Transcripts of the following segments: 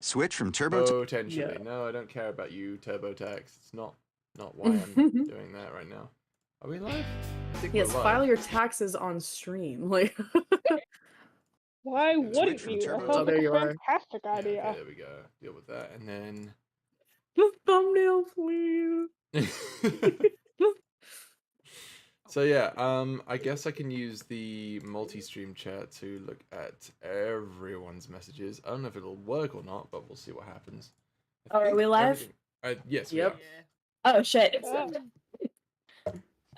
Switch from turbo. Potentially. Yeah. No, I don't care about you, TurboTax. It's not why I'm doing that right now. Are we live? I think Yes, we're live. file your taxes on stream. Like, Why Switch wouldn't from you? That turbo sounds Oh, like there a you are. fantastic Yeah, idea. okay, there we go. Deal with that, and then. the thumbnail, please. So yeah, I guess I can use the multi-stream chat to look at everyone's messages. I don't know if it'll work or not, but we'll see what happens. Oh, are we live? Yes, Yep. we Oh shit.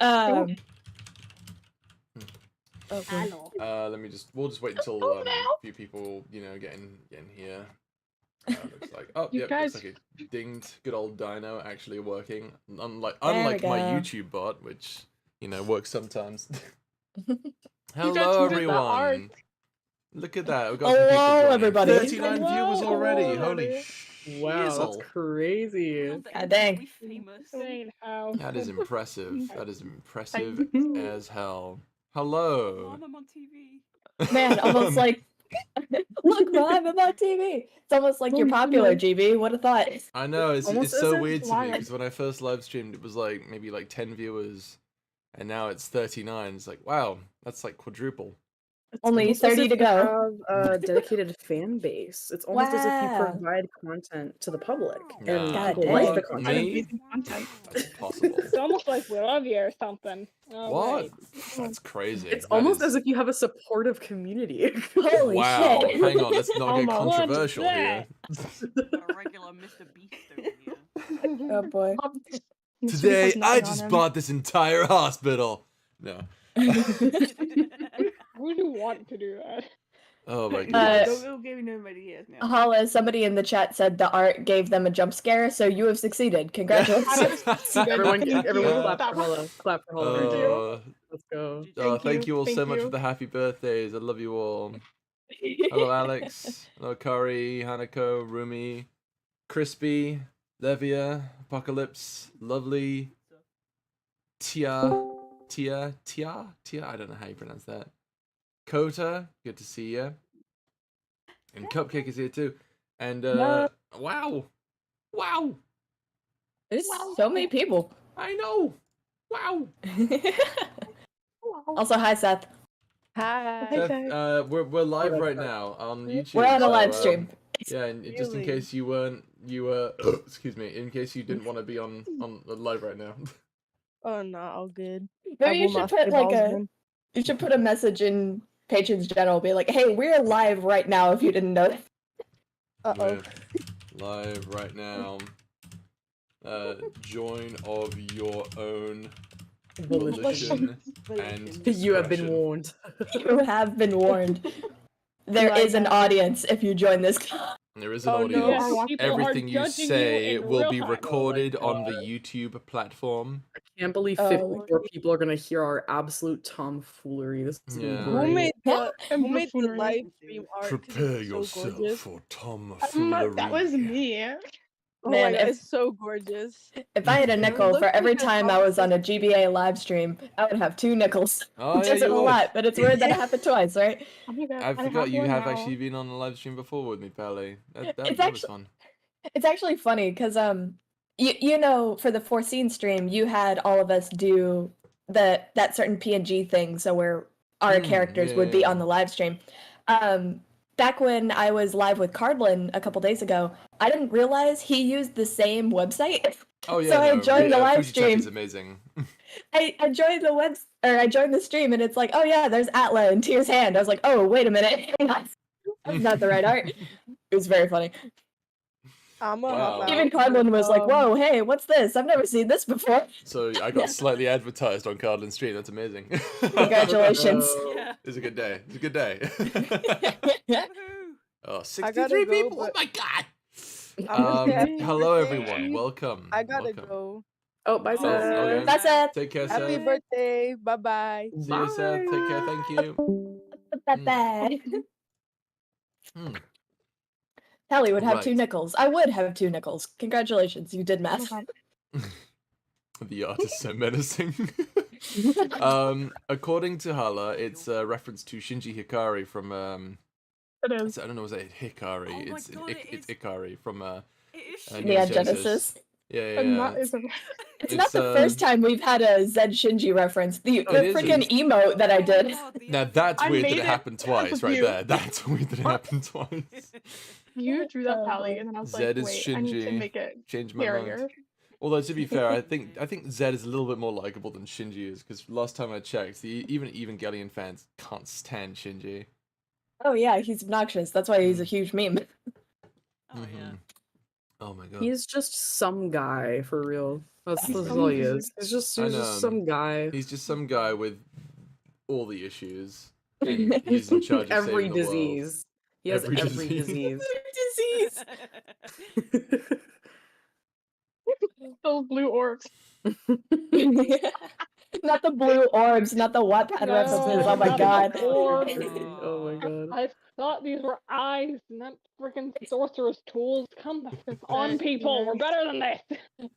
Oh. Okay. Hello. are. We'll just wait until a few people, getting here. Looks like You guys- looks like it dinged. Good old Dino actually working. Unlike we my go. YouTube bot, which works sometimes. You guys Hello did the art. everyone. Look at that. We've got some people Hello, joining. everybody. 39 viewers Hello, already. hello, Holy everybody. Wow, that's shizzle. crazy. God dang. Insane how. That is impressive. That is impressive as hell. Hello. Mom, I'm on TV. Man, almost like look, Mom, I'm on TV. It's almost like you're popular, GB. What a thought. I know, it's Almost so as if weird to me live. because when I first live streamed, it was like maybe like 10 viewers, and now it's 39. It's like, wow, that's like quadruple. Only Almost as 30 if to you go. have a dedicated fan base. It's almost as if you Wow. provide content to the public Yeah. and God people like dang. the content. Me? That's impossible. It's almost like we love you or something. Oh, What? wait. That's crazy. It's That almost is- as if you have a supportive community. Holy Wow. shit. Hang on, let's not get Almost. What is controversial here. Got a regular Mr. Beast over here. Oh boy. Today, I just bought this entire hospital. No. Who do you want to do that? Oh my Uh, goodness. Don't give me no ideas now. Hala, somebody in the chat said the art gave them a jump scare, so you have succeeded. Congratulations. everyone, Thank everyone you. clap for Hala. Clap for Hala. Oh, Let's go. thank you all Thank so much you. for the happy birthdays. I love you all. Hello, Alex. Hello, Curry, Hanako, Rumi, Crispy, Levia, Apocalypse, Lovely, Tia. I don't know how you pronounce that. Kota, good to see you. And Cupcake is here too. And wow. There's so many people. I know. Wow. Also, hi, Seth. Hi. Seth, we're live right now on YouTube. We're on a so, live stream. Yeah, and just in Really? case you excuse me, in case you didn't want to be on live right now. Oh no, all good. Maybe you will should not put say like balls a again. you should put a message in Patrons General, be like, "Hey, we're live right now. If you didn't know." Uh-oh. We're live right now. Join of your own volition and You have been discretion. warned. You have been warned. There Like is an that. audience if you join this. There is an Oh, no. audience. Yes, people are Everything you judging say you in will real be time. recorded Oh my on the God. YouTube platform. I can't believe Oh. 54 people are gonna hear our absolute tomfoolery. This is Yeah. Who great. made the Buffoonery. live stream art? 'Cause it's so gorgeous. for That was me. Oh Man, my god, if- it's so gorgeous. If I had a nickel Look for every at the time I was on a GBA live stream, I would have 2 nickels. Oh, Which yeah, isn't you a would. lot, but it's weird that it happened twice, right? I forgot you have actually been on a live stream before with me, Pally. That It's was actually- fun. It's actually funny because you know, for the Foreseen stream, you had all of us do that certain PNG thing, so where our characters would be yeah. on the live stream. Back when I was live with Cardlin a couple days ago, I didn't realize he used the same website. Oh yeah, So I joined the live Fuji Tech stream. is amazing. I joined I joined the stream and it's like, oh yeah, there's Atla and Tier's hand. I was like, oh wait a minute, that's not the right art. It was very funny. I'm a Wow. Even Cardlin was like, whoa, hey, what's this? I've never seen this before. So I got slightly advertised on Cardland Street. That's amazing. Congratulations. Yeah. It's a good day. It's a good day. Woohoo! Oh, I gotta 63 go, people. Oh but- my god. Happy Hello birthday. everyone. Welcome. I gotta Welcome. go. Oh, bye, Oh, Seth. okay. That's it. Take care, Happy Seth. birthday. Bye bye. See you, Seth. Take care. Thank you. Bye. Hmm. Hallie would have 2 Right. nickels. I would have 2 nickels. Congratulations, you did math. The art is so menacing. According to Hala, it's a reference to Shinji Hikari from It is. I don't know, was it Hikari? Oh my it's God, it's it is. Ikari from It is Neon Yeah, Shinji. Genesis. Yeah, yeah, And yeah. that is a It's not It's, the first time we've had a Zed Shinji reference. The Oh, it is, freaking it emote that I Oh my did. God, the Now effort. that's I weird that made it it happened as twice, a right view. there. That's weird that it happened twice. You drew that, Oh, Pally, boy. and then I was Zed like, is wait, I need to Shinji. make it Change my mind. scarier. Although to be fair, I think Zed is a little bit more likable than Shinji is, because last time I checked, even Evangelion fans can't stand Shinji. Oh yeah, he's obnoxious. That's why he's a huge meme. Oh yeah. Oh my god. He's just some guy for real. That's He's all he some is. He's just I he's know. just some guy. He's just some guy with all the issues, and he's in charge of Every saving the world. disease. He has Every every disease. disease. Disease. Those blue orbs. Not the blue orbs, not the Wattpad No, references. Oh my not the god. orbs. Oh my god. I thought these were eyes, not freaking sorcerer's tools. Come on, people. We're better than this.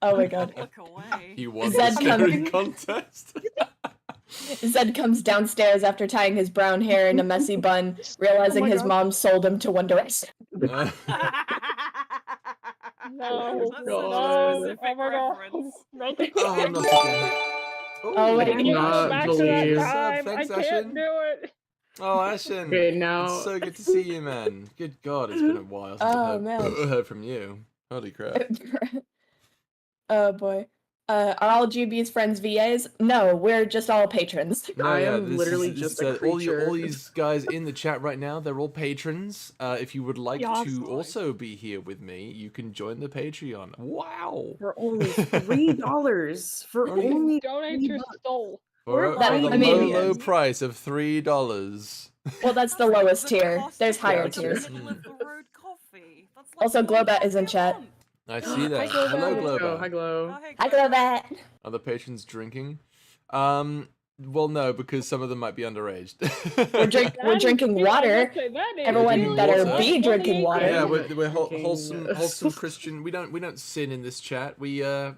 Oh my god. Look away. He won Zed the staring coming. contest. Zed comes downstairs after tying his brown hair in a messy bun, realizing my his God. mom sold him to One Direction. No, That's God. such a specific oh my God. reference. Right Oh, I'm not again. Oh, wait, I can't not go back to that believe- What's up? time. Thanks, I can't Ashen. do it. Oh, Ashen. Okay, now It's so good to see you, man. Good God, it's been a while since Oh, I've man. heard from you. Holy crap. Oh boy. Are all GB's friends VAs? No, we're just all patrons. No, I yeah, am this literally is, just this, a all creature. these guys in the chat right now, they're all patrons. If you would like Yes. to also be here with me, you can join the Patreon. Wow. for only $3. For only Donate $3. your soul. For That- the I mean- low price of $3. Well, that's the like lowest the tier. cost There's of higher the tiers. middle of the road coffee. That's like Also, one Globat is in coffee a chat. month. I see that. Hi, Globo. Hello, Let's go. Globo. Hi, Glow. Oh, hey, I Globat. love that. Are the patrons drinking? Well, no, because some of them might be underage. We're drinking water. Everyone drinking better water. be drinking water. Yeah, I'm we're drinking- wholesome Christian. We don't sin in this chat. We We're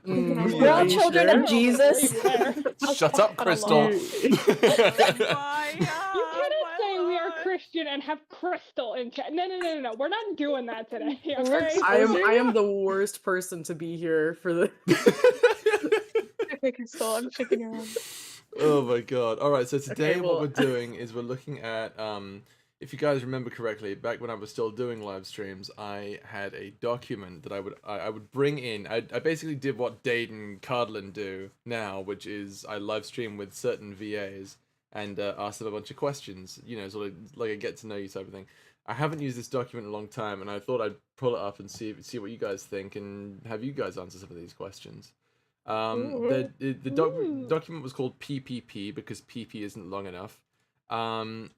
all you children sure? of Jesus. Shut up, Crystal. You cannot say we are Christian and have Crystal in chat. No. We're not doing that today. Okay? I am the worst person to be here for the Okay, Crystal, I'm shaking your hand. Oh my god. Alright, so today Okay, what well- we're doing is we're looking at if you guys remember correctly, back when I was still doing live streams, I had a document that I would bring in. I basically did what Dade and Cardlin do now, which is I live stream with certain VAs and ask them a bunch of questions, you know, sort of like a get to know you type of thing. I haven't used this document in a long time, and I thought I'd pull it up and see what you guys think and have you guys answer some of these questions. The document was called PPP because PP isn't long enough, and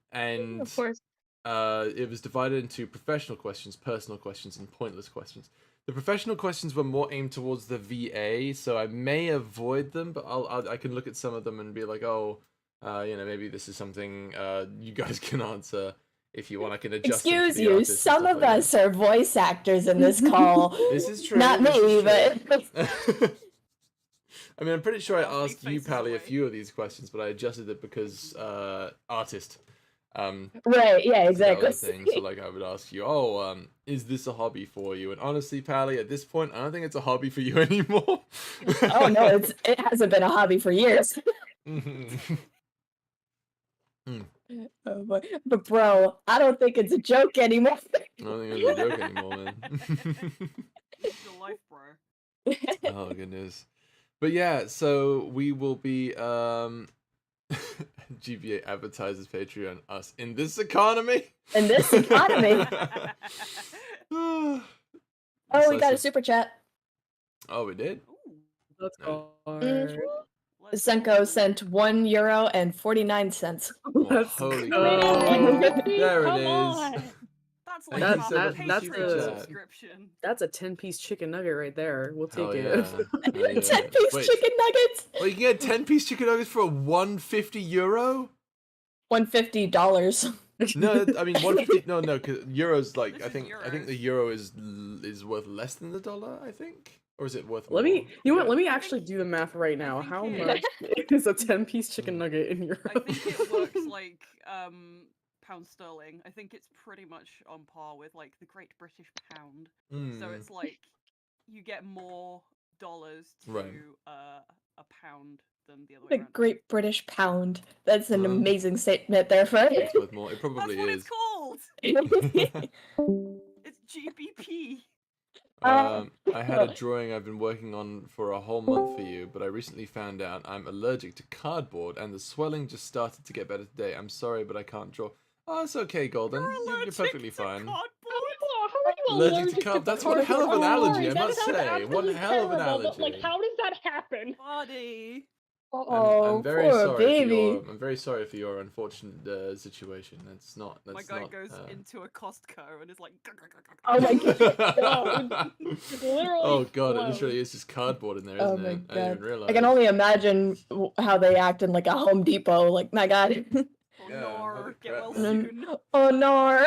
Of course. it was divided into professional questions, personal questions, and pointless questions. The professional questions were more aimed towards the VA, so I may avoid them, but I can look at some of them and be like, oh, you know, maybe this is something you guys can answer. If you want, I can adjust. them for Excuse the you, artists and some stuff of like us are voice actors in this call. This is true. Not this is me, true. but I mean, I'm pretty sure I Big asked you, faces Pally, a away. few of these questions, but I adjusted it because artist. right, yeah, That exactly. was the thing. So like, I would ask you, oh, is this a hobby for you? And honestly, Pally, at this point, I don't think it's a hobby for you anymore. Oh no, it hasn't been a hobby for years. Oh boy. But bro, I don't think it's a joke anymore. I don't think it's a joke anymore, man. It's your life, bro. Oh goodness. But yeah, so we will be GBA advertises Patreon us in this economy. In this economy. Oh, Oh, we got a super chat. we did? Ooh, Let's No. go. let's Senko go. sent €1.49. Let's holy go. crap. There it Come is. on. That's like That- half that- a that's Patreon a- subscription. That's a 10-piece chicken nugget right there. We'll take Hell it. yeah. Hell yeah. 10-piece Wait, chicken nuggets. well, you can get 10-piece chicken nuggets for €150? $150. No, I mean 150. No, because euros like This I is think the euro is worth less than the dollar. I think, or is it worth? Let more? me, you know what? Yeah. Let me actually do the math right now. think How it- much is a 10-piece chicken nugget in I euros? think it works like pound sterling. I think it's pretty much on par with like the Great British Pound. So Mm, it's like you get more dollars to Right. a pound than the other way The around. Great British Pound. That's an Well, amazing statement there, Fred. it's worth more. It That's probably what is. it's called. It's GBP. I had a drawing I've been working on for a whole month for you, but I recently found out I'm allergic to cardboard, and the swelling just started to get better today. I'm sorry, but I can't draw. Oh, it's okay, Golden. You're perfectly fine. How are you Allergic to cardboard? That's one hell of an cardboard? allergy, I That must sounds say. One absolutely hell of an terrible, but, allergy. like, how does that happen? Buddy. Oh, I'm very poor sorry baby. I'm very sorry for your unfortunate situation. That's not. My That's guy not. goes into a Costco and is like. Oh my God. It's literally Oh god, it close. literally is just cardboard in there, Oh isn't my it? I didn't god. even realize. I can only imagine how they act in like a Home Depot. Like, my god. Oh Yeah, no, holy get crap, well man. soon. Oh no.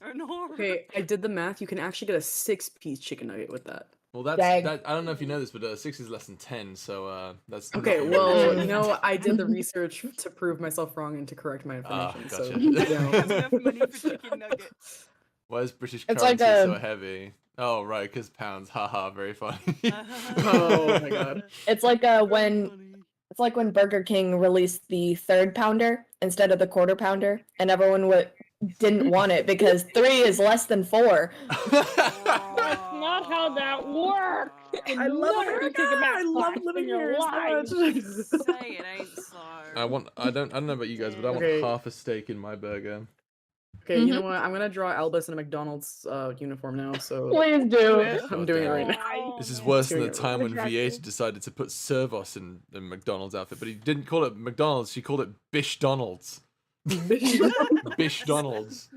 Oh no. Okay, I did the math. You can actually get a 6-piece chicken nugget with that. Well, that's Dang. that. I don't know if you know this, but 6 is less than 10, so that's. Okay, nothing well, really. you know, I did the research to prove myself wrong and to correct my Ah, information. gotcha. So, you know. That's enough money for chicken nuggets. Why is British It's currency like so a- heavy? Oh, right, because pounds. Haha, very funny. Oh my god. It's like it's like when Burger King released the 3rd pounder instead of the quarter pounder, and everyone didn't want it because 3 is less than 4. That's not how that works. I love Never America. take a math I love class living in your here life. so much. Say it ain't so. I don't know about you guys, but I want Okay. half a steak in my burger. Okay, you know what? I'm gonna draw Albus in a McDonald's uniform now. So Please do. I'm doing it right now. Oh, This is man. worse than the Doing it time when Exactly. Vieta decided to put Servos in the McDonald's outfit, but he didn't call it McDonald's, she called it Bish Donald's. Bish Donald's.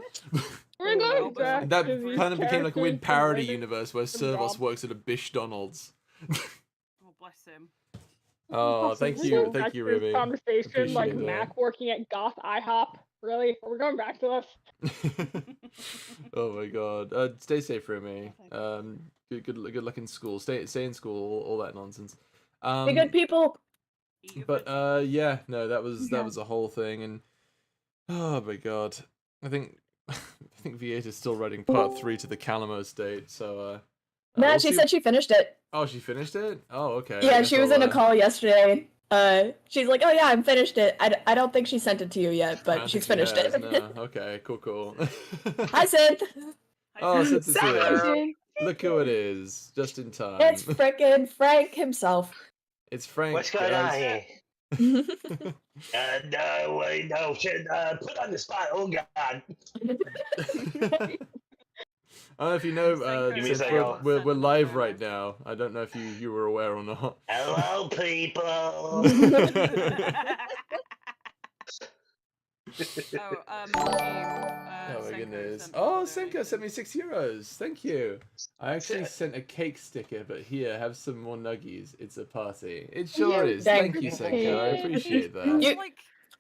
We're going Well, back And that to these kind of became like a weird characters and parody writing universe where some Servos jobs. works at a Bish Donald's. Oh, bless him. Oh, Awesome. thank We're you, going thank back you, to this Ruby. Conversation like Appreciate that. Mac working at Goth IHOP. Really? We're going back to this. Oh my god. Stay safe, Ruby. Good luck in school. Stay in school. All that nonsense. Be good people. Eat your But veggies. yeah, no, that Yeah. was a whole thing, and oh my god, I think Vieta's still writing part 3 to the Calamo State, so Nah, we'll she see- said she finished it. Oh, she finished it. Oh, okay. I Yeah, guess she was in a I'll, call yesterday. She's like, "Oh yeah, I'm finished it. I don't think she sent it to you yet, I but don't she's think she finished has, it." no. Okay, cool. Hi, Sid. Oh, since it's here. Sid. Look who it is, just in time. It's frickin' Frank himself. It's Frank. What's going on guys. here? No, wait, no, shit, put on the spot. Oh, God. I don't know if you know, Give me a Sid, second. we're live right now. I don't know if you were aware or not. Hello, people. Oh my goodness. Oh, Senko sent me €6. Thank you. I actually sent a cake sticker, but here, have some more nuggies. It's a party. It sure is. Thank Thank you, you. Senko. I appreciate that. You-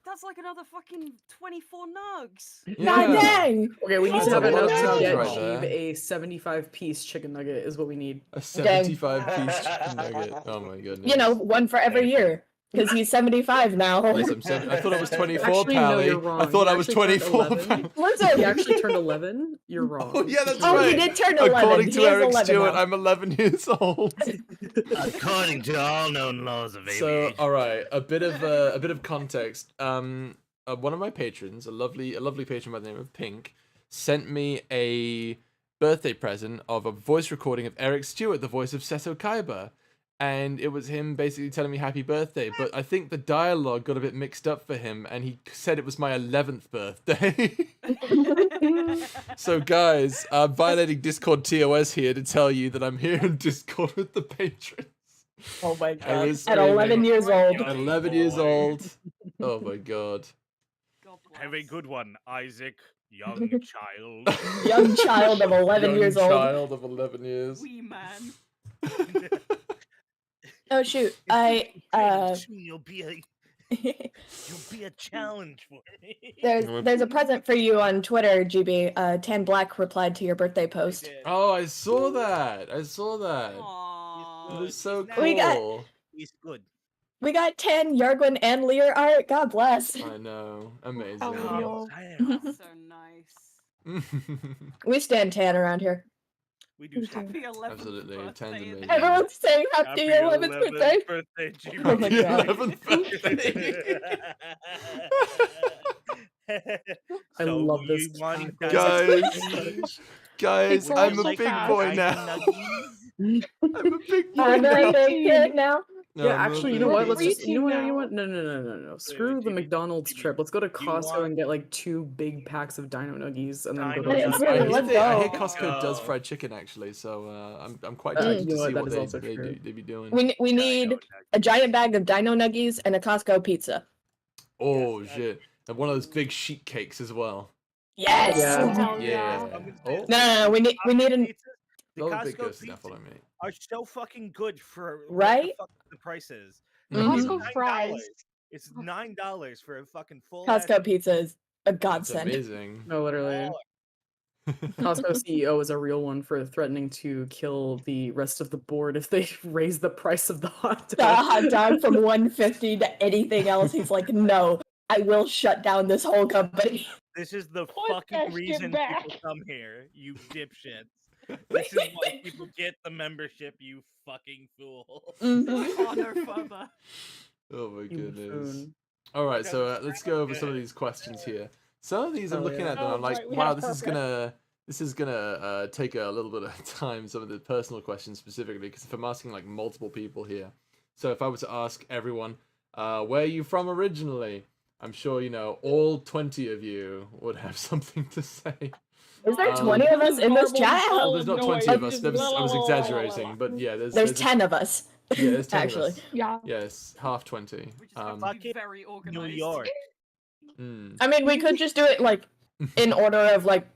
That's like another fucking 24 nugs. God dang! Okay, we need That's to have a lot enough of to nugs get right Sheev there. a 75-piece chicken nugget is what we need. A 75-piece chicken nugget. Oh my goodness. You know, one for every year. Because he's 75 now. Yes, I'm I thought I was 24, Actually, no, Pally. you're wrong. I thought He I was actually turned 24, 11. Pally. Listen. He actually turned 11. You're wrong. Oh, yeah, that's Oh, right. he did turn 11. According He to is Eric 11 Stewart, now. I'm 11 years old. According to all known laws of So, aviation. all right, a bit of context. One of my patrons, a lovely patron by the name of Pink, sent me a birthday present of a voice recording of Eric Stewart, the voice of Seto Kaiba, and it was him basically telling me happy birthday. But I think the dialogue got a bit mixed up for him, and he said it was my 11th birthday. So, guys, I'm violating Discord TOS here to tell you that I'm here in Discord with the patrons. Oh my I god. was At 11 screaming. years old. At 11 years old. Oh my god. God bless. Have a good one, Isaac, young child. Young child of 11 Young years old. child of 11 years. Wee man. Oh shoot. Soon you'll be a challenge for me. There's a present for you on Twitter, GB. Tan Black replied to your birthday post. Oh, I saw that. I saw that. Aww. It was so He's cool. We got- He's good. We got 10 Yargwin and Lear art. God bless. I know, amazing. Oh, That's so nice. We stand tan around here. We do stand. Happy 11th Absolutely, Tan's birthday. amazing. Everyone's saying happy 11th birthday. Jimmy. Oh my God. 11th birthday. I love this Guys, It's I'm a like big that. boy now. I'm a big boy I'm a now. big kid now. No, Yeah, I'm a actually, you big know what? kid. Let's just, you know what? Preaching You know now. what? No. Screw the Jimmy, McDonald's Jimmy, trip. Let's go to you Costco want and get like 2 big packs of Dino Nuggies, and then go to. Dino It's Nuggies. really, I let's hear go. Costco does Go. fried chicken actually, so I'm quite You tempted know to what, see that what is they also they true. do they be doing. We need a giant bag of Dino Nuggies and a Costco pizza. Oh Yes, shit! And one of those big sheet cakes as well. Yes. Yeah. Hell Yeah. I'm gonna say Oh, this, No, we need an The another big Costco ghost is that pizzas follow me. are so fucking good for what Right? the fuck the price is. Mhm. It's Costco $9. fries. It's $9 for a fucking full Costco pizza is a That's godsend. amazing. No, literally. Costco CEO is a real one for threatening to kill the rest of the board if they raise the price of the hot The dog. hot dog from 150 to anything else. He's like, no, I will shut down this whole company. This is the Put that fucking shit reason back. people come here, you dipshits. This is why people get the membership, you fucking fool. Mhm. Oh, no further. Oh my You goodness. buffoon. All right, Because so it's let's kinda go over some of good. these questions here. Some of these I'm Oh, looking yeah. at them, Oh, I'm like, right, we wow, had this is gonna take a little bit of time. Some of the personal questions specifically, because if I'm asking like multiple people here, so if I were to ask everyone, where are you from originally? I'm sure you know all 20 of you would have something to say. Is there Um, 20 of us in this Garbled chat? Well, full there's of not 20 noise. of us. I was exaggerating, but yeah, There's 10 of us. Yeah, there's 10 actually. of us. Yeah. Yes, half 20. We just have to Fuck be it, very organized. New York. I mean, we could just do it like in order of like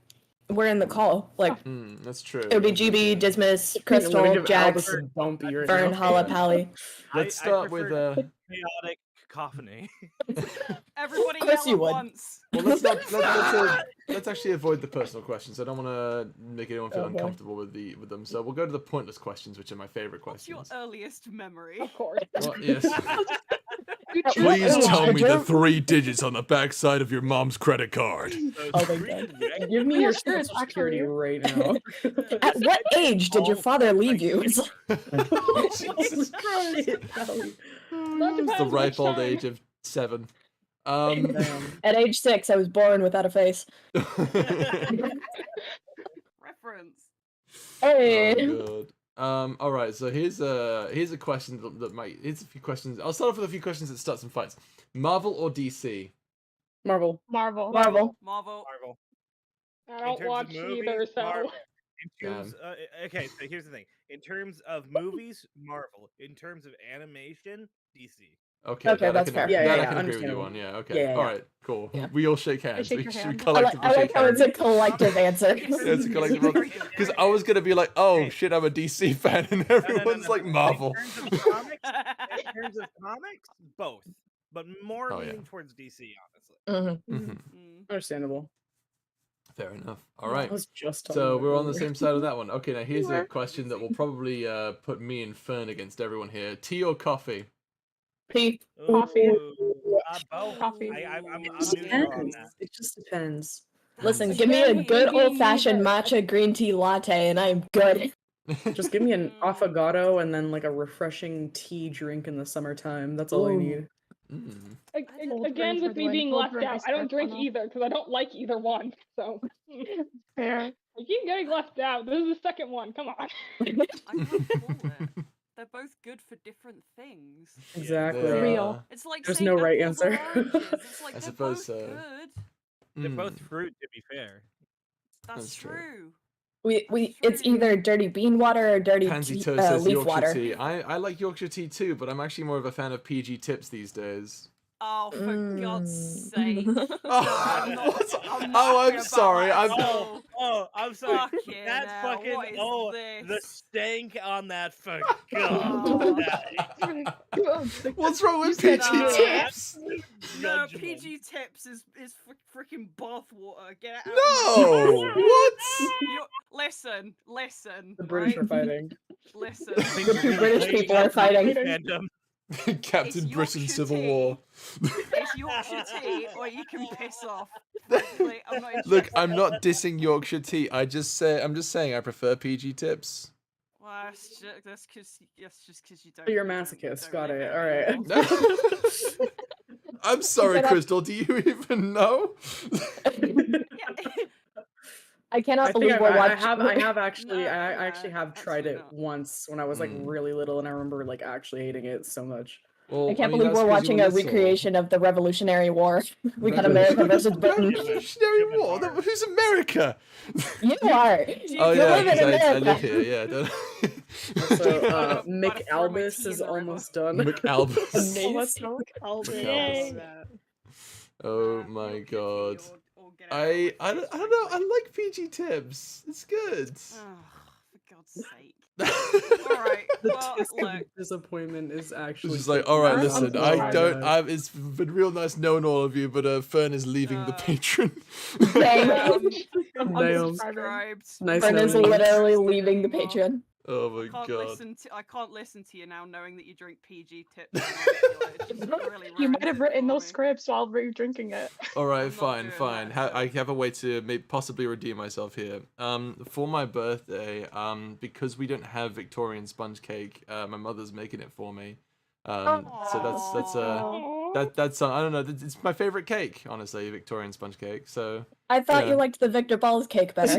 we're in the call. Like That's true. it would be that's GB, okay. Dismiss, Let me Crystal, give Jax, Albus a bump right Vern, now. Holla, Pally. Let's I start with prefer chaotic cacophony. Everybody Of course yell you at would. once. Well, let's actually avoid the personal questions. I don't want to make anyone feel Okay. uncomfortable with them. So we'll go to the pointless questions, which are my favorite What's your questions. earliest memory? Of course. Well, yes. Please tell me the 3 digits on the back side of your mom's credit card. Oh my God. Give me your Yes, there is, social security actually. right now. At what age did your father leave you? Jesus Jesus Christ. Christ. That It's the depends ripe which old time. age of 7. At age 6, I was born without a face. Reference. Hey. Oh, God. All right. So here's a question that might. Here's a few questions. I'll start off with a few questions that start some fights. Marvel or DC? Marvel. Marvel. Marvel. Marvel. Marvel. I In don't terms of watch movies, either, so. Marvel. In terms, okay, so here's the thing. In terms of movies, Marvel. In terms of animation, DC. Okay, Okay, that that's I can fair. agree, Yeah, that yeah, I can agree with you understandable. on. Yeah, okay. Yeah. All right, cool. Yeah. We all shake hands. shake We your should hand. I collectively like shake how it's hands. a collective answer. Yeah, it's a collective because I was gonna be like, oh shit, I'm a DC fan, and everyone's like Marvel. In terms of comics, both, but more Oh, yeah. leaning towards DC, honestly. Mhm. Mm. Understandable. Fair enough. All I right. was just talking So about we're on the earlier. same side of that one. Okay, now here's a question that will probably put me and Fern against everyone here. Tea or coffee? Tea. Coffee. Both. Coffee. I'm It just neutral on depends. that. It just depends. Listen, That's give me a Again, good maybe old-fashioned neither. matcha green tea latte, and I'm good. Just give me an affogato and then like a refreshing tea drink in the summertime. That's all I Ooh. need. Mm. Again, with me being left out, I don't drink either because I don't like either one. So Fair. I keep getting left out. This is the second one. Come on. I can't call it. They're both good for different things. Exactly. They Real. are. It's like There's saying no right apples or answer. oranges. It's like I they're suppose both so. good. They're both Mm. fruit, to be fair. That's That's true. true. It's either dirty bean water or dirty Pansy tea, Toe says leaf Yorkshire water. tea. I like Yorkshire tea too, but I'm actually more of a fan of PG tips these days. Oh, for God's Mm. sake. I'm not I'm happy about sorry. that I'm at all. I'm sorry. Fucking That's hell, fucking what is the this? stank on that for Oh. God. What's wrong with said PG that. tips? No, PG tips is freaking bathwater. Get out. No. What? Listen. The British right? are fighting. Listen. The British people are fighting. Fandom. Captain Britain Civil War. It's Yorkshire tea, or you can piss off. Frankly, I'm not Look, interested. I'm not dissing Yorkshire tea. I'm just saying I prefer PG tips. Well, that's just because you don't. You're a you don't- masochist. don't Got live it. here All right. anymore. I'm sorry, said I- Crystal. Do you even know? I cannot I think believe we're I watching. have actually, No, I actually no, have tried it absolutely once when I was like Mm. really little, and I remember like actually hating it so much. Well, I can't mean, believe that's we're 'cause you watching were a little. recreation of the Revolutionary War. We got America versus Britain. Revolutionary War. Who's America? You are. Oh You're yeah, living in 'cause I America. live here. Yeah. Also, Might Mick have thrown my Albus tea in is the river. almost done. McAlbus. Amazing. let's go. McAlbus. Yay. Oh Nah, my Yorkshire tea god. or get out of my I face, don't know. I frankly. like PG tips. It's good. Oh, for God's sake. Alright, The well, disc look. of disappointment is It's actually. just like, taking all right, me. listen. I'm I sorry, don't. guys. It's been real nice knowing all of you, but Fern is leaving the patron. Dang. Um, Damn. unsubscribed. Nice Fern is knowing you. literally Interested leaving the anymore. Patreon. Oh my I can't listen to you now, knowing that you drink PG tips. And it's just really You ruins might have it written for those me. scripts while we were drinking it. All right, I'm not fine, doing fine. that, I so- have a way to possibly redeem myself here. For my birthday, because we don't have Victorian sponge cake, my mother's making it for me. So that's I don't know. It's my favorite cake, honestly, Victorian sponge cake. So. I thought Yeah. you liked the Victor Balls cake better.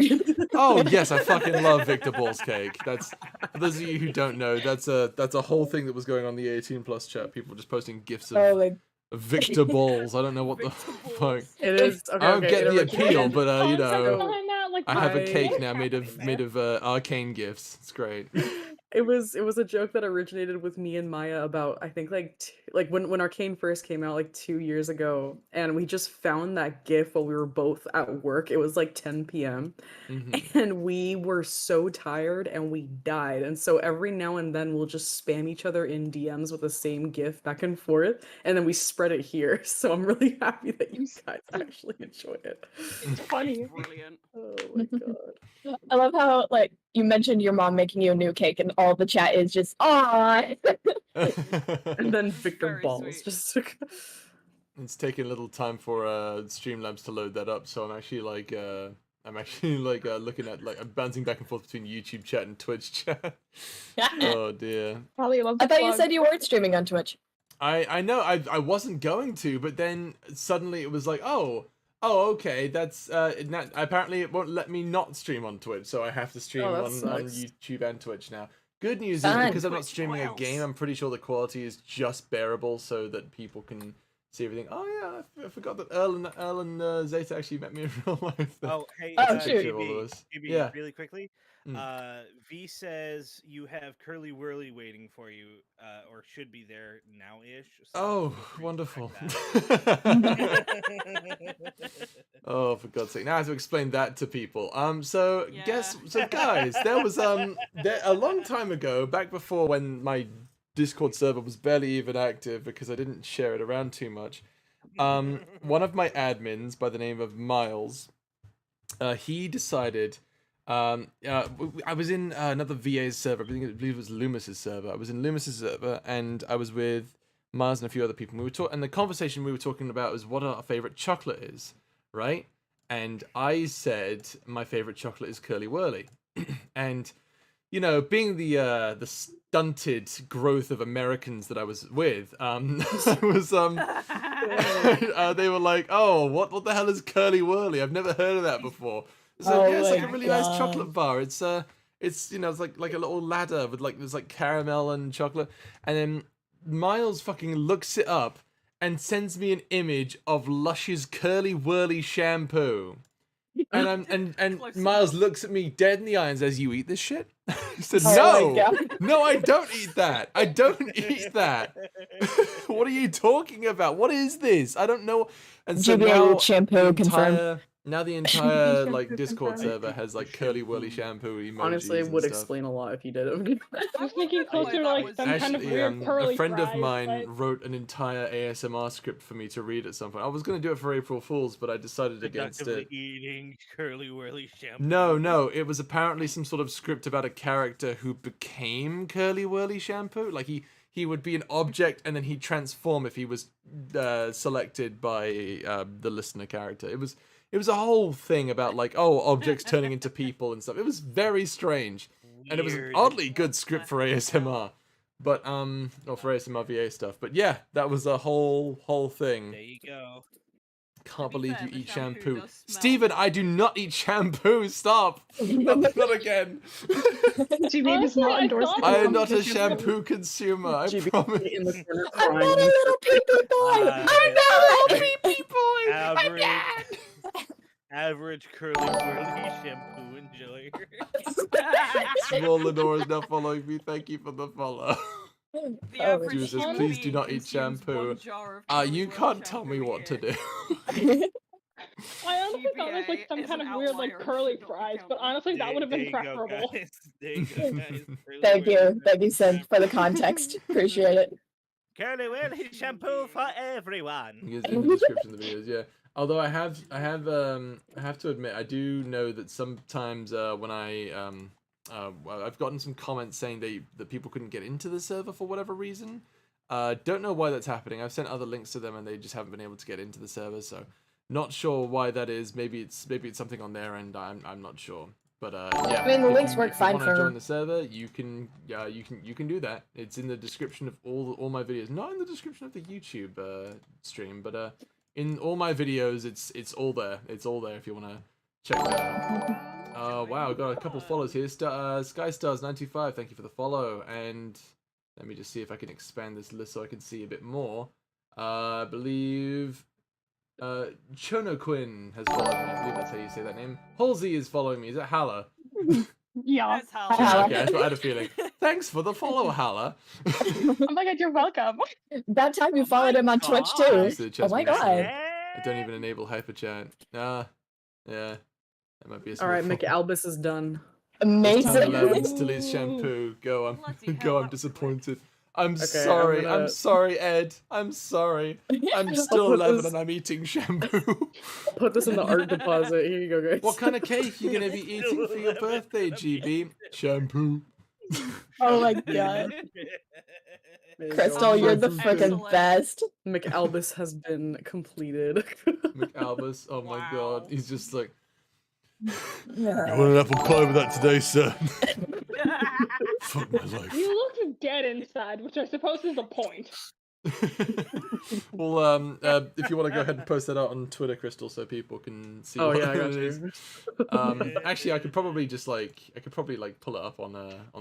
Oh yes, I fucking love Victor Ball's cake. That's for those of you who don't know. That's a whole thing that was going on the 18+ chat. People just posting gifs of, Oh my. of Victor Balls. I don't know what the Victor fuck. Balls. It is. Okay, I don't okay, get it the originated- appeal, but you know, behind that, like, I have a I- cake now made of arcane gifts. It's great. It was a joke that originated with me and Maya about I think like when Arcane first came out like 2 years ago, and we just found that GIF while we were both at work. It was like 10 p.m. Mhm. and we were so tired and we died. And so every now and then we'll just spam each other in DMs with the same GIF back and forth, and then we spread it here. So I'm really happy that you guys actually enjoy it. It's funny. Brilliant. Oh my god. I love how like you mentioned your mom making you a new cake, and all the chat is just "Aw." And then Victor Very Balls sweet. just It's taking a little time for Streamlabs to load that up, so I'm actually looking at I'm bouncing back and forth between YouTube chat and Twitch chat. Oh dear. Probably love I the thought you plug. said you weren't streaming on Twitch. I know I wasn't going to, but then suddenly it was like, oh okay, that's apparently it won't let me not stream on Twitch, so I have to stream Oh, that on sucks. YouTube and Twitch now. Good news is Fun. because I'm not Twitch, streaming what a else? game, I'm pretty sure the quality is just bearable so that people can see everything. Oh yeah, I forgot that Earl and Zeta actually met me in real life. Oh, hey, Oh, shoot. GB, All of us. GB, Yeah. really quickly. Mm. V says you have Curly Whirly waiting for you, or should be there now-ish. So Oh, feel free to wonderful. check that. Oh, for God's sake! Now I have to explain that to people. So Yeah. guys, there was a long time ago, back before when my Discord server was barely even active because I didn't share it around too much. One of my admins by the name of Miles, he decided. I was in another VA's server. I believe it was Loomis's server. I was in Loomis's server, and I was with Mars and a few other people. We were and the conversation we were talking about was what our favorite chocolate is, right? And I said my favorite chocolate is Curly Whirly, and you know, being the stunted growth of Americans that I was with, I was they were like, oh, what the hell is Curly Whirly? I've never heard of that before. So Oh yeah, it's like a my really nice God. chocolate bar. It's you know, it's like a little ladder with there's caramel and chocolate, and then Miles fucking looks it up and sends me an image of Lush's Curly Whirly shampoo. And Close Miles enough. looks at me dead in the eye and says, "You eat this shit?" I said, Oh my "No, God. no, I don't eat that. I don't eat that. What are you talking about? What is this? I don't know." And so GBA now root shampoo confirmed. now the entire Shampoo Discord confirmed. server has Curly Whirly shampoo emojis. honestly it and would stuff. explain a lot if you did it. I was thinking closer to that like was- some kind of Actually, weird curly a friend of fries, mine but- wrote an entire ASMR script for me to read at some point. I was going to do it for April Fool's, but I decided against Productively it. eating Curly Whirly shampoo. No, it was apparently some sort of script about a character who became Curly Whirly shampoo. Like he he would be an object, and then he'd transform if he was selected by the listener character. It was a whole thing about like, oh, objects turning into people and stuff. It was very strange, and it was an Weird. oddly good script for ASMR, but or for ASMR VA stuff. But yeah, that was a whole thing. There you go. Can't To be believe fair, you the eat shampoo shampoo. does smell Steven, good. I do not eat shampoo. Stop. Not again. GB does not endorse the I am not a consumption of shampoo consumer. I GB promise. in the corner I'm not a crying. little pee-pee boy. Uh, I'm not a little hey, pee-pee boy. Average, average curly whirly shampoo enjoyer. Small Lenore is now following me. Thank you for the follow. The Oh, average Jesus, human please do being not eat consumes shampoo. one jar of You curly can't whirly tell me shampoo a what to year. do. I honestly thought it was like GBA some is kind an of weird like outlier, curly should not be fries, but counted. honestly that would have been There you go, preferable. guys. There you go, guys. Curly Thank whirly you. Thank you, Sid, shampoo. for the context. Appreciate it. Curly whirly shampoo for everyone. It's in the description of the videos, yeah. Although I have to admit, I do know that sometimes when I've gotten some comments saying that people couldn't get into the server for whatever reason. Don't know why that's happening. I've sent other links to them and they just haven't been able to get into the server, so not sure why that is. Maybe it's something on their end. I'm not sure. But yeah. I mean, the if links you- work if fine you want to for- join the server, you can do that. It's in the description of all my videos. Not in the description of the YouTube stream, but in all my videos, it's all there. It's all there if you want to check that out. Wow, I've got a couple follows here. Skystars925, thank you for the follow. And let me just see if I can expand this list so I can see a bit more. I believe Chonoquin has followed me. I believe that's how you say that name. Halsey is following me. Is that Hala? Yeah. That's how. Hala. Okay, that's what I had a feeling. Thanks for the follow, Hala. Oh my god, you're welcome. That time you Oh followed my him on Twitch God. too. It's the Oh chest my mix, god. I don't even enable hyperchat. Yeah. That might be a small All right, fault. McAlbus is done. It's time 11 Amazing. still is shampoo. Go, Bloody I'm hell, that was disappointed. I'm Okay, sorry. I'm I'm gonna- sorry, Ed. I'm sorry. I'm still put 11 this- and I'm eating shampoo. I'll put this in the art deposit. Here you go, guys. What kind of cake you gonna be eating for your birthday, GB? Shampoo. Oh my god. There you Crystal, go. you're the Shampoo. freaking Excellent. best. McAlbus has been completed. McAlbus. Oh my god. Wow. He's just like, Yeah. an apple pie with that today, sir? Fuck my life. You look dead inside, which I suppose is the point. Well, if you want to go ahead and post that out on Twitter, Crystal, so people can see Oh what yeah, I got it is. you. Actually, I could probably pull it up on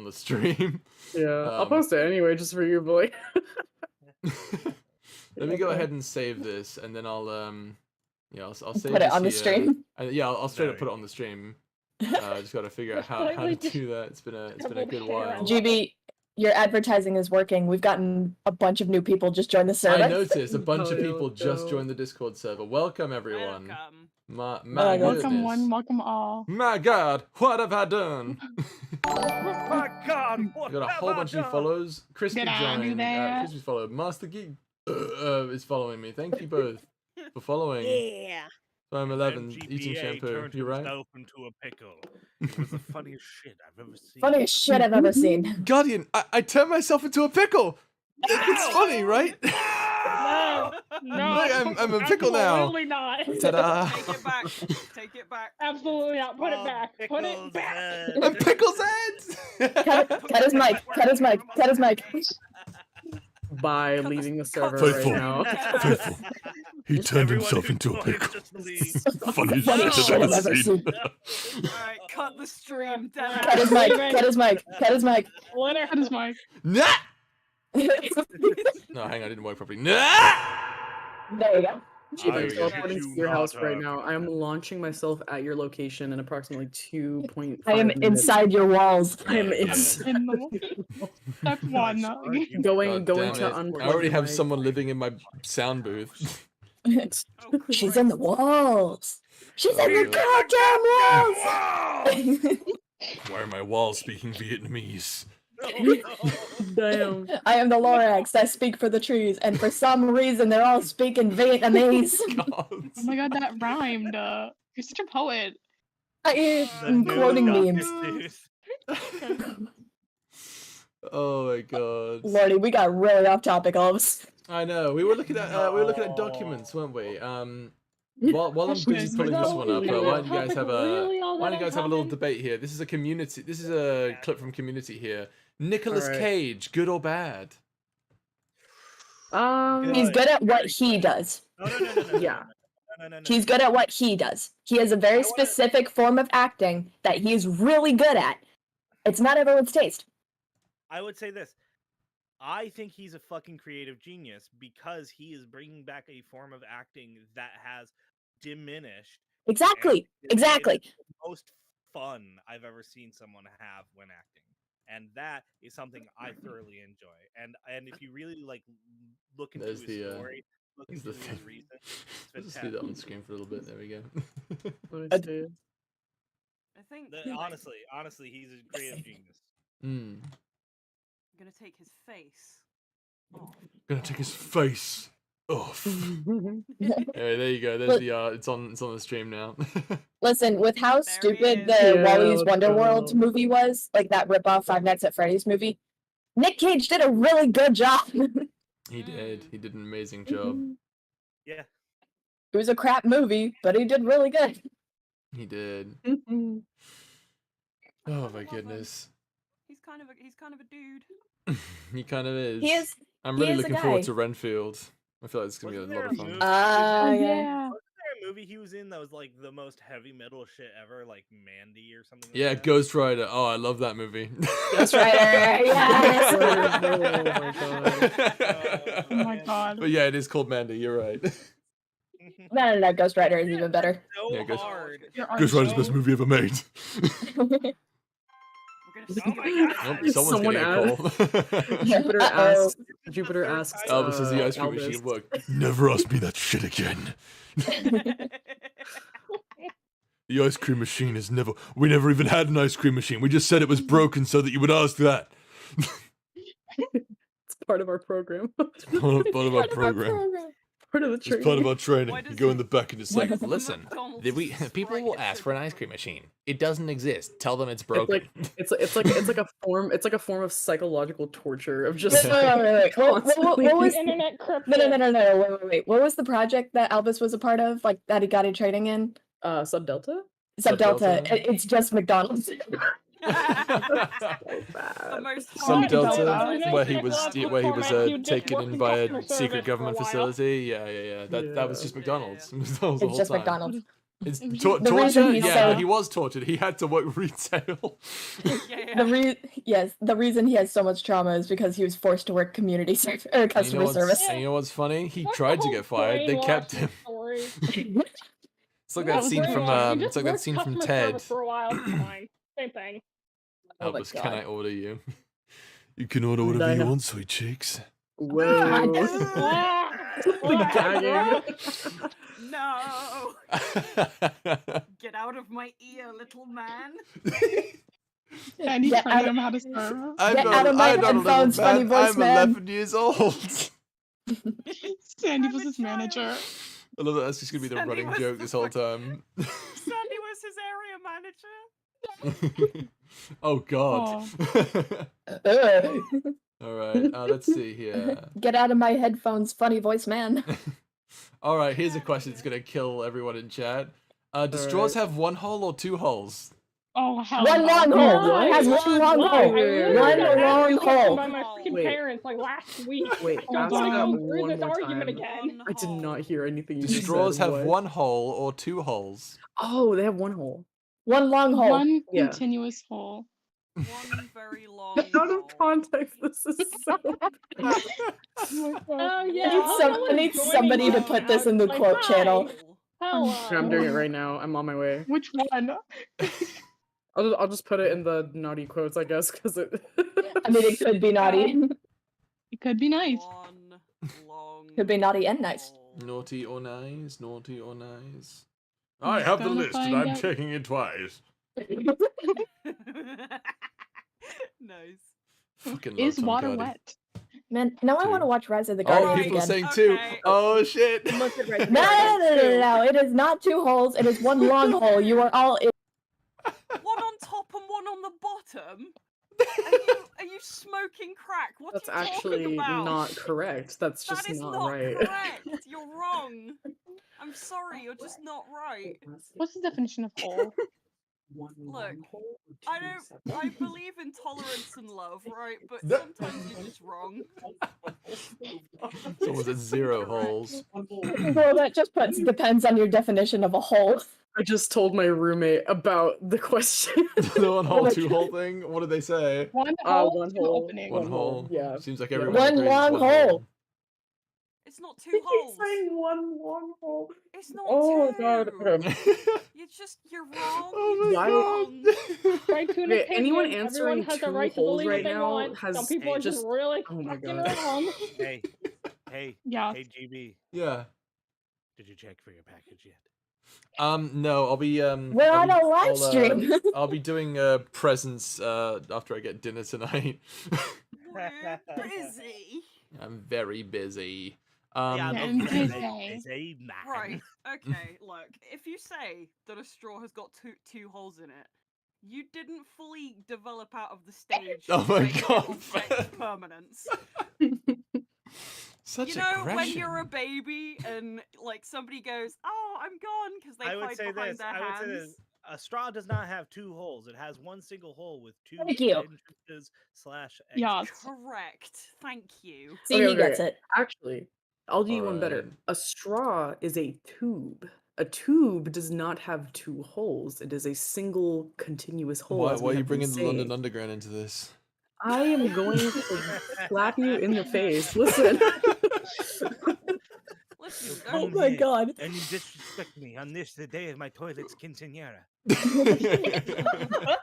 the stream. Yeah, I'll Um, post it anyway, just for you, boy. Let me go Okay. ahead and save this, and then I'll I'll save Put it this on the here. stream. Yeah, I'll straight up Nice. put it on the stream. I just got to figure out how to Slightly do that. It's been a disheveled good hair while. on GB, your advertising is working. We've gotten a bunch of new people just join the server. I noticed a bunch of Oh, yeah, people let's just go. joined the Discord server. Welcome everyone. Welcome. My Oh my God. goodness. welcome all. My God, what have I done? My God, what We got a have whole I bunch of new done? follows. Crispy Did I do joined. that? Crispy's followed. Master Geek is following me. Thank you both for following. Yeah. So I'm 11, MGPA eating shampoo. turned You right? himself into a pickle. It was the funniest shit I've ever seen. Funniest shit I've ever seen. Guardian, I turned myself into a pickle. It's funny, right? No, no, I'm a pickle now. Absolutely not. Ta-da! Take it back. Take it back. Absolutely not. Put it Oh, back. Put pickles, it back. I'm Pickle's head. Cut his mic. Cut his mic. Cut his mic. By Cut the- leaving the cut server the right Faithful. now. Faithful. He turned Everyone himself who into a joined, pickle. just leave. Funniest Funniest shit shit I've I've ever ever seen. Alright, cut the stream. Dead Cut his mic. Cut his mic. Cut his mic. Winner. Cut his mic. Nah! No, hang on, I didn't work properly. Nah! There you go. Chief, There I'm we go. teleporting to your house right now. I am launching myself at your location in approximately 2.5 I am minutes. inside your walls. I am Yeah. inside. In the That's one. Going God to damn it. unplug I already your have mic. someone living in my sound booth. Oh, She's in the walls. She's in the goddamn walls. Why are my walls speaking Vietnamese? Damn. I am the Lorax. I speak for the trees, and for some reason, they're all speaking Vietnamese. God. Oh my god, that rhymed. You're such a poet. I am quoting memes. Oh my god. Lordy, we got really off topic, all of us. I know. We were looking at documents, weren't we? While I'm busy Guys, pulling this one up, no, why don't you guys have a really all why that don't you guys have a little uncommon? debate here? This is a community. This is a clip from Community here. Nicolas Alright. Cage, good or bad? He's good at what he does. No. Yeah. No. He's good at what he does. He has a very I wanna- specific form of acting that he's really good at. It's not everyone's taste. I would say this. I think he's a fucking creative genius because he is bringing back a form of acting that has diminished. Exactly. and Exactly. it's the most fun I've ever seen someone have when acting, and that is something I thoroughly enjoy. And if you really like look into There's his the, story, look there's into the his thing. reason, it's Let's just do that on fantastic. screen for a little bit. There we go. Let me see. I think Honestly, he's a creative genius. Hmm. I'm gonna take his face off. Gonna take his face off. Anyway, there you go. There's Look- the it's on the stream now. Listen, with how There he stupid is. the Yeah, Wally's let's Wonderworld go. movie was, like that rip-off Five Nights at Freddy's movie, Nick Cage did a really good job. He did. He did an amazing job. Yeah. It was a crap movie, but he did really good. He did. Mhm. Oh my goodness. He's kind of a dude. He kind of is. He is. I'm he really is a looking forward guy. to Renfield. I feel like it's gonna Wasn't be a there lot of a fun. movie- Yeah. Wasn't there a movie he was in that was like the most heavy metal shit ever, like Mandy or something? Yeah, like that? Ghost Rider. Oh, I love that movie. Ghost Rider, yes. Oh my god. But yeah, it is called Mandy. You're right. No, Ghost Rider is even better. So Yeah, Ghost- hard. Ghost Rider's the best movie ever made. We're gonna Oh skip my it. God. Nope, someone's Someone getting a call. Jupiter Uh-oh. asks. Jupiter asks. Elvis says the ice cream Elvis. machine worked. Never ask me that shit again. The ice cream machine is never. We never even had an ice cream machine. We just said it was broken so that you would ask that. It's part of our program. Part of our program. Part of the It's training. part of our training. Why You does go the- in the back and it's why like, does the listen, McDonald's people Sprite will get ask so for an ice bad? cream machine. It doesn't exist. Tell them it's It's broken. like it's like a form of psychological torture of just Wait. What constantly- was? Internet crypto. No. Wait. What was the project that Elvis was a part of? Like that he got in training in? Sub Delta? Subdelta. Subdelta? It's just McDonald's. The most Some What? Delta, Delta? where he was taken in by a Customer secret service government for a while. facility. Yeah. That was Yeah. just Yeah, McDonald's. yeah. McDonald's the It's whole just time. McDonald's. It's The reason torture. he's Yeah, so- he was tortured. He had to work retail. The reason he has so much trauma is because he was forced to work community service or And customer service. And you know what's funny? He What's tried the to whole get fired. They kept brainwashing him. story? It's like That that was scene from brainwashing. You it's just like that worked scene from customer Ted. service for a while. It's fine. Same thing. Oh my Elvis, can God. I order you? You can order And whatever I you have- want, sweet cheeks. Whoa. Ah, The gagging. No! Get out of my ear, little man. I need Get to out learn of- how to serve. I'm Get not, out of my I'm not a little headphones, funny man. voice I'm man. 11 years old. Sandy I'm was a his manager. child. I love that. That's just gonna be the Sandy running was joke the this whole time. Sandy was his area manager. Oh God. Ugh. All right. Let's see here. Get out of my headphones, funny voice man. All right. Here's a question that's gonna kill everyone in chat. Do straws have one hole or two holes? Oh hell One no. long hole. What? It has one long Why? hole. Wait, wait, One wait, wait. long hole. By my freaking Wait. parents like last week. Wait, Oh, ask God. that Go through one this more argument time. again. I did not hear anything you Do just straws said. have What? one hole or two holes? Oh, they have one hole. One long hole. One Yeah. continuous hole. One very long Out of hole. context, this is so Oh yeah. I need somebody to put this in the quote channel. Hello. I'm doing it right now. I'm on my way. Which one? I'll just put it in the naughty quotes, I guess, because it. I mean, it could be naughty. It could be nice. One long Could be naughty and nice. hole. Naughty or nice? Naughty or nice? I'm I just have the gonna list and find I'm out. checking it twice. Nice. Fucking love Is Tom water Hardy. wet? Man, now I Two. want to watch Rise of the Oh, Guardians people are again. saying two. Okay. Oh shit. No, It is not two holes. It is one long hole. You are all. One on top and one on the bottom. Are you smoking smoking crack. What That's are you actually talking about? not correct. That's That just is not not right. correct. You're wrong. I'm sorry, you're just not right. What's the definition of whole? Look, I believe in tolerance and love, right? But No. sometimes you're just wrong. Someone said 0 Correct. holes. Well, that just depends on your definition of a hole. I just told my roommate about the question. The 1 hole, 2 hole thing. What did they say? One hole, one two hole. openings. 1 hole. Yeah. Seems like Yeah. everyone One agrees it's long 1 hole. It's not He two keeps holes. saying one long hole. It's not Oh two. my god. You're wrong. Oh You're my wrong. Right to an Okay, opinion. anyone Everyone answering has a 2 right to holes believe right what they now want. has Some people are just just- really oh my fucking God. wrong. Hey, Yeah. hey, GB, Yeah. did you check for your package yet? No, I'll be We're I'll on be- a live stream. I'll be doing presents after I get dinner tonight. We're busy. I'm very busy. Yeah, Yeah, I'm busy. busy, man. Right. Okay. Look, if you say that a straw has got two holes in it, you didn't fully develop out of the stage. Oh of my making God, object Fran. permanence. Such You know, aggression. when you're a baby and like somebody goes, "Oh, I'm gone," because they I would hide say behind this. their I would say hands. this. A straw does not have 2 holes. It has 1 single hole with 2 Thank you. entrances / Yeah. exits. Correct. Thank you. See, Okay, he okay, gets okay. it. Actually, I'll do you one better. Alright. A straw is a tube. A tube does not have 2 holes. It is a single continuous hole. Why as we are you have been bringing the London saying. Underground into this? I am going to slap you in the face. Listen. Listen, You Oh come don't. my here god. and you disrespect me on this, the day of my toilet's quinceañera.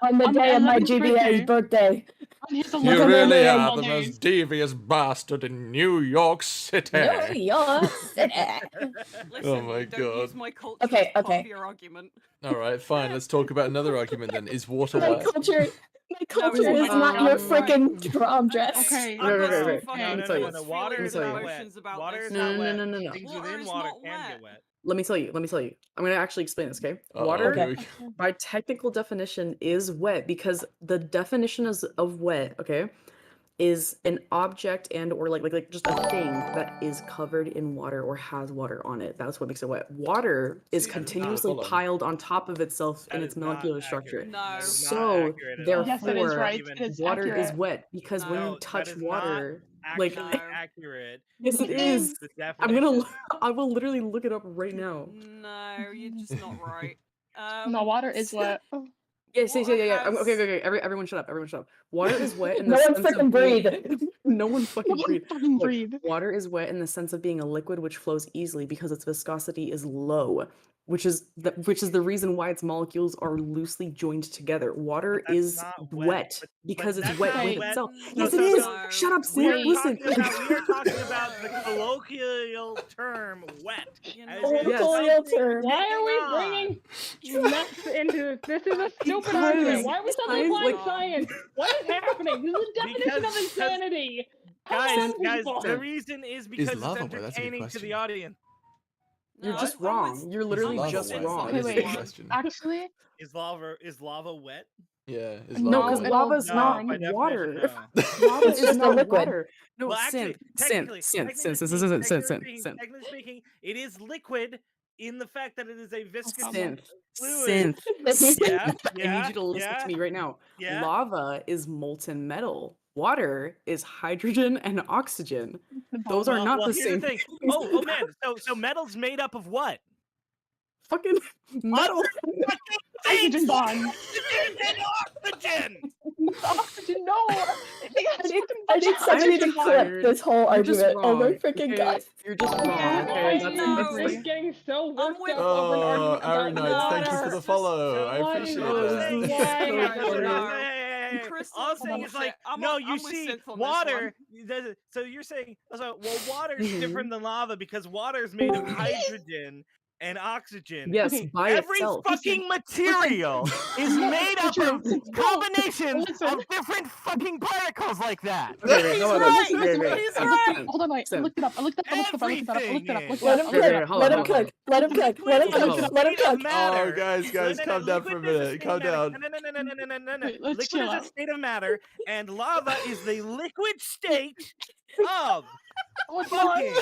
On the On day of my 11th GBA's birthday. On his You 11th really birthday are of the all most days. devious bastard in New York City. New York City. Listen, my don't use God. my culture Okay, as part okay. of your argument. Alright, fine. Let's talk about another argument then. Is water My wet? culture it's is not. not your Um, freaking prom dress. Okay. I'm Okay, not okay, so okay. fucking Let me tell you. Water feelings is and tell not you. wet. emotions about Water this. is No, not no, wet. no, no, no. Things Water within is water not can wet. get wet. Let me tell you. I'm going to actually explain this, okay? Uh-oh, Water, here Okay. we go. by technical definition, is wet because the definition of wet, okay, is an object and or like just a thing that is covered in water or has water on it. That's what makes it wet. Water is See, continuously hold on. piled on top of itself in That its is not molecular accurate. structure. No. That is not So, accurate at all. Yes, it is therefore, right. Even- It is water is accurate. wet because when No, you that touch is not water, like Actually No. accurate. yes, it It is. is. The I'm gonna. definition. I will literally look it up right now. No, you're just not right. No, water is wet. Yes, Water yeah. has- Okay. Everyone shut up. Everyone shut up. Water is wet in the No one sense of freaking being- breathe. No one fucking Don't breathe. fucking Look, breathe. water is wet in the sense of being a liquid which flows easily because its viscosity is low, which is the reason why its molecules are loosely joined together. Water But that's is not wet, wet, but because it's that's wet not with wet. itself. No, Yes, it no, is. no. Shut up, We Sid. are Listen. talking about the colloquial term wet. You as know, in Yes. Colloquial something term. Why are we on. bringing mess into this? This is a stupid Because argument. Why are we suddenly science, applying like- science? What is happening? This is the definition of Because- insanity. Guys, Come on, guys, people. the reason is because it's lava wet? That's a good entertaining to question. the audience. You're No, just I'm with- wrong. You're literally lava just wet? wrong. That is a Okay, good wait. question. Actually, Is lava wet? Yeah, is No, No, lava because wet? lava's No, not by definition, water. no. Lava It's is just a not liquid. water. No, Well, actually, technically speaking, in the fact that it is a viscous Synth. fluid. Synth. Yeah, I need you to listen yeah, to me right now. yeah. Lava is molten metal. Water is hydrogen and oxygen. Those are not the here's same thing. things. Oh man. So metal's made up of what? Fucking metal. hydrogen bond. Oxygen and oxygen. Oxygen, no. I need somebody to just clip tired. this whole You're just argument. Oh my wrong. freaking okay? god. You're just wrong. Yeah, Okay, I that's know. that's It's getting so worked with- up over an argument Ari about Knights, thank you for water. the follow. I Why appreciate is that. this- Why? No. Crystal's All I'm saying is bullshit. like, no, I'm you with see, Synth on this water. So you're saying, well, water is Mhm. different than lava because water is made of hydrogen and oxygen. Yes, Okay, by Every itself. fucking material is made up True. of combinations Listen. of different fucking particles like that. Okay, He's hold on. right. Okay, okay. He's Sam, right. Sam, Hold on, wait. I Sam. looked it up. I looked it up. I looked it up. I looked it up. I looked it up. Everything Let him Okay, cook. okay, hold Let on, him hold on. cook. Let him cook. Let him Liquid cook. is a Let him state of cook. matter. Oh, guys, calm down for a Liquid is minute. state of Calm matter. down. No. Wait, let's Liquid chill is a out. state of matter, and lava is the liquid state of What's fucking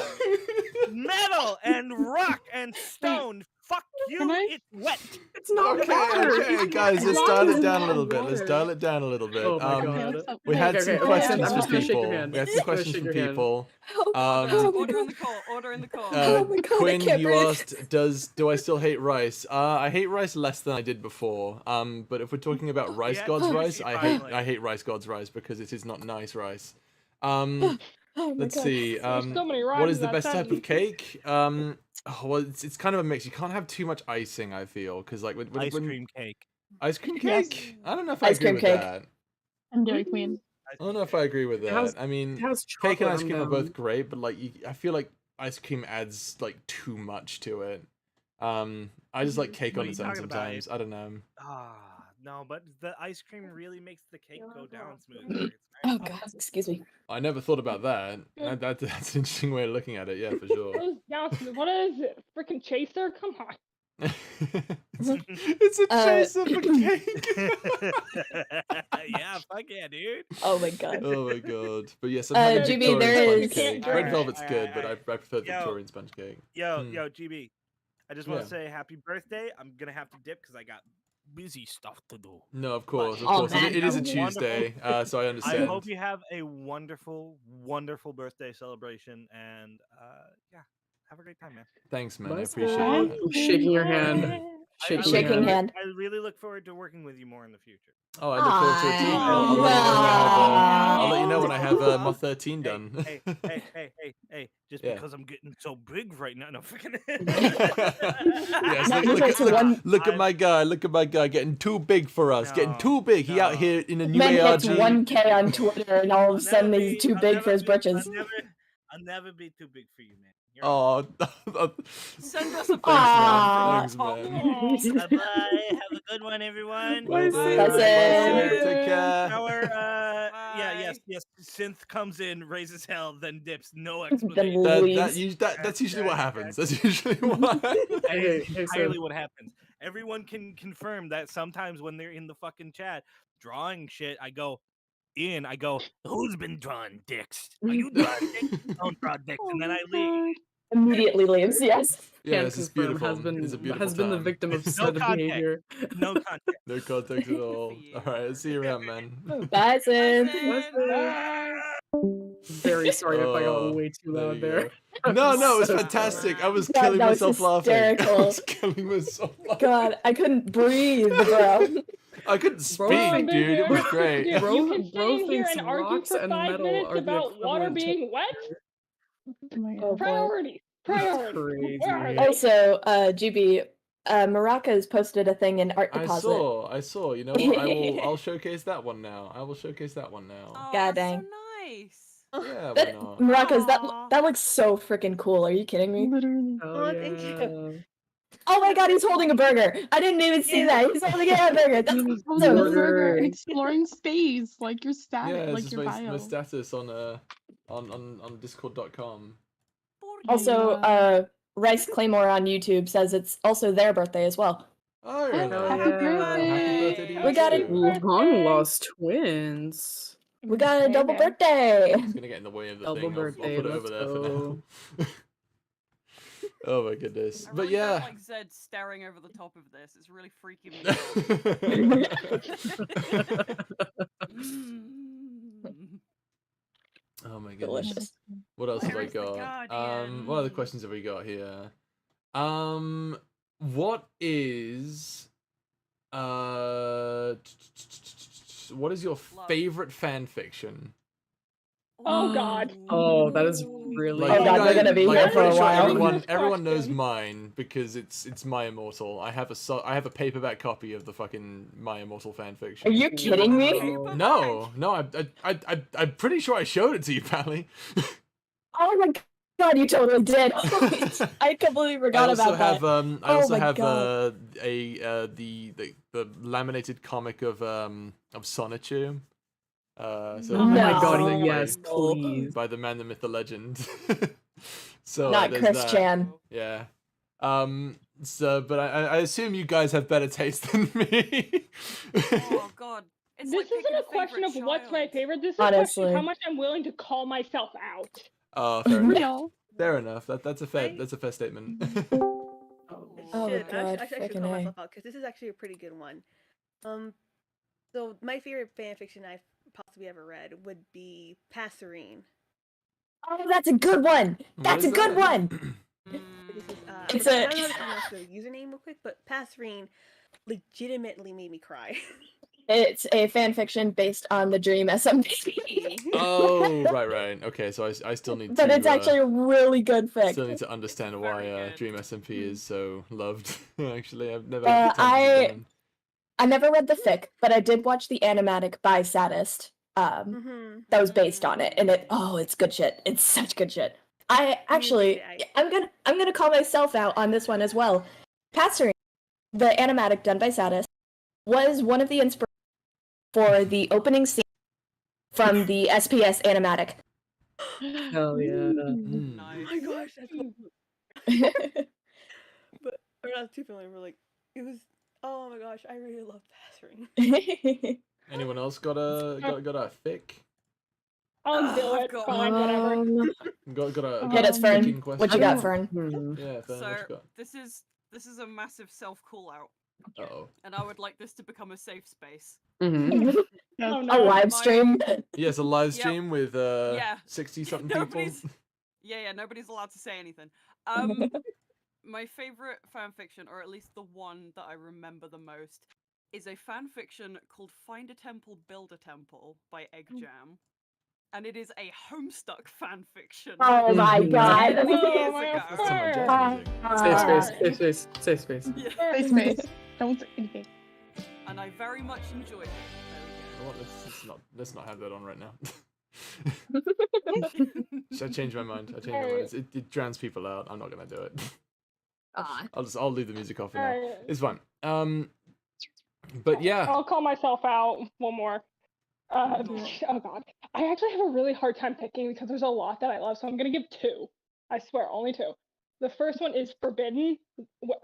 metal and rock and stone. Fuck you, Can I- it's wet. It's not Okay, water. okay, guys, let's Rock dial is it down a not little bit. Let's water. dial it down a little bit. Oh my Okay, god. let's stop. We had Okay, some okay, questions I'm from just gonna shake your people. hand. We had I'm some just gonna questions shake from your hand. people. Order in the call. Order in the call. Oh my god, I Quinn, can't you breathe. asked, do I still hate rice? I hate rice less than I did before. But if we're talking about rice Yeah, god's sushi rice, finally. I hate rice god's rice because it is not nice rice. Oh my Let's god. see. There's so many What rhymes is in the that best type of sentence. cake? Well, it's kind of a mix. You can't have too much icing, I feel, because like when, Ice cream cake. ice cream Yes. cake. I don't know if I Ice agree cream with cake. that. I'm Dairy Queen. I don't know if I agree with It has- that. I mean, It has cake and chocolate ice on cream are them. both great, but like I feel like ice cream adds like too much to it. I just like cake What on are its you own talking about? sometimes. I don't know. No, but the ice cream really makes the cake go down smoother. It's Oh nice. god, excuse me. I never thought about that. That's an interesting way of looking at it. Yeah, for sure. What is it? Freaking chaser? Come on. It's a chaser for cake. Yeah, fuck yeah, dude. Oh my god. Oh my god. But yes, I'm Uh, having GB, Victorian there sponge is- cake. Alright, Red velvet's alright, good, but alright. I prefer Yo. Victorian sponge cake. Yo, Hmm. yo, GB. I just want Yeah. to say happy birthday. I'm gonna have to dip because I got busy stuff to do. No, of course, of Oh, course. man. It is a Wonderful. Tuesday, so I I understand. hope you have a wonderful, wonderful birthday celebration, and yeah, have a great time, man. Thanks, man. I Bye, appreciate Sam. it. I'm shaking your hand. I Shaking really Shaking look- hand. I really look forward to working with you more in the future. Oh, I look forward to it too. Aw, I'll let you know when I have Aw. Moth 13 done. Hey, just Yeah. because I'm getting so big right now. No, fucking. Yes, Now look, you look, go at, to look, one- look at my guy. Look at my guy getting too big for us. Getting No, too big. He out no, here in a new Man hits ARG. 1K on Twitter and all of a sudden he's too big for his britches. I'll never be too big for you, man. You're Oh, Send us a Aw. thanks, man. Bye bye. Have a good one, everyone. Well Bye, done. That's Bye, it. Sid. Take care. Our Bye. yes. Synth comes in, raises hell, then dips. No Then explanation. leaves. That's usually what happens. That's usually what. That Hey, is hey, entirely Sid. what happens. Everyone can confirm that sometimes when they're in the fucking chat drawing shit, I go, who's been drawing dicks? Are you drawing dicks? Don't draw dicks. And then I leave. Immediately leaves, yes. Yeah, Can't this is confirm, beautiful. It's a beautiful has been the time. victim of No said context. behavior. No context. No context at all. for you. All right, I'll see you around, man. Bye, Sid. Very sorry if I Oh, got way too there loud you there. go. No, it was So fantastic. I was God, killing that was myself laughing. I hysterical. was killing myself laughing. God, I couldn't breathe, bro. I couldn't Bro, speak, dude. It was great. Dude, Bro- you can bro stay in here thinks and argue rocks for and 5 metal minutes are the about water equivalent to- being wet? Oh my Oh god. boy. Priorities. Priorities. crazy. Where are they? Also, GB, Maraka has posted a thing in Art Deposit. I saw. You know what? I'll showcase that one now. I will showcase that one now. Oh, God that's dang. so nice. Yeah, why That, not? Maraka's, Aw. that looks so freaking cool. Are you kidding me? Literally. Oh, thank you. yeah. Oh my god, he's holding a burger. I didn't even see that. He's holding a hamburger. That's Holding awesome. a Burger. burger, exploring space, like your status, Yeah, it's like just your my bio. status on Discord.com. Also, Rice Claymore on YouTube says it's also their birthday as well. Oh, Oh, really? happy Happy birthday. birthday to you We got too. it. Long lost twins. We got a double Baby. birthday. It's gonna get in the way of the Double thing. I'll birthday, put it over let's there go. for now. Oh my goodness. I But really yeah. don't like Zed staring over the top of this. It's really freaking me out. Mm. Oh my goodness. Delicious. What else have I Where is the got? Guardian? What other questions have we got here? What is what is your Love. favorite fan fiction? Oh, God. Oh, that is really. Oh, God, we're gonna be like, here I'm for a pretty sure while. everyone knows Question. mine because it's My Immortal. I have a paperback copy of the fucking My Immortal fan Are fiction. you kidding me? Wow. No, I'm pretty sure I showed it to you, Pally. Oh my god. God, you totally did. I completely forgot about that. I Oh also my have God. the laminated comic of Sonichu. So Oh my No. god, by- yes, please. by the man, the myth, the legend. So Not there's Chris that. Chan. Yeah. So, but I assume you guys have better taste than me. Oh god. It's This like isn't picking a question of favorite what's my child. favorite. This is a question of how Honestly. much I'm willing to call myself out. Oh, fair enough. Real. Fair enough. That's a fair. I- That's a fair statement. Oh my Shit, God, I should frickin' call A. myself out because this is actually a pretty good one. So my favorite fanfiction I've possibly ever read would be Passerine. Oh, that's a good one. What That's is a good that? one. This is, It's I a- don't know how to pronounce the username real quick, but Passerine legitimately made me cry. It's a fan fiction based on the Dream SMP. Oh, right. Okay, so I still need But to. it's actually a really good fic. Still need to understand It's why very good. Dream SMP is so loved. Actually, I've never Uh, attempted to I never read the fic, but I did watch the animatic by Sadist. That was based on it, and it's good shit. It's such good shit. I actually, I'm gonna call myself out on this one as well. Passerine, the animatic done by Sadist, was one of the inspirations for the opening scene from the SPS animatic. Hell yeah. Mm. Oh my gosh, that's but we're not too familiar. We're like, it was. Oh my gosh, I really love Passerine. Anyone else got a fic? I'll do I've it. got Fine, whatever. Got a Hit us, Fern. picking question? What you got, Fern? Yeah, Fern, So what you got? this is a massive self call out, Uh-oh. and I would like this to become a safe space. Mm-hmm. Oh, A no. live stream. Yes, a live Yep. stream with Yeah. 60 something people. Nobody's nobody's allowed to say anything. My favorite fanfiction, or at least the one that I remember the most, is a fanfiction called Find a Temple, Build a Temple by Egg Jam. And it is a Homestuck fanfiction. Oh my Mhm. God. 10 Whoa, years my ago. That's some jazz music. Safe space. Safe space. Yeah. Face space. Don't say anything. And I very much enjoyed it. You know what, let's not have that on right now. Should I change my mind? It drowns people out. I'm not gonna do it. I'll leave the music off for now. Alright. It's fine. But yeah. I'll call myself out one more. Oh god. I actually have a really hard time picking because there's a lot that I love, so I'm gonna give two. I swear, only two. The first one is Forbidden.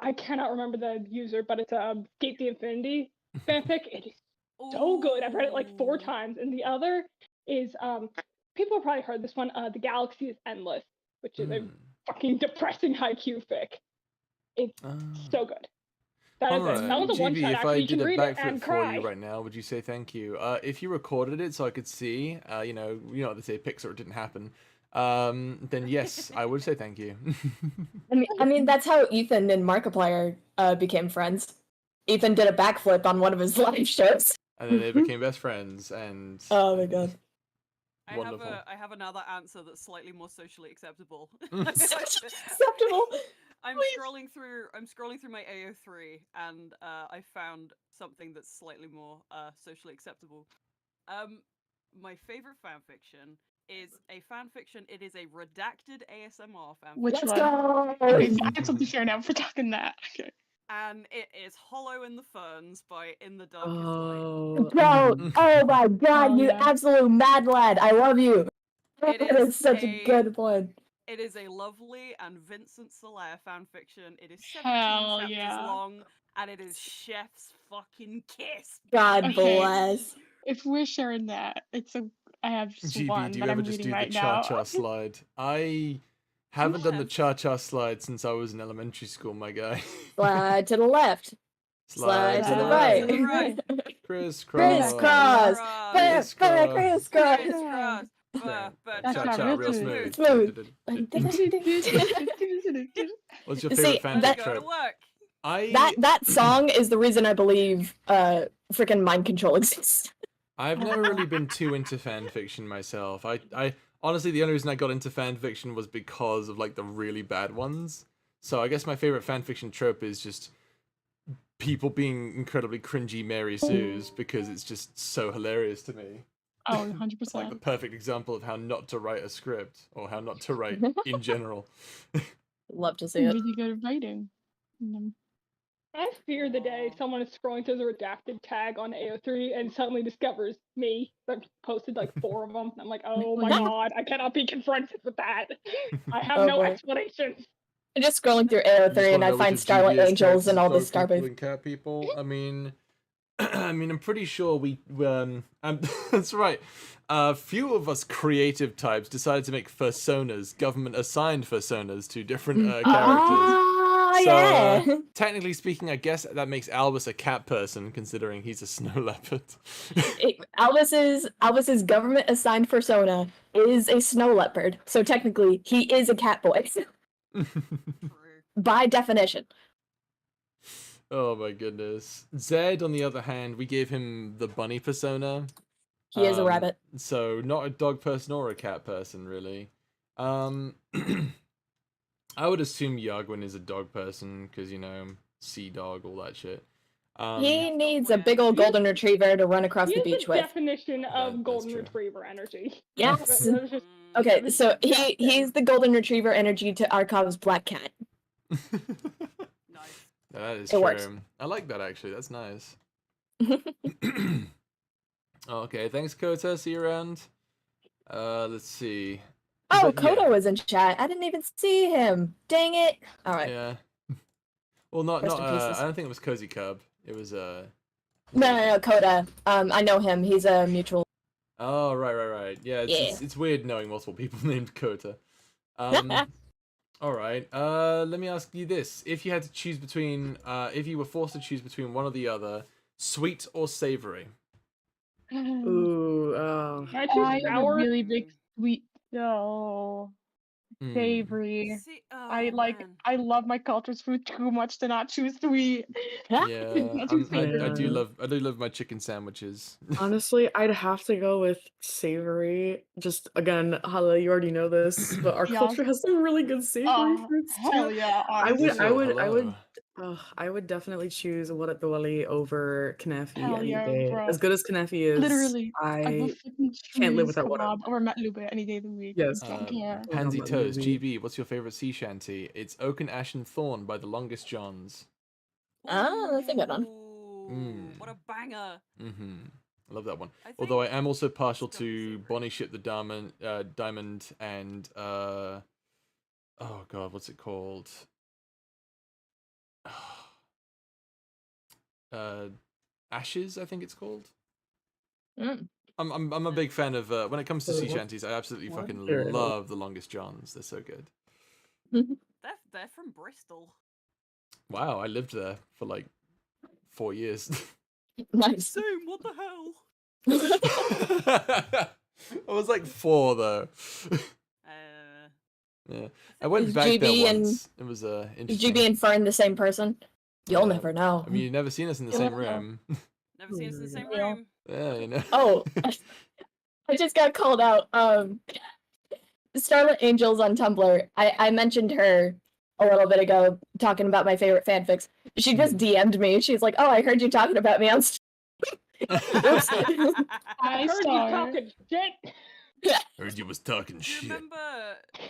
I cannot remember the user, but it's a Gate the Infinity fanfic. It is so good. I've read it like 4 Ooh. times. And the other is people have probably heard this one, The Galaxy is Endless, which is a fucking depressing haiku fic. It's so good. That is it. That was a one GB, shot. if Actually, I you did can a read it backflip and for cry. you right now, would you say thank you? If you recorded it so I could see, you know what they say, Pixar, it didn't happen. Then yes, I would say thank you. I mean, that's how Ethan and Markiplier became friends. Ethan did a backflip on one of his live shows. And then they became best friends, and Oh my god. wonderful. I have another answer that's slightly more socially acceptable. Acceptable. I'm Please. scrolling through my AO3 and I found something that's slightly more socially acceptable. My favorite fanfiction is a fanfiction. It is a redacted ASMR fanfiction. Which Let's one? go. Okay, I have something to share now for talking that. Okay. And it is Hollow in the Ferns by In the Darkest Light. Oh, Bro, oh my god, Oh, you yeah. absolute mad lad. I love you. It That is is such a good one. It is a lovely and Vincent Solaire fanfiction. It is 17 Hell chapters yeah. long, and it is Chef's fucking kiss. God Okay. bless. If we're sharing that, I have just GB, one do that you I'm ever just reading do right the now. cha-cha slide? I haven't done the Yes. cha-cha slide since I was in elementary school, my guy. Slide to the left. Slide to the Slide to the right. Crisscross. Crisscross. Crisscross. Crisscross. Crisscross. But That's Cha-cha, not real really smooth. Smooth. What's your See, favorite I fanfic go to trope? work. That song is the reason I believe freaking mind control exists. I've never really been too into fan fiction myself. I honestly, the only reason I got into fan fiction was because of like the really bad ones. So I guess my favorite fan fiction trope is just people being incredibly cringy Mary Sues because it's just so hilarious to me. Oh, It's like the 100%. perfect example of how not to write a script or how not to write in general. Love to see it. Really good at writing. Mm. I fear the day Aw. someone is scrolling through the redacted tag on AO3 and suddenly discovers me. I've posted like 4 of them. I'm like, oh my god, I cannot be confronted with that. I have Oh, no boy. explanation. I'm just scrolling through You just AO3 and wanna I know which find of Scarlet GB's Angels and characters all are this dog people Starbase. and cat people. I mean, I'm pretty sure that's right. Few of us creative types decided to make personas, government assigned personas to different characters. Ah, So, yeah. technically speaking, I guess that makes Albus a cat person, considering he's a snow leopard. Albus's government assigned persona is a snow leopard, so technically he is a cat boy True. by definition. Oh my goodness. Zed, on the other hand, we gave him the bunny persona. He is a rabbit. So not a dog person or a cat person, really. I would assume Yagwin is a dog person, because, you know, sea dog, all that shit. He So needs a weird. big old golden retriever to run across He the is beach the with. definition of That's golden true. retriever energy. Yes. That was just- Okay, that was so just he's the golden retriever energy to Arkov's black cat. Nice. That is It true. works. I like that, actually. That's nice. Okay, thanks, Kota. See you around. Let's see. Oh, But, yeah. Kodo was in chat. I didn't even see him. Dang it. All right. Yeah. Well, not Rest in pieces. I don't think it was Cozy Cub. It was No, Koda. I know him. He's a mutual. Oh, right. Yeah, it's weird knowing multiple people named Kota. All right. Let me ask you this: if you had to choose between, if you were forced to choose between one or the other, sweet or savory? Ooh, I I choose am a sour. really big sweet. No, Hmm. savory. See, I love my culture's food too much to not choose sweet. Yeah, Not choose I savory. do Yeah. love my chicken sandwiches. Honestly, I'd have to go with savory. Just again, Hala, you already know this, but our Yeah. culture has some really good savory Oh, foods hell too. yeah! I would, honestly. I would, I would, Hello. I would definitely choose Warat Wali over Knafi Hell any yeah, day. bro. As good as Knafi is, Literally, I will I fucking can't live choose without water. kebab over matlube any day of the week. Yes. Don't care. Pansy Muhammad Toes, Movie. GB, what's your favorite sea shanty? It's Oak and Ash and Thorn by the Longest Johns. Ah, that's a good one. Ooh, what a banger! I love that one. I Although I think am also partial it's gotta be to savory. Bonnie Ship the Diamond, and oh god, what's it called? Ashes, I think it's called. Mm. I'm a big fan of when it comes to sea What? shanties. I absolutely What? fucking Sure. love the Longest Johns. They're so good. They're from Bristol. Wow, I lived there for like 4 years. Nice. Same. What the hell? I was like 4 though. Yeah, I went Is back GB there and- once. It was Is interesting. GB and Fern the same person? You'll Yeah. never know. I mean, you've never seen us in the You'll same never know. room. Never seen us in the same Yeah. room. Yeah, you know. Oh, I just got called out. Starlit Angels on Tumblr. I mentioned her a little bit ago, talking about my favorite fanfics. She just DM'd me. She's like, "Oh, I heard you talking about me on." Whoops. I heard you saw her. talking shit. Heard you was talking Do you shit.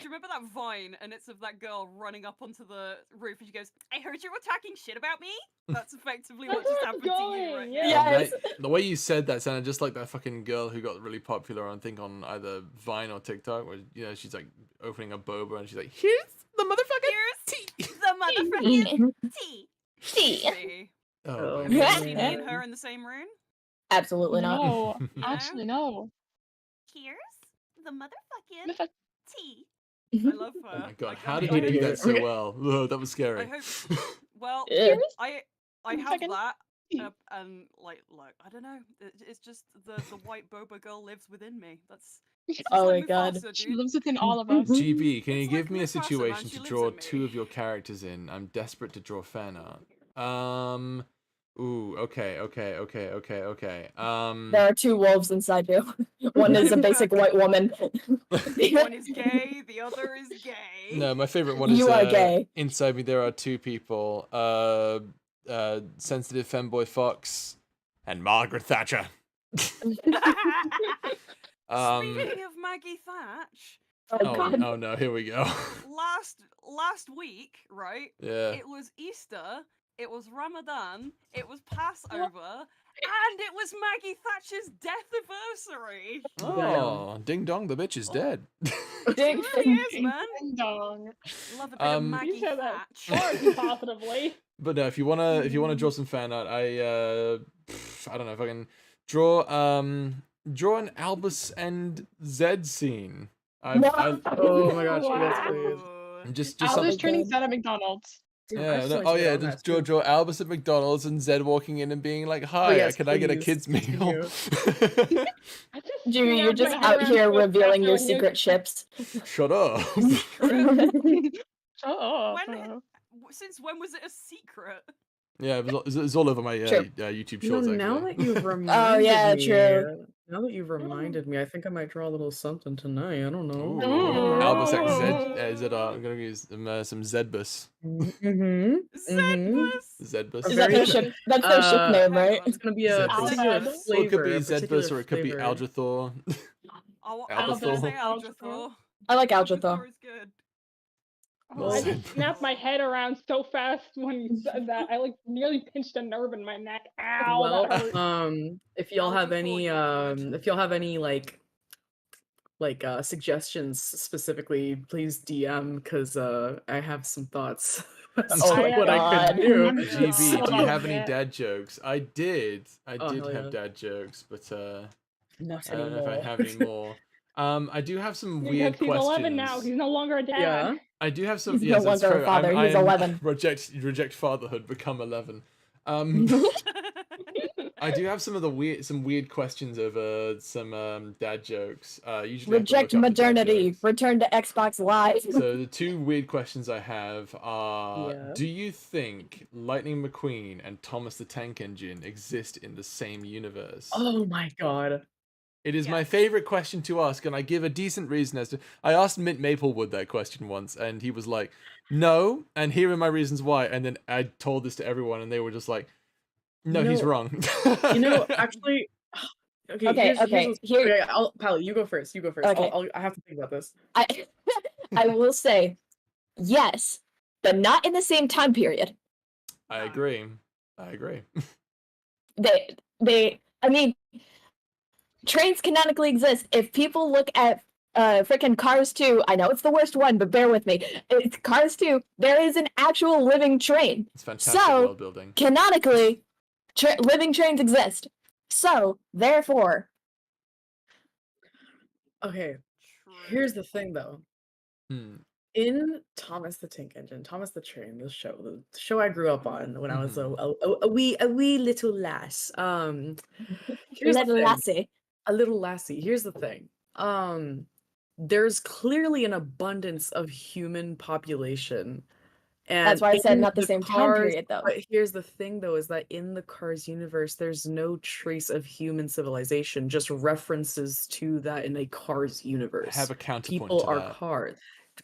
remember that Vine? And it's of that girl running up onto the roof, and she goes, "I heard you were talking shit about me." That's effectively what That's just where happened it's to you going, right yeah. now. Yes. The way you said that sounded just like that fucking girl who got really popular on, I think, on either Vine or TikTok, where, you know, she's like opening a boba and she's like, "Here's the motherfucking tea." Here's the motherfucking tea. Tea. See? Oh, Have you ever seen me man. and her in the same room? Absolutely not. No, No? actually no. Here's the motherfucking Motherfuck- tea. I love her. Oh my god, Like, how I did hope- you do that so Okay. well? Ugh, that was scary. I hope. Well, Yeah. I have Fucking that, tea. and like I don't know. It's just the white boba girl lives within me. That's Oh my like god. Mufasa, She dude. lives within all of us. GB, can you It's give like me a Mufasa, man, situation she to lives draw in me. 2 of your characters in? I'm desperate to draw fan art. Ooh, okay. There are 2 wolves inside you. One is a basic white woman. One is gay, the other is gay. No, my favorite one is You are gay. inside me there are 2 people. Sensitive femboy Fox and Margaret Thatcher. Speaking of Maggie Thatch, Oh no, here we go. last week, right? Yeah. It was Easter, it was Ramadan, it was Passover, and it was Maggie Thatcher's death anniversary. Oh, ding dong, the bitch is dead. It really is, man. Ding dong. Love a bit of You Maggie said that Thatch. far too positively. But no, if you wanna draw some fan art, I don't know if I can draw an Albus and Zed scene. Oh my gosh, yes, please. Just Aldous something. training Zed at McDonald's. Dude, I Yeah, still no, need oh to get yeah, on just that, too. draw Albus at McDonald's and Zed walking in and being like, "Hi, yes, can I get a please, kids meal?" continue. I just Jimmy, you're snapped just my head out around here to a revealing your capsule and secret ships. Shut up. Shut up. Since when was it a secret? Yeah, it's all over my True. YouTube You know, shorts. now actually. that you've reminded yeah, me, true. now that you've reminded me, I think I might draw a little something tonight. I don't know. Ooh, Albus X Mm-hmm. ZR. I'm gonna use some Zedbus. Mm-hmm. Zedbus. Is that their ship? That's their ship name, right? It's gonna be a Zedbus. particular Albus. flavor. Well, it could be a particular Zedbus or it could be flavor. Aldrathor. I was Albathor. gonna say Albathor. Aldrathor. I like Aldrathor Aldrathor. is good. Oh, I just snapped my head around so fast when you said that. I like nearly pinched a nerve in my neck. Ow, that hurt. Well, if y'all have any, like suggestions specifically, please DM because I have some thoughts as to Oh my what I God. could do. GB, do you have any Yeah. dad jokes? I did hell have yeah. dad jokes, but Not I don't know if I anymore. have any more. I do have some Yeah, weird he's questions. 11 now. He's no longer a dad. Yeah. I do have some. He's Yes, no that's longer a true. father, he's 11. Reject fatherhood. Become 11. I do have some weird questions over some dad jokes. Usually Reject I have to look up the dad modernity. jokes. Return to Xbox Live. So the two weird questions I have are: Yeah. do you think Lightning McQueen and Thomas the Tank Engine exist in the same universe? Oh my god. It is my favorite question to ask, and I give a decent reason as to. I asked Mint Maplewood that question once, and he was like, "No," and here are my reasons why. And then I told this to everyone, and they were just like, "No, he's wrong." Actually, okay. Okay, Pal, you go first. You go first. Okay. I have to think about this. I will say, yes, but not in the same time period. I agree. I mean, trains canonically exist. If people look at freaking Cars 2, I know it's the worst one, but bear with me. It's Cars 2. There is an actual living train. It's fantastic world building. Canonically, living trains exist. So, therefore... Okay, here's the thing, though. In Thomas the Tank Engine, Thomas the Train, the show I grew up on when I was a wee little lass. Here's the thing. lassie. A little lassie. Here's the thing. There's clearly an abundance of human population. And That's why I said in not the same time period, though. But here's the thing, though, is that in the Cars universe, there's no trace of human civilization, just references to that in a Cars universe. I have a counterpoint People to are that. cars.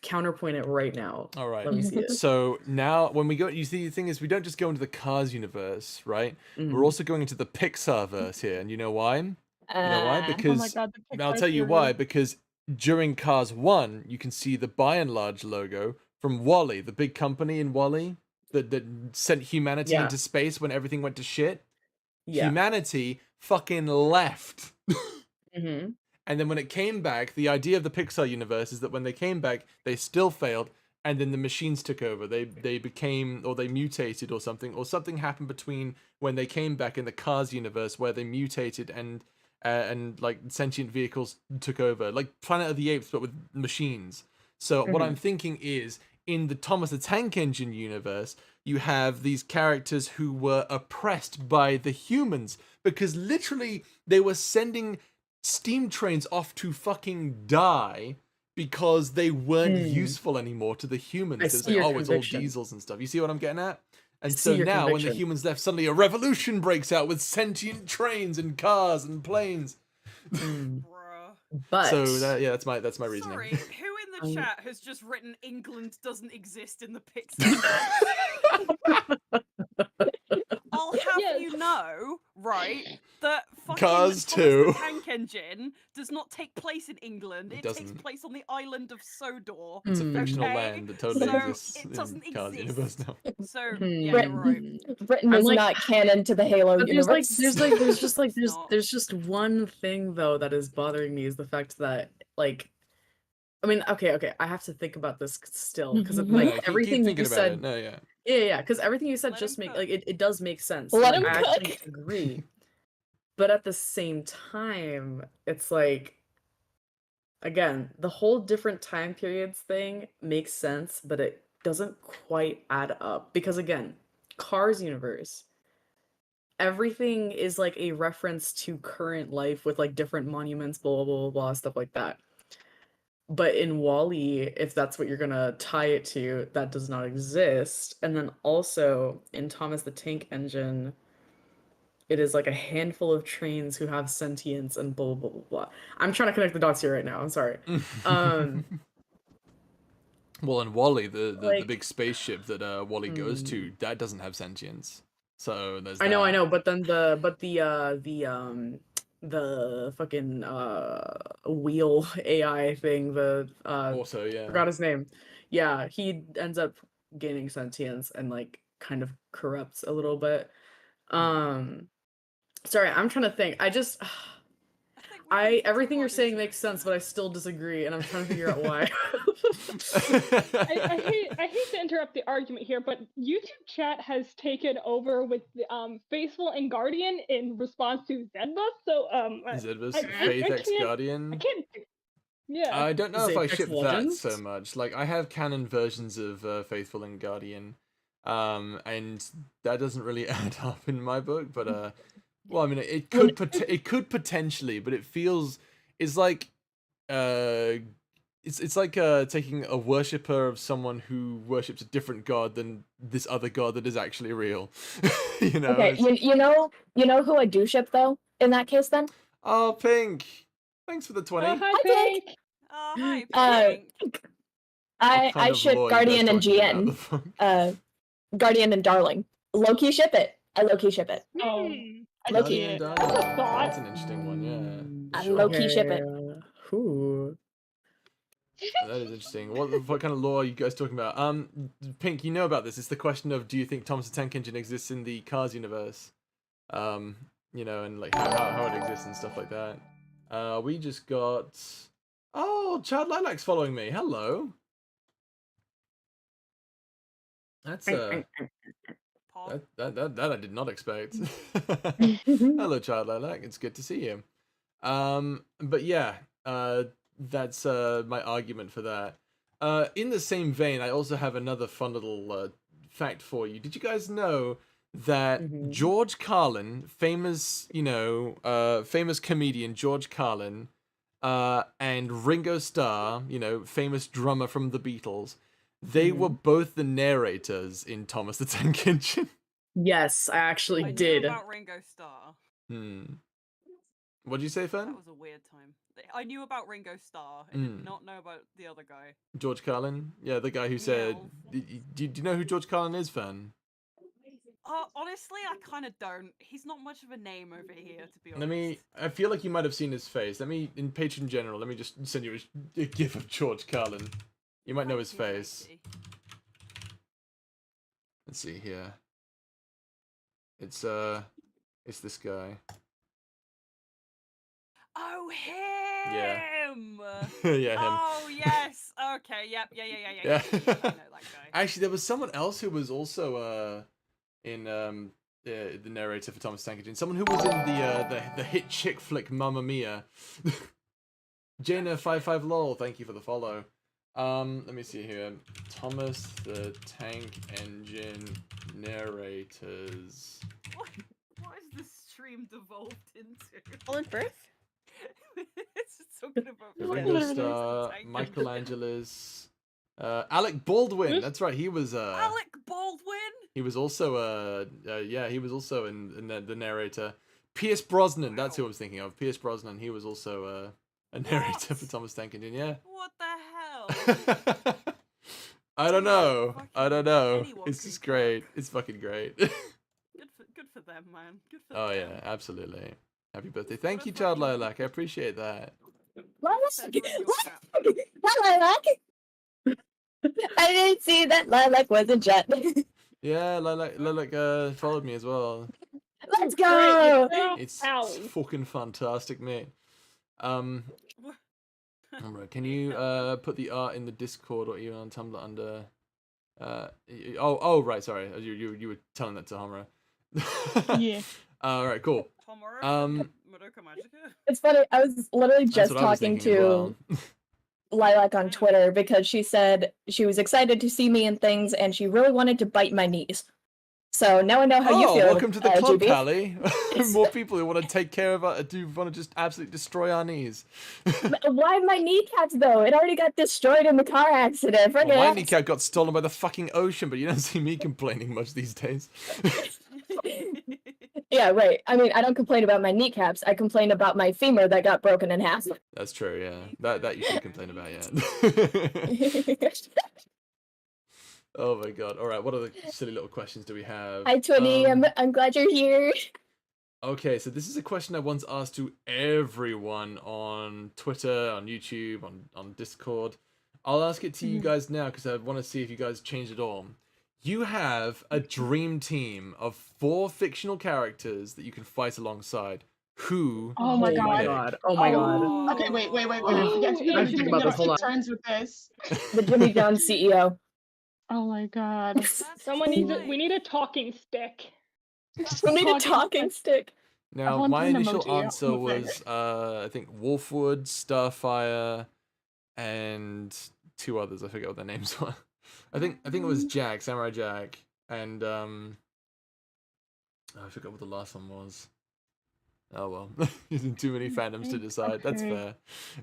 Counterpoint it right now. All right. Let me see it. So now, when we go, you see, the thing is, we don't just go into the Cars universe, right? We're also going into the Pixar verse here, and you know why? You know why? Because Oh my God, the I'll Pixar tell you series. why. Because during Cars 1, you can see the By and Large logo from Wall-E, the big company in Wall-E that sent humanity Yeah. into space when everything went to shit. Yeah. Humanity fucking left. Mm-hmm. And then when it came back, the idea of the Pixar universe is that when they came back, they still failed, and then the machines took over. They became, or they mutated or something happened between when they came back in the Cars universe where they mutated and like sentient vehicles took over, like Planet of the Apes but with machines. So what I'm thinking is, in the Thomas the Tank Engine universe, you have these characters who were oppressed by the humans because literally they were sending steam trains off to fucking die because they weren't useful anymore to the humans. It was like, oh, it's all diesels and stuff. You see what I'm getting at? And so now when the humans left, suddenly a revolution breaks out with sentient trains and cars and planes. But so that's my reasoning. Sorry, who in the chat has just written England doesn't exist in the Pixar? I'll have if you know, right, that fucking Cars Thomas the 2. Tank Engine does not take place in England. It takes doesn't. place on the island of Sodor. It's a fictional okay? land that totally So exists it doesn't in Cars universe exist. now. So yeah, you're right. Britain I'm is like- not canon to the Halo But universe. there's just one thing though that is bothering me is the fact that like, I mean, okay, I have to think about this still because No, like keep everything thinking you about said, it. No, yeah. yeah, because everything you said Let just him make cook. like it does make sense. Let and him I actually cook. agree, but at the same time, it's like, again, the whole different time periods thing makes sense, but it doesn't quite add up because again, Cars universe, everything is like a reference to current life with like different monuments, blah blah blah, blah stuff like that. But in Wall-E, if that's what you're gonna tie it to, that does not exist. And then also in Thomas the Tank Engine, it is like a handful of trains who have sentience and blah blah blah blah. I'm trying to connect the dots here right now. I'm sorry. Well, and Wally, the Like- big spaceship that Wally goes to, that doesn't have sentience. So there's I know, that. but then the fucking wheel AI thing, the Also, yeah. forgot his name. Yeah, he ends up gaining sentience and like kind of corrupts a little bit. Sorry, I'm trying to think. I just everything you're saying makes sense, but I still disagree, and I'm trying to figure out why. I hate to interrupt the argument here, but YouTube chat has taken over with the, Faithful and Guardian in response to Zedbus. So Zedbus, I Faith can't- X Guardian. I can't. Yeah. I don't know if I Apex ship that Legends? so much. Like, I have canon versions of Faithful and Guardian, and that doesn't really add up in my book. But well, I mean, it could potentially, but it feels it's like it's like taking a worshipper of someone who worships a different god than this other god that is actually real. You know? Okay, it's- you know who I do ship though in that case then? Oh, Pink! Thanks for the 20. Oh, hi, Hi, Pink. Oh, hi, Uh, Pink. What kind I of ship lore are you guys Guardian and talking about GN. the fuck? Guardian and Darling. Low-key ship it. I low-key ship it. Oh, I Low-key. see Guardian it. Darling. That's a thought. That's an interesting one, yeah. I Sure. low-key ship it. Ooh. That is interesting. What kind of lore are you guys talking about? Pink, you know about this. It's the question of, do you think Thomas the Tank Engine exists in the Cars universe? You know, and like how it exists and stuff like that. We just got... Oh, Chad Lilac's following me. Hello. That's that I did not expect. Hello, Child Lilac. It's good to see you. But yeah, that's my argument for that. In the same vein, I also have another fun little fact for you. Did you guys know that George Carlin, famous, famous comedian George Carlin, and Ringo Starr, famous drummer from the Beatles, they were both the narrators in Thomas the Tank Engine. Yes, I actually I did. knew about Ringo Starr. What'd you say, Fern? That was a weird time. I knew about Ringo Starr. I did not know about the other guy. George Carlin? Yeah, the guy who said... Do you know who George Carlin is, Fern? Honestly, I kind of don't. He's not much of a name over here, to be honest. I feel like you might have seen his face. In Patreon General, let me just send you a gif of George Carlin. You might know his face. Let's see here. It's this guy. Oh, him! Yeah, him. Oh, yes! Okay, yep, yeah. I know that guy. Actually, there was someone else who was also in the narrator for Thomas Tank Engine. Someone who was in the hit chick flick Mamma Mia. Jaina55lol, thank you for the follow. Let me see here. Thomas the Tank Engine narrators. What is this stream devolved into? Colin Firth? It's just talking about Ringo Starr, Michelangelis, Alec Baldwin. That's right. He was Alec Baldwin. He was also he was also in the narrator. Pierce Brosnan. That's who I was thinking of. Pierce Brosnan. He was also a narrator for Thomas Tank Engine. Yeah. What the hell? I don't know. Anyone It's can just great. It's fucking great. Good for them, man. Good for Oh them. yeah, absolutely. Happy birthday! Thank What you, a Child fucking- Lilac. I appreciate that. Lilac. I didn't see that Lilac was a jet. Yeah, Lilac followed me as well. Let's go. It's Owie. fucking fantastic, mate. Alright, can you put the art in the Discord or even on Tumblr under oh right, sorry. You were telling that to Hamra. Yeah. Alright, cool. Homura from Madoka Magica? It's funny. I was literally That's just what I was talking thinking as well. to Lilac on Twitter because she said she was excited to see me and things, and she really wanted to bite my knees. So now I know how you feel. Welcome to the club, GB. Callie. More people who want to take care of our, do want to just absolutely destroy our knees. Why my kneecaps though? It already got destroyed in the car accident. Well, my Friggin' kneecap got stolen by the fucking ocean, but you don't see me complaining much these days. Yeah, right. I mean, I don't complain about my kneecaps. I complain about my femur that got broken in half. That's true, yeah. That you should complain about, yeah. Oh my god. Alright, what other silly little questions do we have? Hi, Twinny. I'm glad you're here. Okay, so this is a question I once asked to everyone on Twitter, on YouTube, on Discord. I'll ask it to you guys now because I want to see if you guys changed it all. You have a dream team of 4 fictional characters that you can fight alongside. Who? Oh my do you god. pick? Oh my god. Okay, wait. I have to think about this. Hold on. Turns with this. The Jimmy John's CEO. Oh my god. Someone needs we need a talking stick. We need a talking stick. Now, want my an initial emoji answer on the thing. was, I think Wolfwood, Starfire, and 2 others. I forget what their names were. I think it was Jack, Samurai Jack, and I forgot what the last one was. Oh well, using too many fandoms to decide. That's Okay.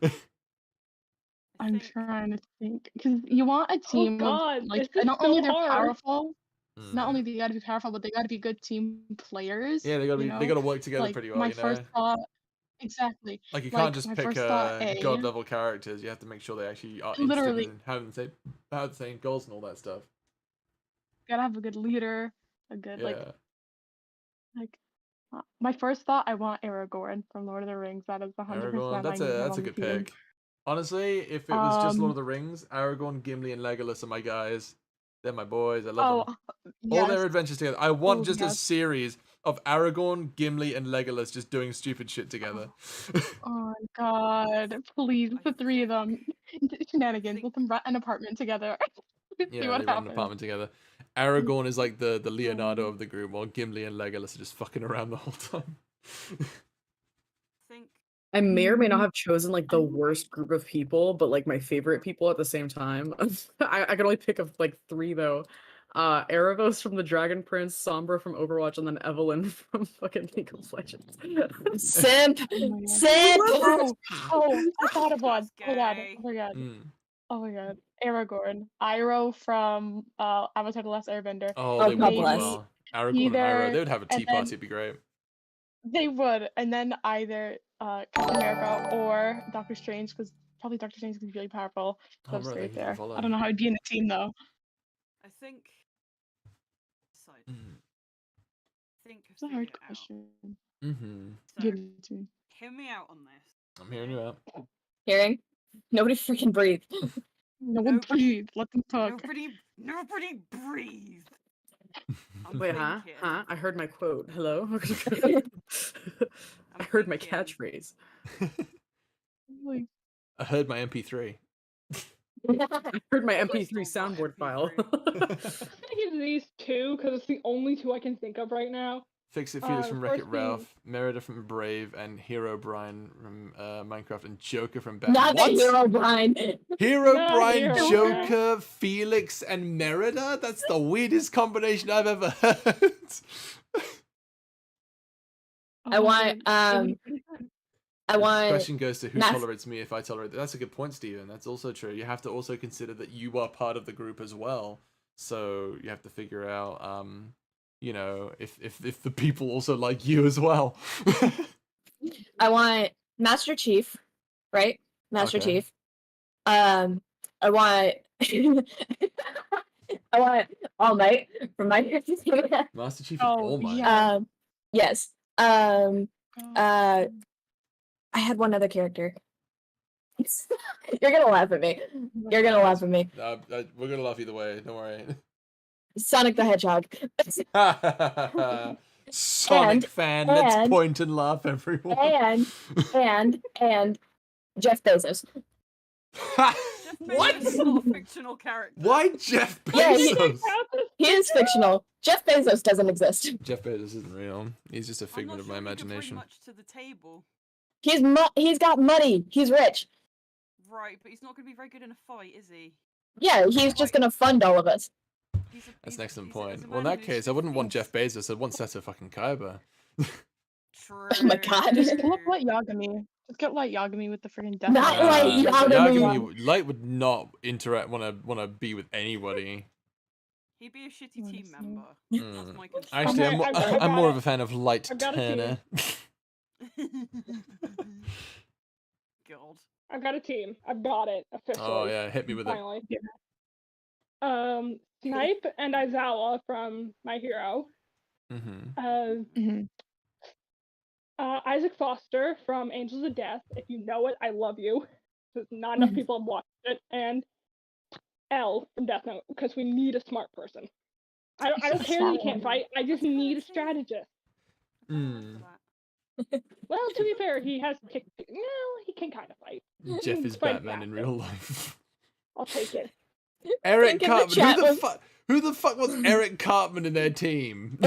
fair. I'm trying to think because you want a team God, of like this is not so only they're hard. powerful, Mm. not only they gotta be powerful, but they gotta be good team players. Yeah, they gotta be. They gotta work together Like pretty well. my You know, first thought, exactly. like you can't just my pick first thought, A. god level characters. You have to make sure they actually are Literally. interested and have the same goals and all that stuff. Gotta have a good leader, a good Yeah. my first thought, I want Aragorn from Lord of the Rings. That is 100% Aragorn, that's I need him a on the good team. pick. Honestly, if it was just Lord of the Rings, Aragorn, Gimli, and Legolas are my guys. They're my boys. I love them. All their yes. adventures together. I want Oh, just a yes. series of Aragorn, Gimli, and Legolas just doing stupid shit together. Oh my god, please, the 3 of them. Shenanigans, let them rent an apartment together. See Yeah, what they run an happens. apartment together. Aragorn is like the Leonardo of the group, while Gimli and Legolas are just fucking around the whole time. I may or may not have chosen like the worst group of people, but like my favorite people at the same time. I can only pick of like 3 though. Erebos from the Dragon Prince, Sombra from Overwatch, and then Evelyn from fucking League of Legends. Simp! Oh, Simp! I thought of one. Oh my god. Oh my god. Mm. Oh my god. Aragorn. Iroh from Avatar The Last Airbender. Oh, they would God work bless. well. Aragorn and Iroh, they would have a and tea then- party. It'd be great. They would, and then either Captain America or Doctor Strange, because probably Doctor Strange is really powerful. Oh, So bro, straight thank you for there. following. I don't know how he'd be in a team though. I think. Mm. I think. It's a hard question. Mm-hmm. Give it to me. Hear me out on this. I'm hearing you out. Hearing? Nobody freaking breathe. No one breathe. Let them talk. Nobody breathe. I'm Wait, huh? thinking. Huh? I heard my quote. Hello? I heard my catchphrase. I heard my MP3. I heard my MP3 soundboard file. I'm gonna give these 2 because it's the only 2 I can think of right now. Fix It Felix from Wreck-It first being- Ralph, Merida from Brave, and Hero Brian from Minecraft, and Joker from Batman. Not the What? Hero Brian. Hero Not Brian, Hero Joker, Felix, and Merida? That's the weirdest combination I've ever heard. I want I want Question goes to who Mas- tolerates me if I tolerate. That's a good point, Steven. That's also true. You have to also consider that you are part of the group as well. So you have to figure out, you know, if the people also like you as well. I want Master Chief, right? Master Okay. Chief. I want I want All Might from Minecraft. Master Chief Oh, is All Might. yeah. Yes. I had one other character. You're gonna laugh at me. You're gonna laugh at me. We're gonna laugh either way. Don't worry. Sonic the Hedgehog. Sonic fan. Let's point and laugh, everyone. And Jeff Bezos. Jeff What? Bezos is not a fictional character. Why Jeff Yeah, Bezos? he is fictional. Jeff Bezos doesn't exist. Jeff Bezos isn't real. He's just a I'm not figment of my sure he could bring imagination. much to the table. He's got money. He's rich. Right, but he's not going to be very good in a fight, is he? Yeah, he's just gonna fund all of us. That's an excellent point. Well, in that case, I wouldn't want Jeff Bezos. I'd want Seto fucking Kaiba. True. Oh my god. Just get Light Yagami. Just get Light Yagami with the freaking death. Not Light Yagami. Light would not interact. Wanna be with anybody. He'd be a shitty team member. Mm. That's my concern. Actually, Okay, I'm more of a fan of Light I've got a team. Turner. God. I've got a team. I've got it officially. Oh yeah, hit me with it. Finally. Snipe and Aizawa from My Hero. Mm-hmm. Isaac Foster from Angels of Death. If you know it, I love you. There's not enough people have watched it. And Elle from Death Note, because we need a smart person. I don't care that he can't fight. I just need a strategist. Mm. Well, to be fair, he has kick. No, he can kind of fight. Jeff is Fight Batman in real life. I'll take it. Eric Think in the Cartman. chat Who the fuck was Eric Cartman in their team?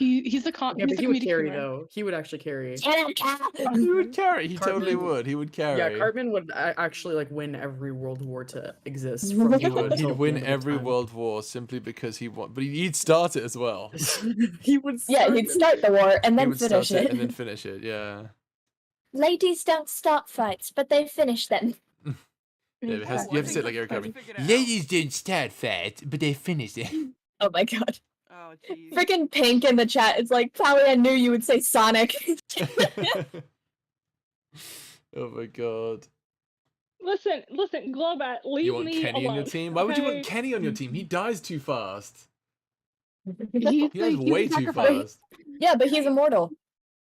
He's a Yeah, but he's a he would comedic carry humor. though. He would actually carry. He would carry. He totally Cartman- would. He would carry. Yeah, Cartman would actually like win every world war to exist. He From He would. until He'd the win end of every time. world war simply because he won. But he'd start it as well. He would. Yeah, he'd start the war and He then would finish start it. and then finish it. Yeah. Ladies don't start fights, but they finish them. Yeah, you have to say it like Eric Cartman. Figured it out. Ladies don't start fight, but they finish it. Oh my god. Oh, jeez. Freaking Pink in the chat. It's like, Pally, I knew you would say Sonic. Oh my god. Listen, Globat, leave You want me Kenny alone. on your team? Why would you want okay? Kenny on your team? He dies too fast. He's He dies he's way a too sacrifice. fast. Yeah, but he's immortal.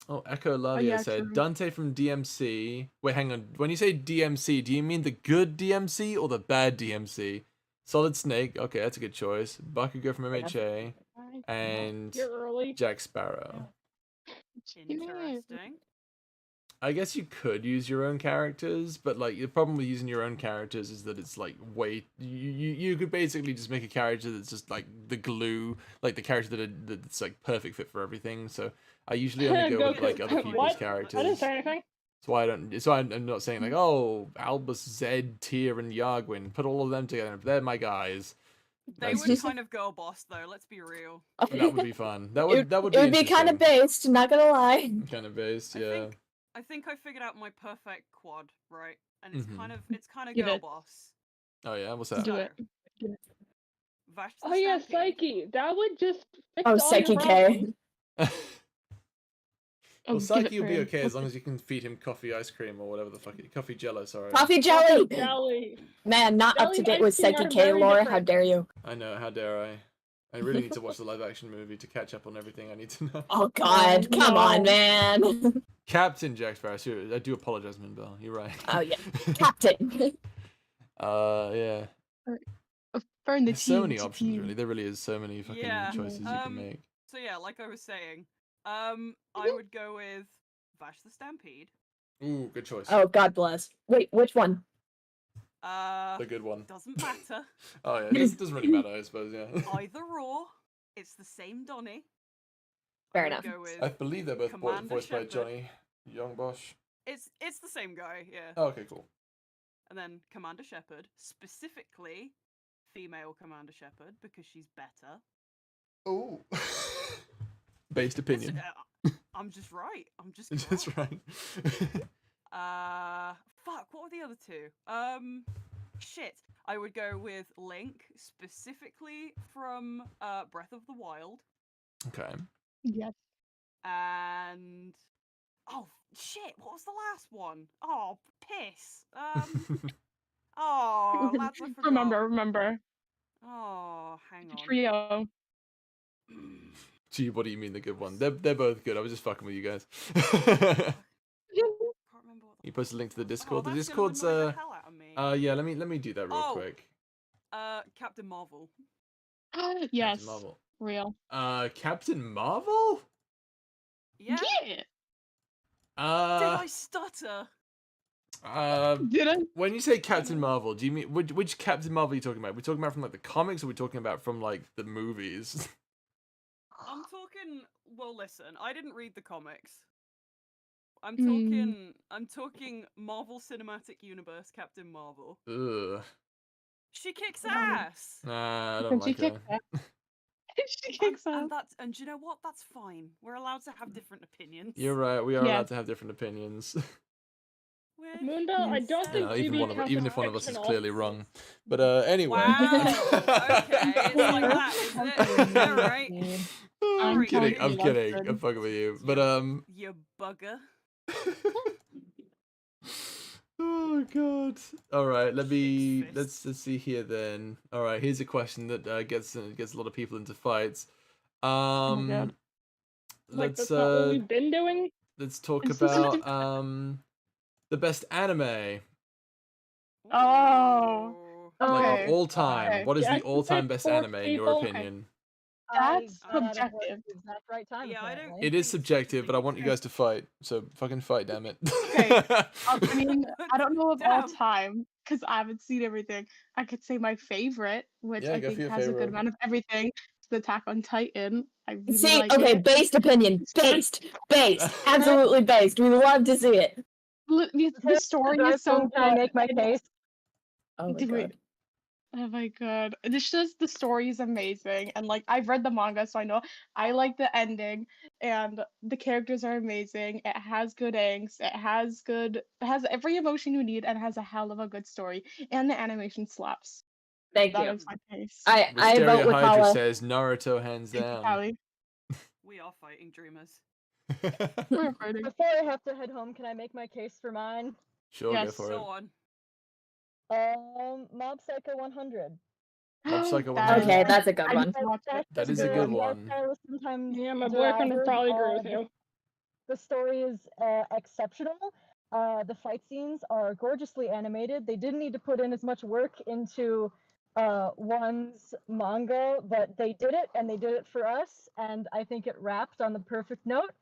Oh, Echo Lavia yeah, said true. Dante from DMC. Wait, hang on. When you say DMC, do you mean the good DMC or the bad DMC? Solid Snake. Okay, that's a good choice. Bakugo from MHA and You're early. Jack Sparrow. Interesting. I guess you could use your own characters, but like the problem with using your own characters is that it's like you could basically just make a character that's just like the glue, like the character that's like perfect fit for everything. So I usually only go with like other people's What? characters. I didn't say anything. That's why I don't. So I'm not saying like, oh, Albus, Zed, Tyr, and Yargwin. Put all of them together. They're my guys. They That's would just- kind of girl boss though. Let's be real. That would be fun. That would It would be kind of based, not gonna lie. kind of based. I Yeah. think I figured out my perfect quad, right? And it's Mhm. kind of Give girl it. Oh boss. yeah. What's that? Do it. Vash the Oh yeah, Stampede. Psyche. That would just fix Oh, all Psyche your K. problems. Well, give it Psyche will for be him. okay as long as you can feed him coffee ice cream or whatever the fuck. Coffee jello, sorry. Coffee jelly! Jelly. Man, not up to Jelly date and with ice cream Psyche are K very lore. How different. dare you? I know. How dare I? I really need to watch the live action movie to catch up on everything I need to know. Oh god, come on, no. man. Captain Jack Sparrow. I do apologize, Minbell. You're right. Oh yeah, Captain. Yeah. Burn the There's so many team, options, team. really. There really is so many fucking Yeah, choices you can make. So yeah, like I was saying, I would go with Vash the Stampede. Ooh, good choice. Oh god bless. Wait, which one? The good one. Doesn't matter. Oh yeah, it doesn't really matter, I suppose. Yeah. Either or, it's the same Donnie. Fair I would enough. Go with I believe they're both Commander voiced by Shepard. Johnny Young Bosch. It's the same guy, yeah. Oh, okay, cool. And then Commander Shepard, specifically female Commander Shepard, because she's better. Oh. Based opinion. I'm just right. I'm just That's correct. right. Fuck, what were the other two? Shit. I would go with Link, specifically from Breath of the Wild. Okay. Yes. And oh shit, what was the last one? Oh, piss. Oh, lads, I forgot. Remember. Oh, hang on. Trio. Gee, what do you mean the good one? They're both good. I was just fucking with you guys. Can't remember what You post a link to the Oh, Discord. The that's Discord's gonna annoy the hell out of me. yeah. Let me do that real Oh. quick. Captain Marvel. Yes. Captain Marvel. Real. Captain Marvel. Yeah. Yeah. Did I stutter? Did I? When you say Captain Marvel, do you mean which Captain Marvel are you talking about? Are we talking about from like the comics, or are we talking about from like the movies? I'm talking. Well, listen. I didn't read the comics. I'm Mm. talking Marvel Cinematic Universe Captain Marvel. Ugh. She kicks ass. Nah, I don't Can she like her. kick ass? She kicks ass. And you know what? That's fine. We're allowed to have different opinions. You're right. We are Yes. allowed to have different opinions. Moonbell, I don't think even GB if one of us is fictional. clearly wrong. But anyway. Wow. Okay, it's like that, is it? All right. I'm Sorry, kidding. I'm Cody. kidding. I'm fucking with you. But You bugger. Oh god. All right. Let's see here then. All right. Here's a question that gets a lot of people into fights. Oh my god. Like, Let's that's not what we've been doing. let's talk about the best anime. Oh. Like Okay. of all time. Okay. What is Yeah, the all-time best four anime in your people. opinion? That's I got it at subjective. the exact right time. Yeah, I don't apparently. It is subjective, but I want you guys to fight. So fucking fight, damn it. Okay. I mean, I don't know of all Damn. time because I haven't seen everything. I could say my favorite, which Yeah, I go for think your has a favorite. good amount of everything. Is the Attack on Titan. I really See, like okay, it. based opinion. Based. Absolutely based. We love to see it. The story is so Can I good. make my case? Oh my Do we- god. Oh my god. It's just the story is amazing. And like I've read the manga, so I know I like the ending and the characters are amazing. It has good angst. It has every emotion you need and has a hell of a good story. And the animation slaps. Thank That you. is my case. I Wisteria vote with Hydra Hala. says Naruto hands Thank you, down. Callie. We are fighting dreamers. We're fighting. Before I have to head home, can I make my case for mine? Sure, go Yes. for Go it. on. Mob Psycho 100. Mob Psycho That is- 100. Okay, that's a good I one. need to watch it. That is a good one. Sometimes Yeah, my boyfriend would probably agree with you. The story is exceptional. The fight scenes are gorgeously animated. They didn't need to put in as much work into one's manga, but they did it, and they did it for us, and I think it wrapped on the perfect note.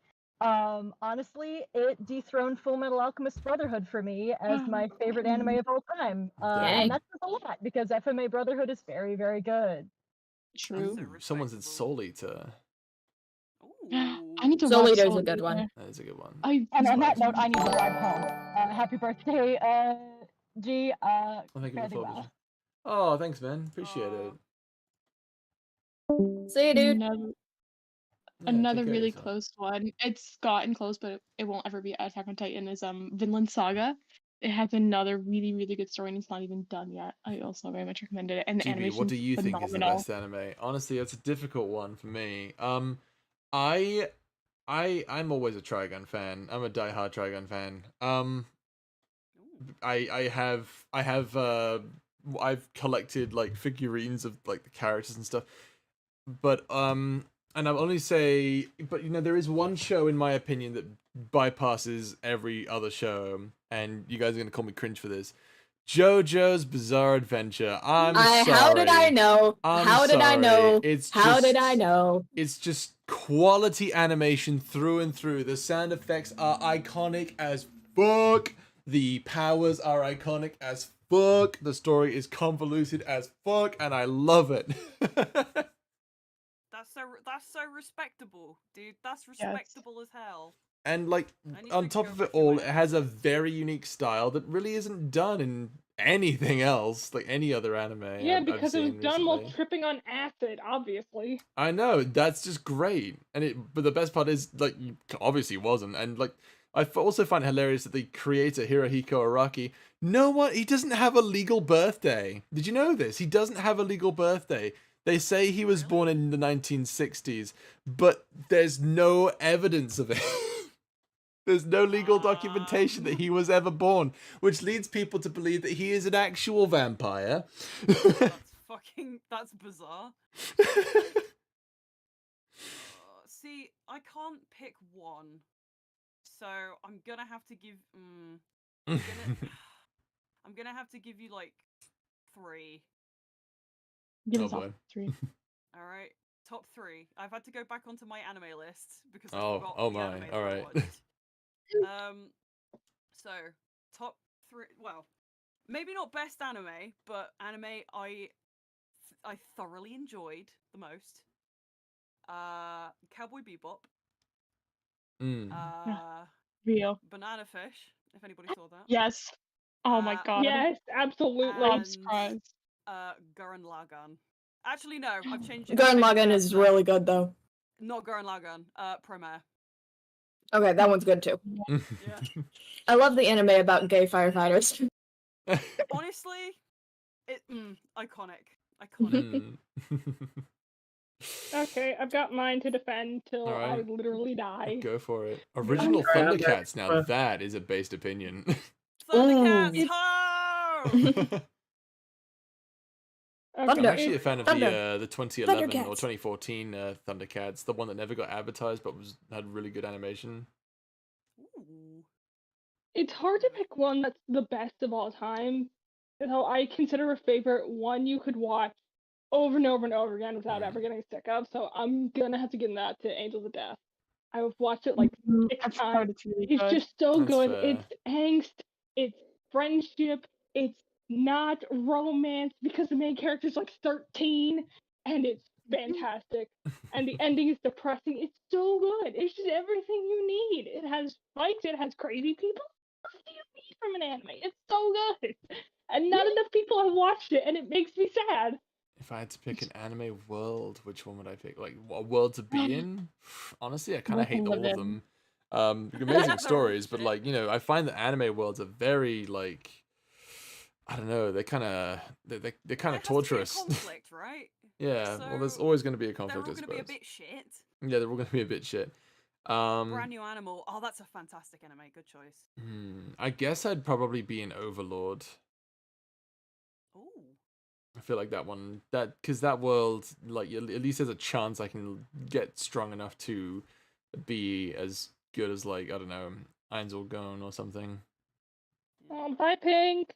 Honestly, it dethroned Full Metal Alchemist Brotherhood for me as my favorite anime of all time. Dang. And that's a lot, because FMA Brotherhood is very, very good. True. So Ooh, someone said respectable. Soul Eater. I need to Soul watch Eater's Soul a good Eater. one. That is a good one. I And on that Spice. note, I need to drive home. Happy birthday, G. Oh, thank you fairly for well. well. Oh, thanks, man. Appreciate it. See you, dude. Yeah, Another take care of really yourself. close one. It's gotten close, but it won't ever be Attack on Titan. Is Vinland Saga. It has another really, really good story, and it's not even done yet. I also very much recommended it, and the GB, animation what do you think is the phenomenal. best anime? Honestly, it's a difficult one for me. I'm always a Trigun fan. I'm a diehard Trigun fan. I've collected like figurines of like the characters and stuff. But and I'll only say, but you know, there is one show in my opinion that bypasses every other show, and you guys are gonna call me cringe for this. JoJo's Bizarre Adventure. I'm sorry. How did I know? I'm How did I sorry. know? It's How did just- I know? It's just quality animation through and through. The sound effects are iconic as fuck. The powers are iconic as fuck. The story is convoluted as fuck, and I love it. That's so respectable, dude. That's respectable as hell. And like on top of it all, it has a very unique style that really isn't done in anything else, like any other anime. Yeah, I've because it was seen done while recently. tripping on acid, obviously. I know, that's just great. But the best part is, like, obviously wasn't. And, like, I also find it hilarious that the creator, Hirohiko Araki, he doesn't have a legal birthday. Did you know this? He doesn't have a legal birthday. They say he was born in the 1960s, but there's no evidence of it. There's no legal documentation that he was ever born, which leads people to believe that he is an actual vampire. That's bizarre. See, I can't pick one, so I'm gonna have to give. I'm gonna have to give you like 3. Give Oh us all boy. 3. All right, top 3. I've had to go back onto my anime list because I Oh, forgot oh the my. anime All that I right. watched. So top 3. Well, maybe not best anime, but anime I thoroughly enjoyed the most. Cowboy Bebop. Mm. Real. Banana Fish. If anybody saw that. Yes. Oh my god. Yes, absolutely. I'm And surprised. Gurren Lagann. Actually, no, I've changed it. Gurren I've changed Lagann it is now. really good though. Not Gurren Lagann. Promare. Okay, that one's good too. Yeah. I love the anime about gay firefighters. Honestly, iconic. Iconic. Okay, I've got mine to defend till I Alright. literally die. Go for it. Original Alright, I'm Thundercats. ready. Now that is a based opinion. Thundercats! Ooh. Ho! I'm Okay, actually a fan of Thunder. the 2011 or Thundercats. 2014 Thundercats, the one that never got advertised but had really good animation. Ooh. it's hard to pick one that's the best of all time. So I consider a favorite one you could watch over and over and over again without ever getting sick of. So I'm gonna have to give that to Angels of Death. I've watched it like 6 I've heard times. it's really It's good. just so That's good. fair. It's angst, it's friendship, it's not romance because the main character's like 13 and it's fantastic. And the ending is depressing. It's so good. It's just everything you need. It has fights, it has crazy people. What else do you need from an anime? It's so good. And not enough people have watched it and it makes me sad. If I had to pick an anime world, which one would I pick? Like, what world to be in? Honestly, I kind of World to hate all live of in. them. Amazing They're all stories, but shit. like, you know, I find that anime worlds are very like, I don't know, they're kind of they're kind There of has to be a torturous. conflict, right? Yeah, well, there's So, always going to be a They're conflict, all I gonna be a suppose. bit shit. Yeah, they're all going to be a bit shit. Brand new animal. Oh, that's a fantastic anime. Good choice. I guess I'd probably be an Overlord. Ooh. I feel like that one, because that world, like, at least there's a chance I can get strong enough to be as good as, like, I don't know, Ainzel Gone or something. Oh, bye, Pink.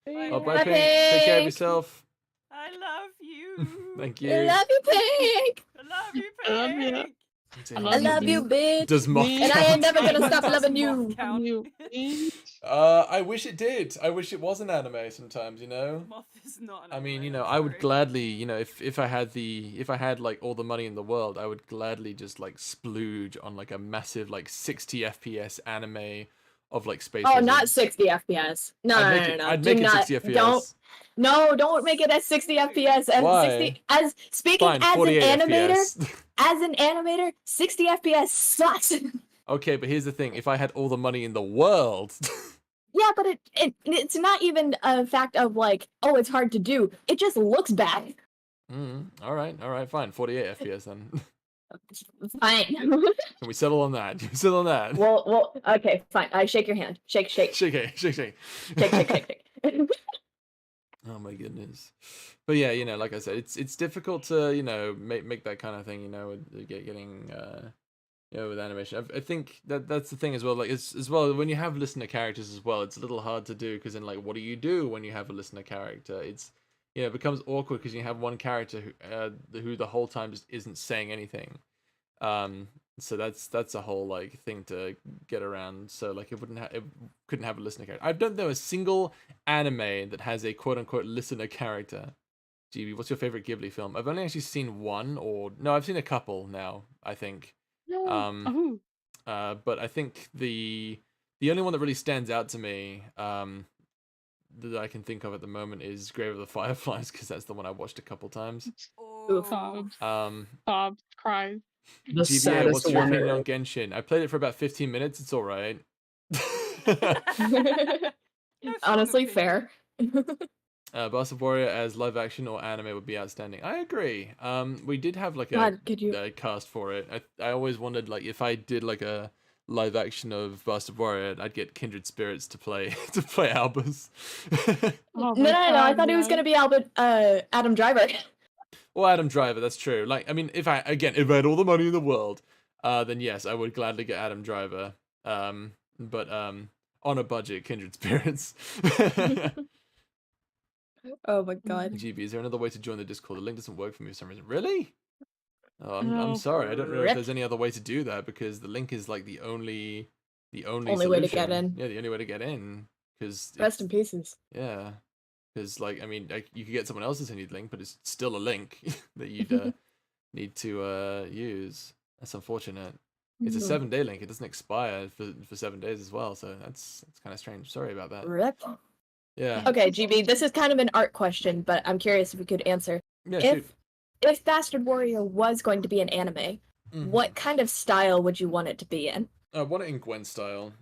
Bye, Oh, bye, Bye, Pink. Take care of Pink. yourself. I love you. Thank I you. love you, Pink. I love you, I love you. Pink. I love you, bitch. Does moth And I ain't never count? gonna stop Does loving moth you. count? I wish it did. I wish it was an anime sometimes, you know? Moth is not an I mean, anime, you know, I'm I would sorry. gladly, you know, if I had like all the money in the world, I would gladly just like splooge on like a massive like 60 FPS anime of like space. Oh, not wizards. 60 FPS. No, I'd no, make no, it. no. I'd Do make it not, 60 FPS. don't make it at 60 FPS. And Why? Speaking Fine, as an 48 animator, FPS. as an animator, 60 FPS sucks. Okay, but here's the thing: if I had all the money in the world, Yeah, but it's not even a fact of like, oh, it's hard to do. It just looks bad. all right, fine, 48 FPS then. Fine. Can we settle on that? Can we settle on that? well, okay, fine. I shake your hand. Shake. Shake. Shake. Oh my goodness. But yeah, you know, like I said, it's difficult to, you know, make that kind of thing, you know, with getting you know, with animation. I think that's the thing as well. Like, it's as well when you have listener characters as well, it's a little hard to do because then like, what do you do when you have a listener character? It's, you know, it becomes awkward because you have one character who the whole time just isn't saying anything. So that's a whole like thing to get around. So like it couldn't have a listener character. I don't know a single anime that has a quote unquote listener character. GB, what's your favorite Ghibli film? I've only actually seen one, or no, I've seen a couple now, I think. But I think the only one that really stands out to me that I can think of at the moment is Grave of the Fireflies, because that's the one I watched a couple times. Sobs, cries. The GBA, saddest what's your one. opinion on Genshin? I played it for about 15 minutes. It's all right. Honestly, fair. Bastard Warrior as live action or anime would be outstanding. I agree. We did have like God, a cast for it. I always wondered like if I did like a live action of Bastard Warrior, I'd get Kindred Spirits to play Albus. No, I thought it was gonna be Adam Driver. Or Adam Driver, that's true. Like, I mean, if I had all the money in the world, then yes, I would gladly get Adam Driver. But on a budget, Kindred Spirits. Oh my god. GB, is there another way to join the Discord? The link doesn't work for me for some reason. Really? Oh, I'm Oh, sorry. I don't know if rip. there's any other way to do that because the link is like the only Only way to get solution. in. Yeah, the only way to get in. Because Rest in pieces. yeah, because like I mean, you could get someone else to send you the link, but it's still a link that you'd need to use. That's unfortunate. It's a 7-day link. It doesn't expire for 7 days as well, so that's kind of strange. Sorry about that. Rip. Yeah. Okay, GB, this is kind of an art question, but I'm curious if you could answer. Yeah. Shoot. If Bastard Warrior was going to be an anime, what kind of style would you want it to be in? I want it in Gwen style.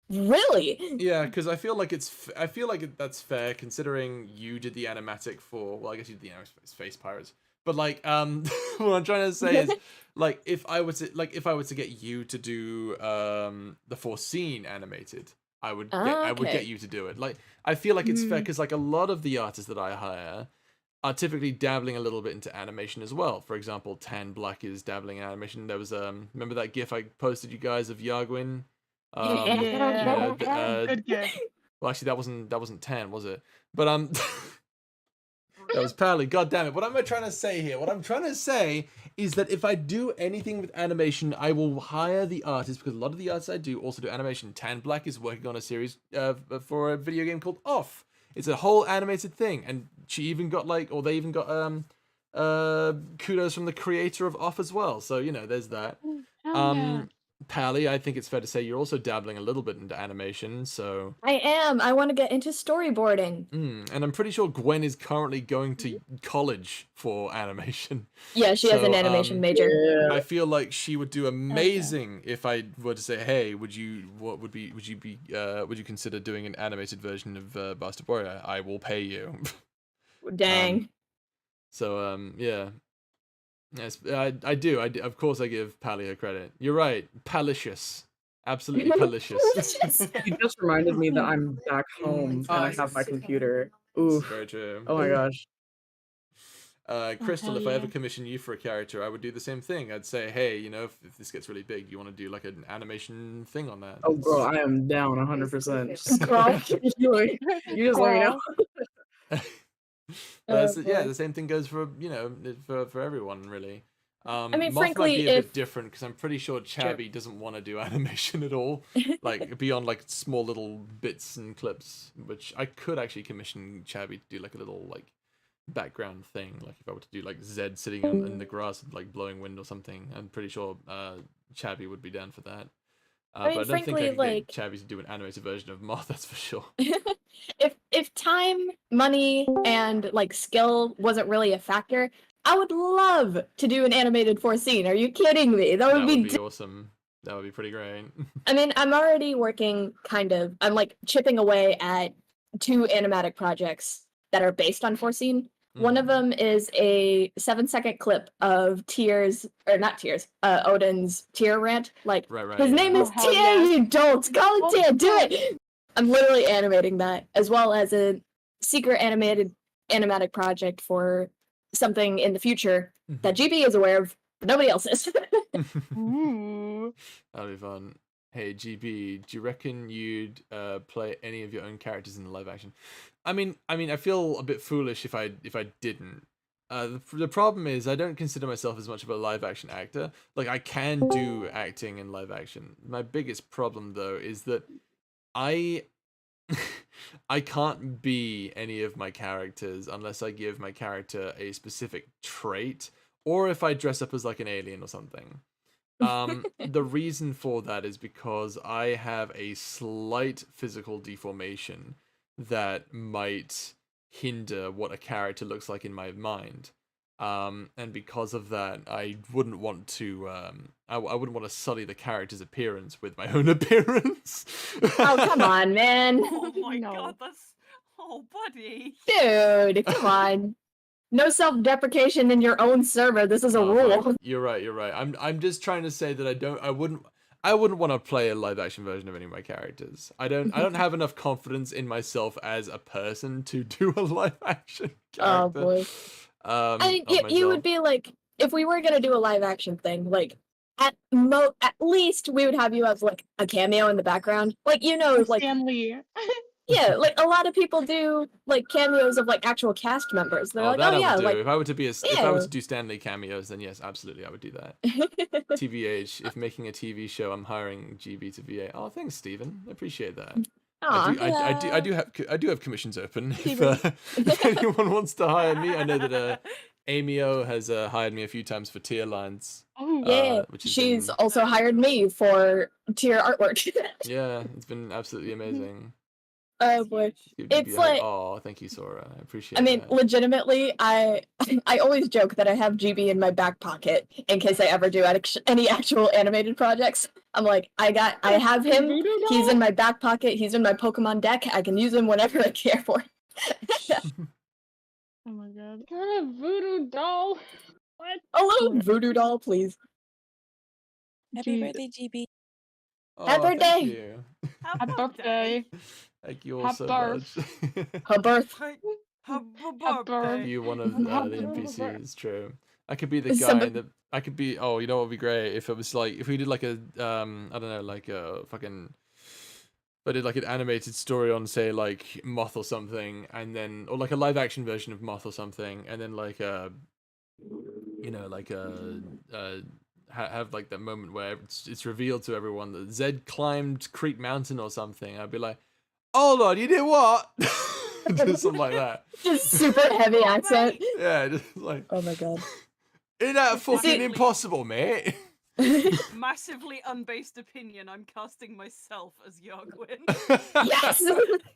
Really? Yeah, because I feel like that's fair considering you did the animatic for. Well, I guess you did the animatic for Space Pirates. But like, what I'm trying to say is, like, if I were to get you to do the Foreseen animated, I would get you to do it. Like, I feel like it's fair because like a lot of the artists that I hire are typically dabbling a little bit into animation as well. For example, Tan Black is dabbling in animation. There was remember that GIF I posted you guys of Yargwin? Good gif. Well, actually, that wasn't Tan, was it? But that was Pally. God damn it! What am I trying to say here? What I'm trying to say is that if I do anything with animation, I will hire the artist because a lot of the artists I do also do animation. Tan Black is working on a series for a video game called Off. It's a whole animated thing, and she even got they even got kudos from the creator of Off as well. So you know, there's that. Pally, I think it's fair to say you're also dabbling a little bit into animation, so... I am. I want to get into storyboarding. And I'm pretty sure Gwen is currently going to college for animation. Yeah, she has an animation major. I feel like she would do amazing if I were to say, "Hey, would you consider doing an animated version of Bastard Warrior? I will pay you." Dang. Yeah. Yes, I do. Of course, I give Pally her credit. You're right. Palicious. Absolutely palicious. You just reminded me that I'm back home and I have my computer. Ooh. Very true. Oh my gosh. Crystal, if I ever commission you for a character, I would do the same thing. I'd say, hey, you know, if this gets really big, you want to do like an animation thing on that? Oh, bro, I am down 100%. You just let me know. The same thing goes for for everyone really. I mean, Moth frankly, might be a bit different because I'm pretty sure Chabby doesn't want to do animation at all, like beyond like small little bits and clips, which I could actually commission Chabby to do like a little like background thing, like if I were to do like Zed sitting in the grass like blowing wind or something. I'm pretty sure Chabby would be down for that. I mean, but I don't frankly, think I could like... get Chabby to do an animated version of Moth, that's for sure. if time, money, and like skill wasn't really a factor, I would love to do an animated Foreseen. Are you kidding me? That would be awesome. That would be pretty great. I mean, I'm already working I'm like chipping away at 2 animatic projects that are based on Foreseen. One of them is a 7-second clip of Odin's tear rant. Like, his name is Tyr, you don't! Call it Tyr, do it! I'm literally animating that, as well as a secret animatic project for something in the future that GB is aware of, but nobody else is. That'll be fun. Hey GB, do you reckon you'd play any of your own characters in the live action? I mean, I feel a bit foolish if I didn't. The problem is I don't consider myself as much of a live action actor. Like I can do acting in live action. My biggest problem though is that I can't be any of my characters unless I give my character a specific trait or if I dress up as like an alien or something. The reason for that is because I have a slight physical deformation that might hinder what a character looks like in my mind. And because of that, I wouldn't want to I wouldn't want to sully the character's appearance with my own appearance. Oh, come on, man. Oh my god, that's... Oh, buddy. Dude, come on. No self-deprecation in your own server. This is a rule. You're right. I'm just trying to say that I wouldn't want to play a live action version of any of my characters. I don't have enough confidence in myself as a person to do a live action character. Oh boy. I mean, you would be like, if we were gonna do a live action thing, like at least we would have you as like a cameo in the background, like like Stanley. yeah, like a lot of people do like cameos of like actual cast members. They're Oh, like, that oh I yeah, would do. like If I were to be if I yeah. were to do Stanley cameos, then yes, absolutely, I would do that. TBH, if making a TV show, I'm hiring GB to VA. Oh, thanks, Stephen. I appreciate that. I do have commissions open. If anyone wants to hire me, I know that Amio has hired me a few times for tier lines. Oh yeah, which has she's been, also hired me for tier artwork. yeah, it's been absolutely amazing. Oh boy, it's like, oh, thank you, Sora. I appreciate. I mean, that. legitimately, I always joke that I have GB in my back pocket in case I ever do any actual animated projects. I'm like, I have him. He's in my back pocket. He's in my Pokemon deck. I can use him whenever I care for. Oh my god. Got a voodoo doll. What? A little voodoo doll, please. Happy birthday, GB. Oh, Happy birthday. Thank you. Happy birthday. Thank you all Happy so birth. much. Her birth. birth. You one of the Happy NPCs, true. I could be the Is guy somebody- that I could be. Oh, you know what would be great if it was like if we did like a I don't know, like a fucking. I did like an animated story on say like Moth or something, and then or like a live action version of Moth or something, and then like have like that moment where it's revealed to everyone that Zed climbed Creek Mountain or something. I'd be like, "Oh Lord, you did what?" Just something like that. Just super heavy accent. Yeah, just like. Oh my god. Isn't that fucking Exactly. impossible, mate? Massively unbased opinion. I'm casting myself as Yargwin. Yes.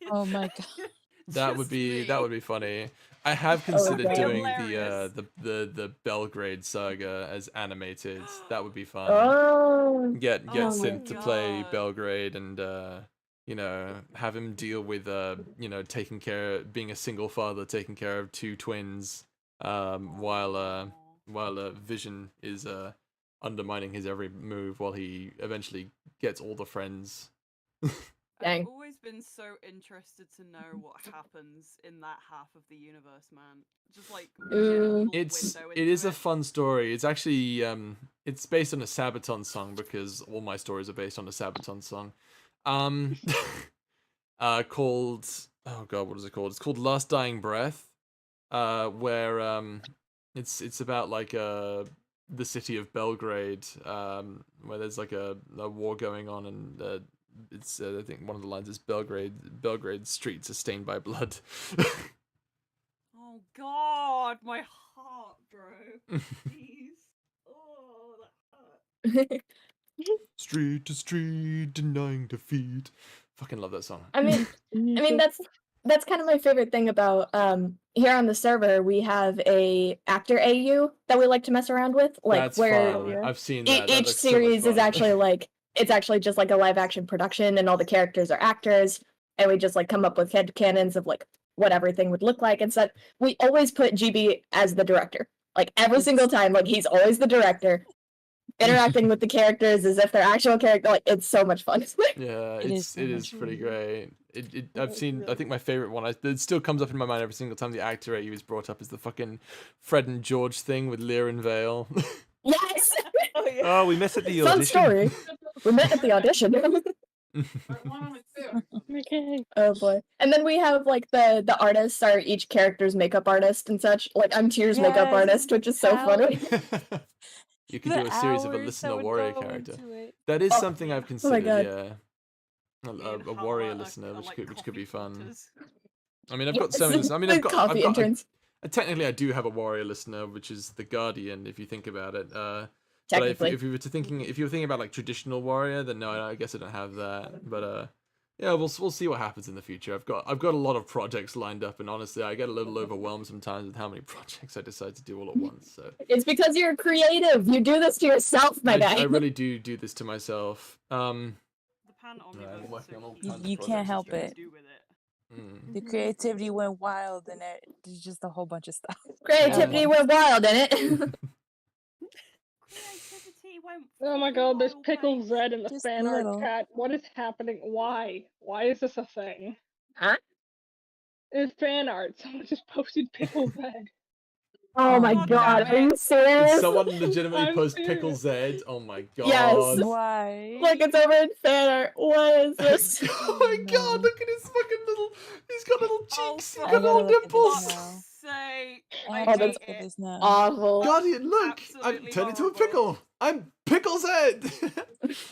Oh my god. That would Just be me. funny. I have Oh, considered God. doing Hilarious. the Belgrade saga as animated. That would be fun. Oh. Get Oh my Synth to play God. Belgrade and have him deal with being a single father, taking care of two twins, while Vision is undermining his every move while he eventually gets all the friends. Dang. I've always been so interested to know what happens in that half of the universe, man. Just like get a little It window is into a fun story. It's actually it's based on a Sabaton song because all my stories are based on a Sabaton song. Called oh god, what is it called? It's called Last Dying Breath. Where it's about like the city of Belgrade, where there's like a war going on, and it's I think one of the lines is Belgrade streets are stained by blood. Oh God, my heart, bro. Please. Oh, that hurt. Street to street, denying defeat. Fucking love that song. I mean that's kind of my favorite thing about here on the server. We have a actor AU that we like to mess around with, like That's where fun. I've seen that. each series is actually like it's actually just like a live action production, and all the characters are actors, and we just like come up with headcanons of like what everything would look like and such. We always put GB as the director, like every single time. Like he's always the director, interacting with the characters as if they're actual character. Like it's so much fun. Yeah, It is so it much is pretty fun. great. I've seen. I think my favorite one. It still comes up in my mind every single time the actor AU is brought up is the fucking Fred and George thing with Lear and Vale. Yes, Oh yeah. Oh, we missed at the fun audition. story. We met at the audition. Okay. Oh boy. And then we have like the artists are each character's makeup artist and such. Like I'm Tier's makeup Yes, artist, which is so how- funny. You could The do a series of a hours listener that would warrior go character. into it. That is Oh, something I've my considered. God. Yeah, a warrior listener, which could be fun. Hunters. I mean, I've Yes, got so many. I mean, the I've got coffee interns. technically, I do have a warrior listener, which is the Guardian. If you think about it, but Technically. if you were thinking about like traditional warrior, then no, I guess I don't have that. But yeah, we'll see what happens in the future. I've got a lot of projects lined up, and honestly, I get a little overwhelmed sometimes with how many projects I decide to do all at once. So It's because you're creative. You do this to yourself, my guy. I really do this to myself. The pan Yeah, I'm omniverse working is on all so kinds of You can't projects help this year. it. do with it. The creativity went wild, and there's just a whole bunch of stuff. Creativity went wild in it. Creativity went. Oh my God, there's wild, Pickle mate. Zed in the Just fan a art little. chat. What is happening? Why? Why is this a thing? Huh? It's fan art. Someone just posted Pickle Zed. Oh my God god, damn are you it. serious? Someone legitimately I'm post serious. Pickle Zed. Oh my god. Yes. Why? Look, it's over in fan art. What is this? Oh my god, look at his fucking little. He's got little Oh, cheeks. for He's got I gotta little look at this dimples. now. sake. I I have Oh, to that's look at hate it. this now. awful. Guardian, look! I'm Absolutely turned into a horrible. pickle. I'm Pickle Zed.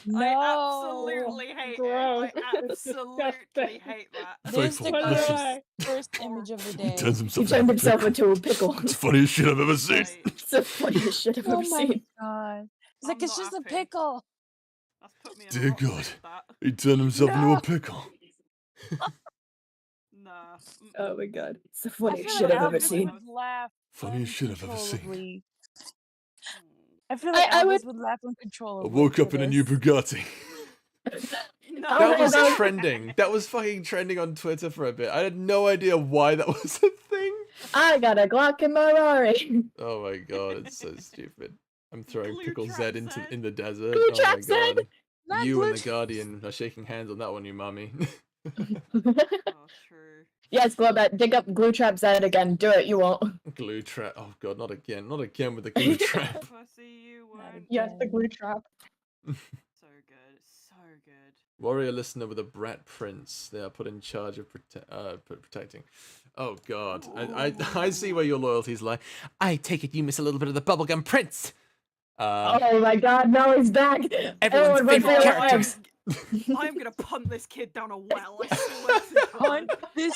No. I absolutely hate Gross. it. I absolutely hate that. There's the Faithful, Put it listen. away. first image of the He day. turns He himself turned into a himself pickle. into a pickle. It's the funniest shit I've ever seen. Right. It's the funniest shit I've Oh ever my seen. god. It's like I'm it's not just happy. a pickle. That's put me in a Dear rotten God. mood with that. He turned himself into No. a pickle. Nah. Oh my god. It's the I funniest feel shit like I've ever Albus seen. would laugh Funniest shit I've ever seen. uncontrollably. I feel like I Albus would. would laugh I uncontrollably. woke up for in a new this. Bugatti. No. That was God. trending. That was fucking trending on Twitter for a bit. I had no idea why that was a thing. I got a Glock in my Rari. Oh my god, it's so stupid. I'm throwing Glue Pickle trap Zed into Zed. in the desert. Glue Oh my trap Zed. god. Not You and glue the Guardian are shaking hands on that one, you mummy. Oh, true. Yes, Glowbat, dig up Glue Trap Zed again. Do it, you won't. Glue trap. Oh god, not again. Not again with the glue trap. Pussy, you won't. Yes, the again. glue trap. So good. So good. Warrior listener with a brat prince. They are put in charge of protecting. Oh god. I see where your loyalties lie. I take it you miss a little bit of the bubblegum prince. Oh my god, now he's back. Everyone's Everyone run for favorite your characters. lives. I'm gonna punt this kid down a well. I swear to Hunt God. this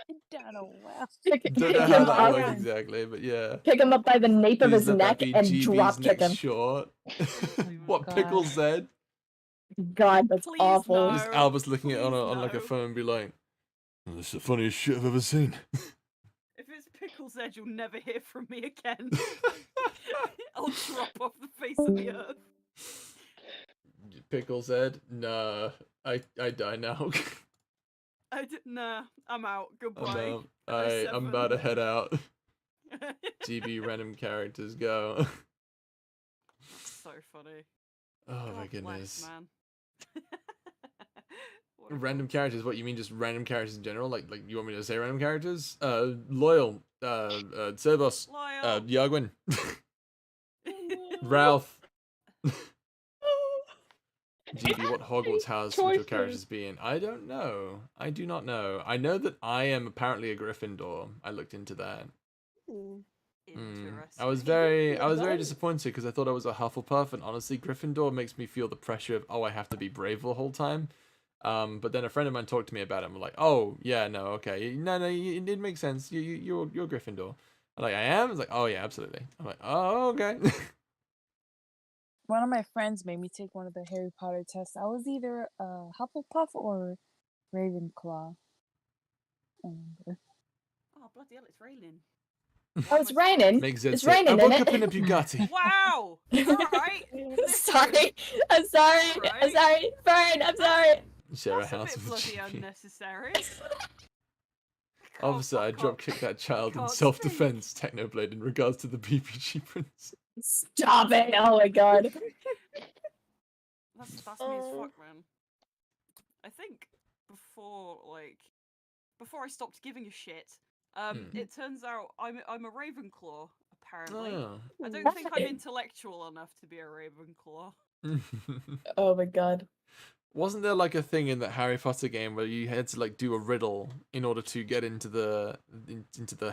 kid down a well. Pick Don't know him how that up. works exactly, but yeah. Pick him up by the nape of Please his let neck that be and GB's drop kick next him. short. What God. Pickle Zed? God, that's Please awful. no. Just Albus looking at it Please on like a no. phone and be like, This is the funniest shit I've ever seen. If it's Pickle's Edge, you'll never hear from me again. I'll drop off the face of the earth. Pickle Zed? Nah, I die now. Nah, I'm out. I'm Goodbye. out. I'm about to head out. GB random characters go. So funny. Oh God my bless, goodness. man. What a Random god. characters? What you mean? Just random characters in general? Like you want me to say random characters? Loyal. Servos. Loyal. Yagwin. Ralph. GB, what Hogwarts house would your characters be in? I don't know. I do not know. I know that I am apparently a Gryffindor. I looked into that. Interesting. I was very disappointed because I thought I was a Hufflepuff, and honestly, Gryffindor makes me feel the pressure of I have to be brave the whole time. But then a friend of mine talked to me about it. And I'm like, oh yeah, no, okay, no, it makes sense. You're Gryffindor. I'm like, I am. It's like, oh yeah, absolutely. I'm like, oh okay. One of my friends made me take one of the Harry Potter tests. I was either Hufflepuff or Ravenclaw. I remember. Oh, bloody hell, it's raining. Oh, it's raining. Makes sense. It's raining, I woke isn't up it? in a Bugatti. Wow! Alright. Sorry. I'm sorry. I'm Right. sorry. Fine, I'm sorry. Share a That's a house bit with bloody GB. unnecessary. Officer, I fuck drop off. kicked that child in can't self-defense. Technoblade in regards to the BPG prince. Stop it. Oh my god. That's me as fuck, man. I think before I stopped giving a shit, it turns out I'm a Ravenclaw, apparently. Oh. I don't think I'm Right. intellectual enough to be a Ravenclaw. Oh my god. Wasn't there like a thing in that Harry Potter game where you had to like do a riddle in order to get into the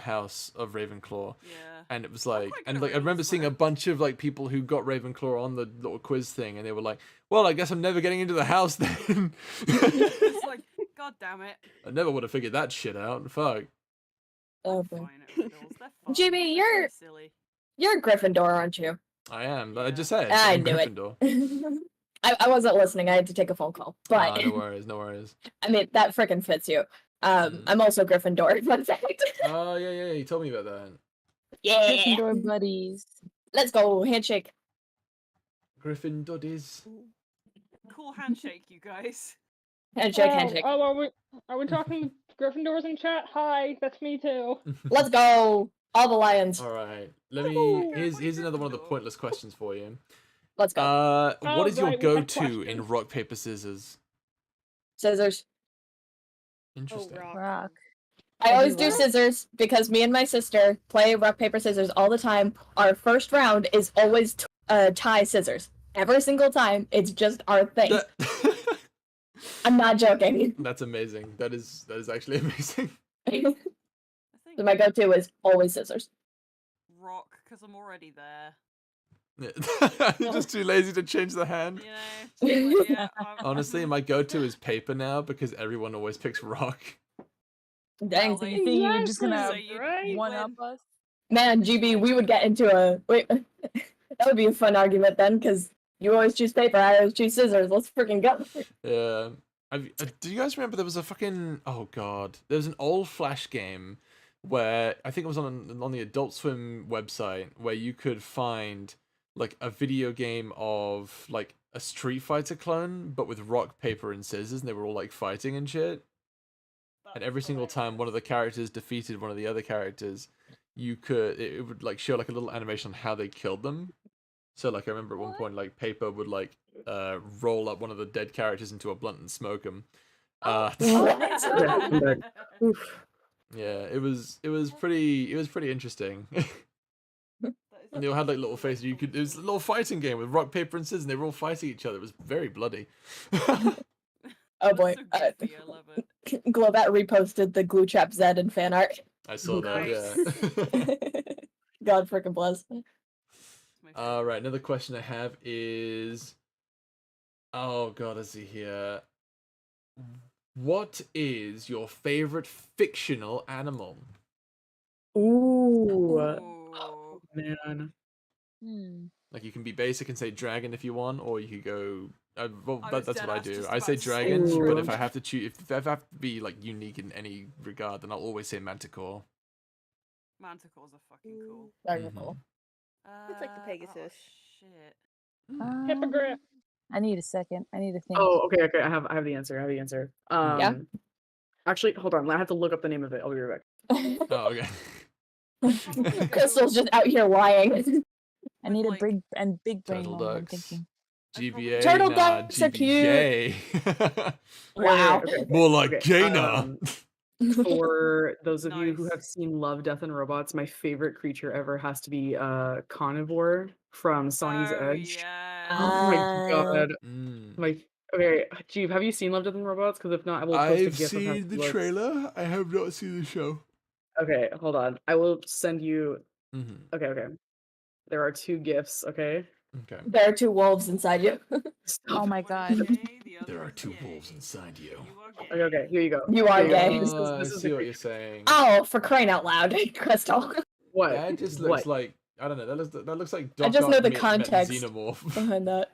house of Ravenclaw? Yeah. And it was I'm like, quite good and at like I remember riddles, seeing a though. bunch of like people who got Ravenclaw on the little quiz thing, and they were like, "Well, I guess I'm never getting into the house then." It's like, god damn it. I never would have figured that shit out. Fuck. Oh I'm boy. fine at riddles. They're fun. Jimmy, They're you're very silly. you're a Gryffindor, aren't you? I am. I Yeah. just said. I I'm knew it. Gryffindor. I wasn't listening. I had to take a phone call. But No worries, no worries. I mean that freaking fits you. I'm also Gryffindor. Fun fact. Oh yeah, you told me about that. Yeah. Gryffindor buddies. Let's go. Handshake. Gryffindor. Cool handshake, you guys. Handshake, handshake. Oh, are we talking Gryffindors in chat? Hi, that's me too. Let's go. All the lions. All right. Let me. Woohoo! Here's another one of the Gryffindor. pointless questions for you. Let's go. What is your right, we have go-to in questions. rock paper scissors? Scissors. Interesting. rock. Rock. I always do laugh. scissors because me and my sister play rock, paper, scissors all the time. Our first round is always tie scissors. Every single time. It's just our thing. I'm not joking. That's amazing. That is actually amazing. So my go-to is always scissors. Rock, because I'm already there. You're just too lazy to change the hand. Honestly, my go-to is paper now because everyone always picks rock. Dang. So you think you're just gonna you one up us? Man, GB, we would get into a wait. That would be a fun argument then, because you always choose paper, I always choose scissors. Let's freaking go. Yeah. Do you guys remember there was a fucking there was an old Flash game where I think it was on the Adult Swim website where you could find like a video game of like a Street Fighter clone but with rock, paper, and scissors, and they were all like fighting and shit. And every single time one of the characters defeated one of the other characters, it would like show like a little animation on how they killed them. So like I remember at one point like paper would like roll up one of the dead characters into a blunt and smoke them. Yeah, it was pretty interesting. And they all had like little faces. It was a little fighting game with rock, paper, and scissors, and they were all fighting each other. It was very bloody. Oh boy. Globat reposted the Glue Trap Zed in fan art. I saw that, yeah. God freaking bless. Alright, another question I have is... Oh god, let's see here. What is your favorite fictional animal? Ooh. Oh, man. Like you can be basic and say dragon if you want, or you could go... well, I was that's what I deadass do. just I say about to say dragon, but dragon. if I have to choose, if I have to be like unique in any regard, then I'll always say manticore. Manticores are fucking cool. Very cool. It's like the Pegasus. Shit. Hippogriff. I need a second. I need to think. Oh, okay. I have the answer. Yeah. Actually, hold on. I have to look up the name of it. I'll be right back. Oh, okay. Crystal's just out here lying. I need a like, big brain Turtle while I'm ducks. thinking. GBA, Turtle nah, ducks are GBA. Wow. Okay. More like Okay, gay now. For those of you who Nice. have seen Love, Death, and Robots, my favorite creature ever has to be Carnivore from Sonny's Oh, Edge. yeah. Oh my god. Mm. Okay, Jeeve, have you seen Love, Death, and Robots? Because if not, I will post a I've GIF of how seen it the looks. trailer. I have not seen the show. Okay, hold on. I will send you. Mm-hmm. Okay. There are 2 GIFs. Okay. Okay. There are 2 wolves inside you. Oh my god. There are 2 wolves inside you. Okay. Here you go. You are Here gay. This I is see the what you're creature. saying. Oh, for crying out loud, Crystal. What? That just looks like I don't know. That looks like. I just Doc know Ock the met context Xenomorph. behind that.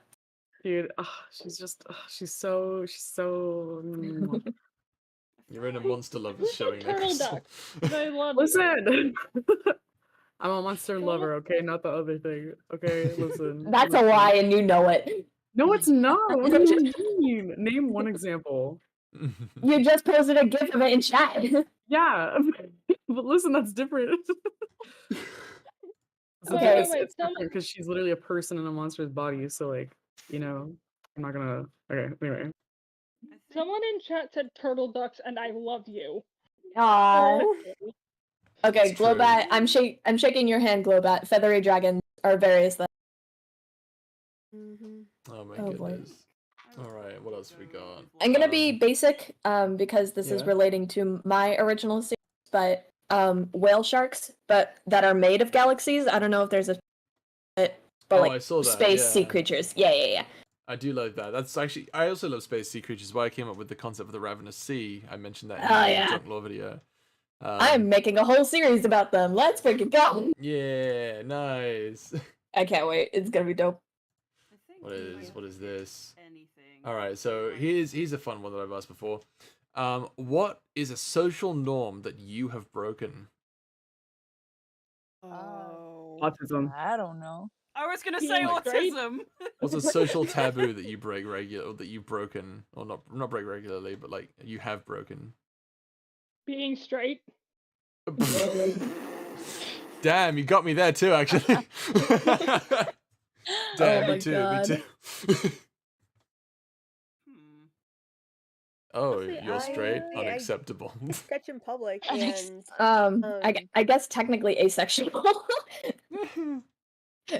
Dude, she's so. You're in a monster lovers showing there, Turtle Crystal. duck. I love you. Listen. I'm a monster lover, okay? Not the other thing. Okay, listen. That's a lie, and you know it. No, it's not. What do you mean? Name one example. You just posted a GIF of it in chat. Yeah, but listen, that's different. Okay. It's different because she's literally a person in a monster's body. So, like, you know, I'm not gonna. Okay, anyway. Someone in chat said turtle ducks, and I love you. Aw. Oh. Okay, It's true. Globat, I'm shaking your hand, Globat. Feathery dragons are various things. Oh my Oh, boy. goodness. All right, what else we got? I'm gonna be basic, because this is Yeah. relating to my original series, but whale sharks, but that are made of galaxies. I don't know if there's a but Oh, like I saw that, space sea yeah. creatures. Yeah. I do love that. That's actually I also love space sea creatures. Why I came up with the concept of the ravenous sea. I mentioned that in Oh, the yeah. Drunk Law video. I'm making a whole series about them. Let's freaking go! Yeah, nice. I can't wait. It's gonna be dope. What is this? All right, so here's a fun one that I've asked before. What is a social norm that you have broken? Autism. I don't know. I was gonna say autism. What's a social taboo that you break or that you've broken, or not break regularly, but like you have broken? Being straight. Damn, you got me there too, actually. Damn, Oh my me too, God. me too. Oh, Honestly, you're straight? I Unacceptable. sketch in public and I guess technically asexual.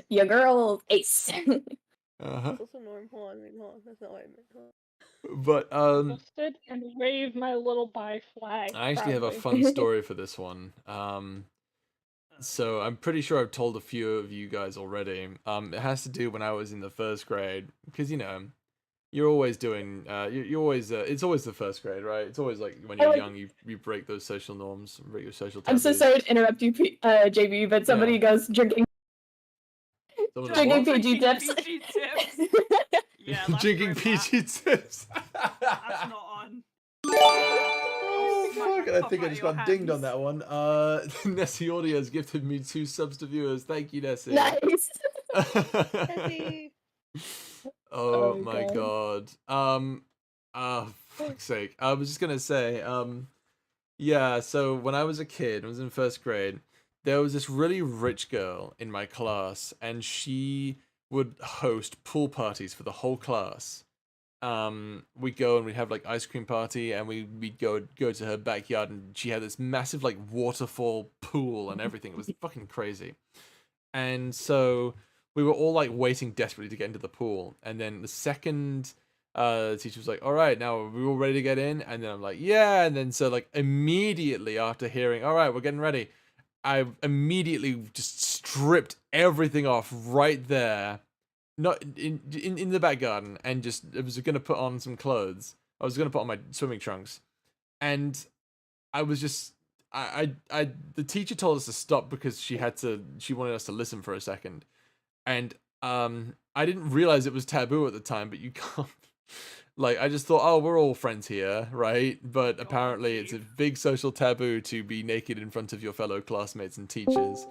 Your girl ace. Uh-huh. That's also norm. Hold on, that's not what I meant. Hold on. But Stood and waved my little bi flag. I actually have a proudly. fun story for this one. So I'm pretty sure I've told a few of you guys already. It has to do when I was in the first grade, because you know, you're always doing, you're always, it's always the first grade, right? It's always like when you're young, you break those social norms, break your social I'm so taboos. sorry to interrupt you, JB, but somebody goes drinking PG tips. Yeah, Drinking PG tips. That's not on. Oh fuck! I think I just got dinged on that one. Nessie Audio has gifted me 2 subs to viewers. Thank you, Nessie. Nice. Nessie. Oh my god. Fuck's sake. I was just gonna say, yeah, so when I was a kid, I was in 1st grade, there was this really rich girl in my class, and she would host pool parties for the whole class. We'd go and we'd have like ice cream party, and we'd go to her backyard, and she had this massive like waterfall pool and everything. It was fucking crazy. And so we were all like waiting desperately to get into the pool, and then the second the teacher was like, all right, now are we all ready to get in? And then I'm like, yeah. And then so like immediately after hearing, all right, we're getting ready, I immediately just stripped everything off right there, not in the back garden, and just I was gonna put on some clothes. I was gonna put on my swimming trunks, and I was just the teacher told us to stop because she wanted us to listen for a second, and I didn't realize it was taboo at the time, but you can't. Like, I just thought, oh, we're all friends here, right? But apparently it's a big social taboo to be naked in front of your fellow classmates and teachers.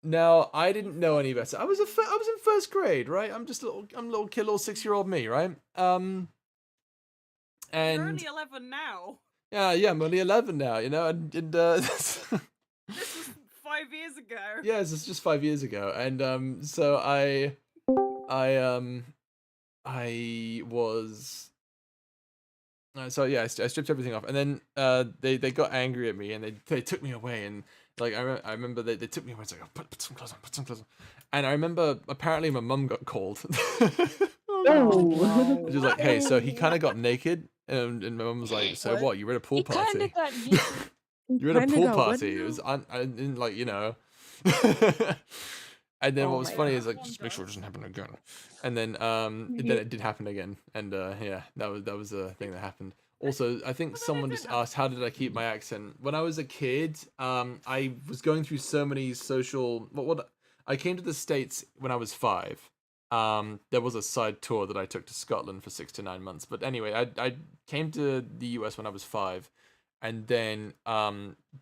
Now, I didn't know any better. I was in 1st grade, right? I'm little kid, little 6-year-old me, right? And You're only 11 now. yeah, I'm only 11 now, you know, and This was 5 years ago. yeah, this is just 5 years ago, and so I was. So yeah, I stripped everything off, and then they got angry at me, and they took me away, and like I remember they took me away. It's like, oh, put some clothes on, and I remember apparently my mum got called. Oh. She was like, hey, so he kind of got naked, and my mum was like, so what? You were at a pool party? You were at a pool party. It was I didn't, like, you know. And then what was funny is like, just make sure it doesn't happen again. And then it did happen again, and yeah, that was a thing that happened. Also, I think someone just asked, how did I keep my accent? When I was a kid, I was going through so many social. What I came to the States when I was 5. There was a side tour that I took to Scotland for 6 to 9 months. But anyway, I came to the US when I was 5. And then,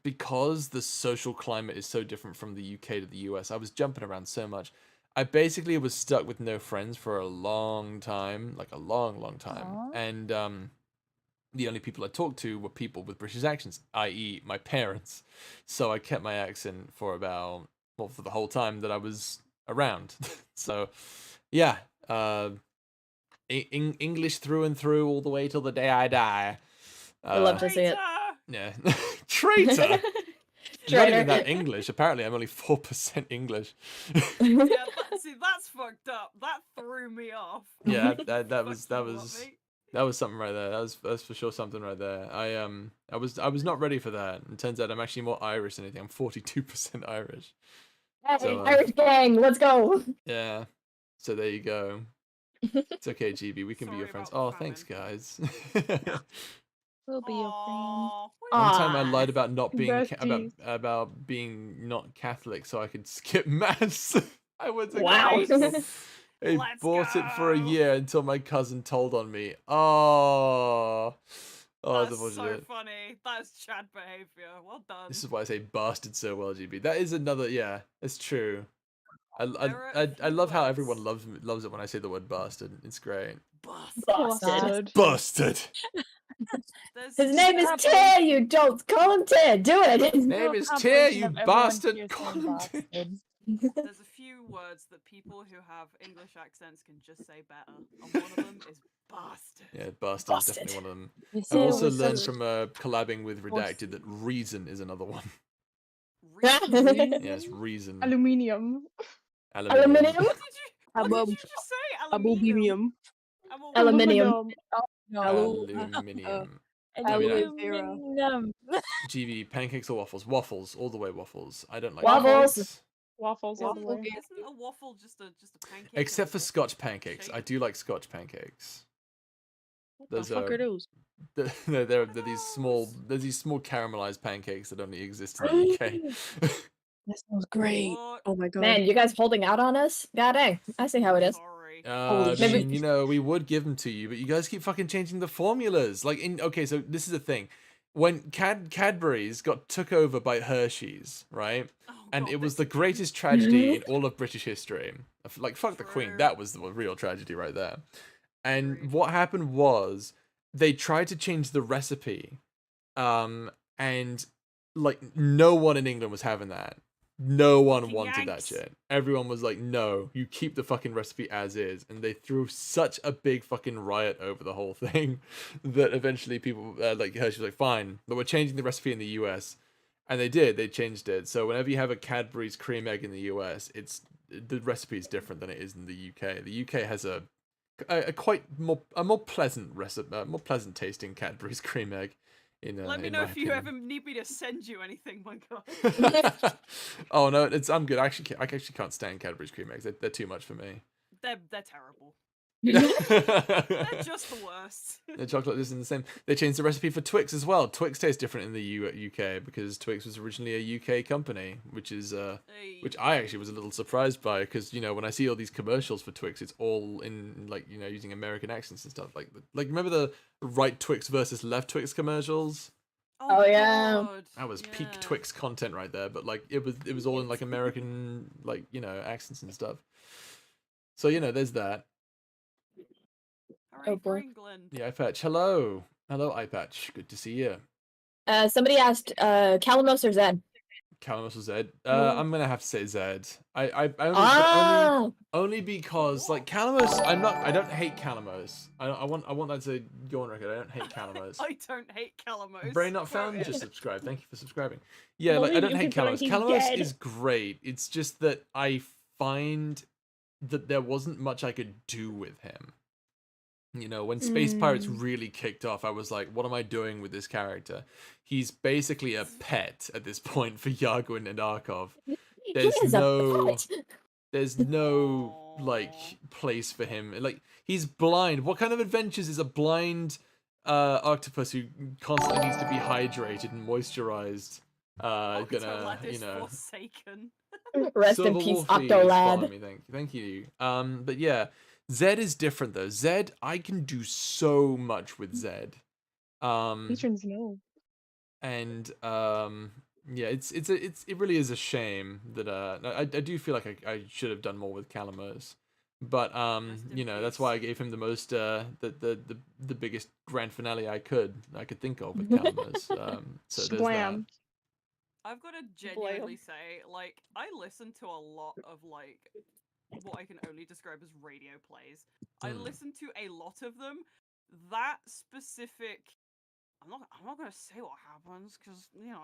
because the social climate is so different from the UK to the US, I was jumping around so much. I basically was stuck with no friends for a long time, like a long, long time. Aww. And the only people I talked to were people with British accents, i.e. my parents. So I kept my accent for for the whole time that I was around. So, yeah, English through and through all the way till the day I die. I love to see it. Yeah. Traitor! Not even that English. Apparently, I'm only 4% English. Yeah, see, that's fucked up. That threw me off. Yeah, that was something right there. That's for sure something right there. I was not ready for that. And turns out I'm actually more Irish than anything. I'm 42% Irish. Hey, So, Irish gang, let's go. Yeah. So there you go. It's okay, GB. We can be your friends. Oh, thanks, guys. We'll be your friend. One time I lied about not being Besties. about being not Catholic so I could skip mass. I went to Wow. I bought it for a year until my cousin told on me. Oh, That's that's so unfortunate. funny. That's Chad behavior. Well done. This is why I say bastard so well, GB. That is another. Yeah, it's true. I love how everyone loves it when I say the word bastard. It's great. Bastard. Bastard. His name is Tear, you don't call him Tear. Do it. His name is Tear, you bastard. There's a few words that people who have English accents can just say better, and one of them is bastard. Yeah, bastard is definitely one of them. You I've say it also with learned such from collabing with Redacted force. that reason is another one. Reason? Yes, reason. Aluminium. Aluminium? What did you just say? Aluminium. Aluminium. Aluminium. I mean, Aluminium. GV, pancakes or waffles? Waffles, all the way waffles. I don't like Waffles. pancakes. Waffles all the way. Isn't a waffle just a pancake? Except for Scotch pancakes. I do like Scotch pancakes. The fuck are those? They're these small caramelized pancakes that only exist in the UK. That sounds great. Oh my god. Man, you guys holding out on us? God dang. I see how it is. I mean, you know, we would give them to you, but you guys keep fucking changing the formulas. Like, okay, so this is the thing. When Cadbury's took over by Hershey's, right? And it was the greatest tragedy in all of British history. Like, fuck the Queen. That was the real tragedy right there. And what happened was they tried to change the recipe. And, like, no one in England was having that. No one wanted that shit. Everyone was like, no, you keep the fucking recipe as is. And they threw such a big fucking riot over the whole thing that eventually people, like Hershey was like, fine, but we're changing the recipe in the US. And they did, they changed it. So whenever you have a Cadbury's cream egg in the US, the recipe is different than it is in the UK. The UK has a more pleasant recipe, more pleasant tasting Cadbury's cream egg. Let me know if you ever need me to send you anything, my god. Oh no, I'm good. I actually can't stand Cadbury's cream eggs. They're too much for me. They're terrible. They're just the worst. The chocolate isn't the same. They changed the recipe for Twix as well. Twix tastes different in the UK because Twix was originally a UK company, which I actually was a little surprised by because, you know, when I see all these commercials for Twix, it's all in, like, you know, using American accents and stuff. Like remember the right Twix versus left Twix commercials? Oh yeah. That was peak Twix content right there, but like it was all in like American, like, you know, accents and stuff. So, you know, there's that. Oh boy. The iPatch. Hello, iPatch. Good to see you. Somebody asked, Calamos or Zed? Calamos or Zed? I'm gonna have to say Zed. Only because like Calamos. I don't hate Calamos. I want that to go on record. I don't hate Calamos. I don't hate Calamos. Brain Not Found just subscribed. Thank you for subscribing. Yeah, like I don't hate Calamos. Calamos is great. It's just that I find that there wasn't much I could do with him. You know, when Space Pirates really kicked off, I was like, what am I doing with this character? He's basically a pet at this point for Yargwin and Arkhov. There's no like place for him. Like, he's blind. What kind of adventures is a blind octopus who constantly needs to be hydrated and moisturized gonna, you know, forsaken. Rest in peace, Octolad. Thank you. But yeah, Zed is different though. Zed, I can do so much with Zed. Patrons know. And yeah, it really is a shame that I do feel like I should have done more with Calamos. But you know, that's why I gave him the most the biggest grand finale I could think of with Calamos. So there's that. I've got to genuinely say, like, I listen to a lot of like what I can only describe as radio plays. I listen to a lot of them. That specific, I'm not gonna say what happens because, you know,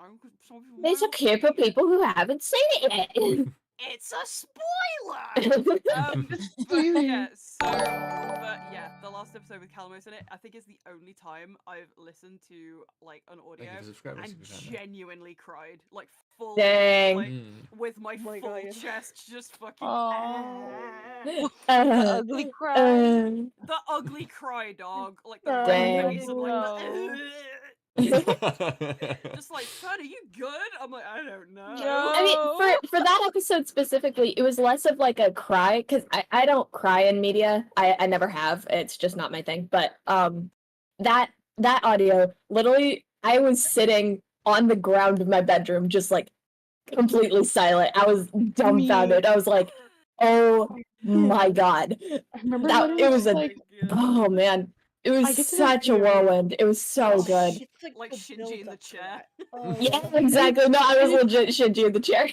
some people. It's okay for people who haven't seen it yet. It's a spoiler. But yeah, but yeah, the last episode with Calamos in it, I think is the only time I've listened to like an audio and genuinely cried, like full, like, with my full chest, just fucking. The ugly cry. The ugly cry, dog. Like the face and like. Just like, son, are you good? I'm like, I don't know. I mean, for that episode specifically, it was less of like a cry because I don't cry in media. I never have. It's just not my thing. But that audio, literally, I was sitting on the ground of my bedroom, just like completely silent. I was dumbfounded. I was like, oh my god. I remember that it was like, oh man. It was such a whirlwind. It was so good. Like Shinji in the chair. Yeah, exactly. No, I was legit Shinji in the chair.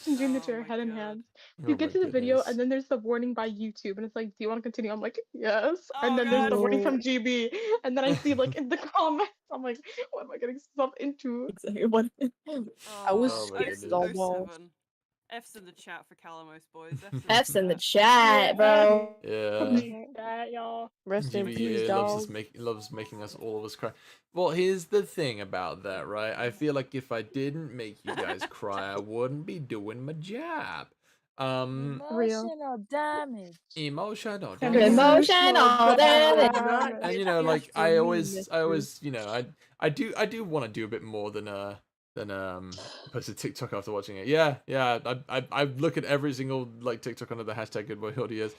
She's doing the Oh chair my head in God. hands. Oh You get my to the video, goodness. and then there's the warning by YouTube, and it's like, "Do you want to continue?" I'm like, "Yes." Oh And then there's God. the warning No. from GB, and then I see like in the comments, I'm like, "What am I getting myself into?" Exactly. What? I was Oh my scared goodness. almost. 07. F's in the chat for Calamos, boys. F's in the chat. chat, bro. Yeah. That y'all. Rest in GB peace, dog. loves making us all of us cry. Well, here's the thing about that, right? I feel like if I didn't make you guys cry, I wouldn't be doing my job. Real. Emotional damage. Emotional Emotional damage. and you know, like I always, you know, I do want to do a bit more than post a TikTok after watching it. Yeah, I look at every single like TikTok under the hashtag Good Boy Audios.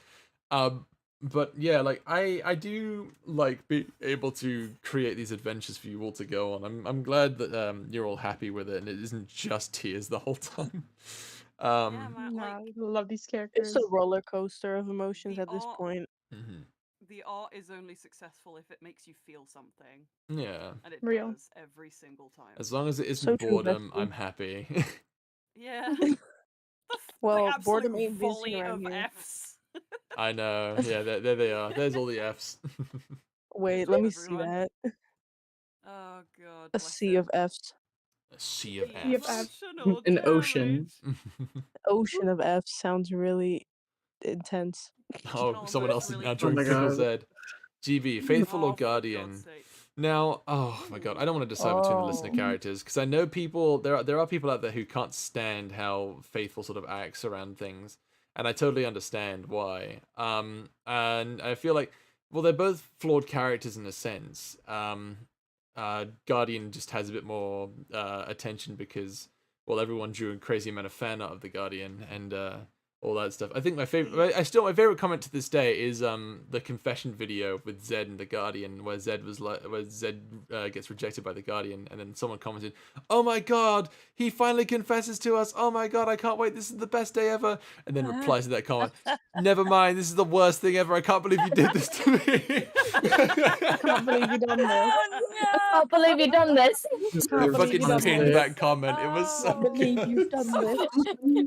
But yeah, like I do like be able to create these adventures for you all to go on. I'm glad that you're all happy with it and it isn't just tears the whole time. Yeah, man, Nah, like I love these characters. It's a roller coaster of emotions the at this art, point. the art is only successful if it makes you feel something, Yeah. and it Real. does every single time. As long as it isn't So true, boredom, bestie. I'm happy. Yeah. Well, the absolute boredom ain't volley visiting around of here. F's. I know. Yeah, there they are. There's all the Fs. Wait, Good let job, me see everyone. that. Oh God. A bless sea him. of Fs. A sea of Sea of Fs. Fs. Emotional An ocean. damage. Ocean of Fs sounds really intense. Oh, Oh, someone but else it's is really now Oh drawing my Pickle god. Z. GB, Faithful or Oh, for Guardian? God's sake. Now, oh my god, I don't want to decide between the listener Oh. characters because I know people. There are people out there who can't stand how Faithful sort of acts around things, and I totally understand why. And I feel like, well, they're both flawed characters in a sense. Guardian just has a bit more attention because, well, everyone drew a crazy amount of fan art of the Guardian and all that stuff. I think my favorite, my favorite comment to this day is the confession video with Zed and the Guardian, where Zed gets rejected by the Guardian, and then someone commented, "Oh my god, he finally confesses to us! Oh my god, I can't wait! This is the best day ever!" And then replies to that comment, "Never mind, this is the worst thing ever. I can't believe you did this to me." I can't believe you done this. I can't believe you done this. They Can't believe you fucking done pinned this. that comment. It was so Can't believe good. you've done this.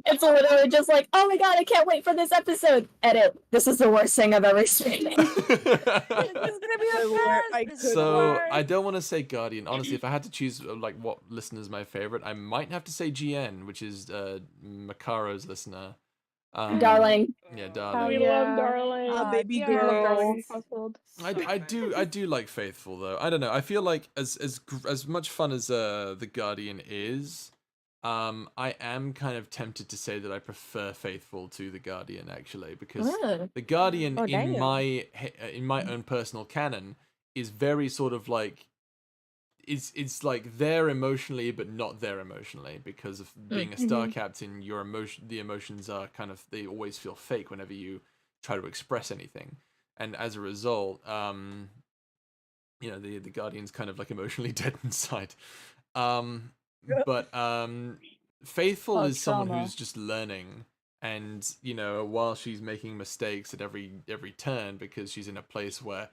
It's literally just like, oh my god, I can't wait for this episode. Edit. This is the worst thing I've ever seen. This is gonna be I the swear, best. I This is could the So worst. I don't want to say Guardian. Honestly, if I had to choose like what listener's my favorite, I might have to say GN, which is Makaro's listener. Darling. Yeah, Hell darling. We love yeah. darling. Ah, baby We love girl. Darling's household. I do like Faithful though. I don't know. I feel like as much fun as the Guardian is, I am kind of tempted to say that I prefer Faithful to the Guardian actually because the Guardian Oh, in damn. my own personal canon is very sort of like it's like there emotionally but not there emotionally because of being a star captain. The emotions are kind of, they always feel fake whenever you try to express anything, and as a result, you know, the Guardian's kind of like emotionally dead inside. But Faithful Oh, is someone trauma. who's just learning, and you know, while she's making mistakes at every turn because she's in a place where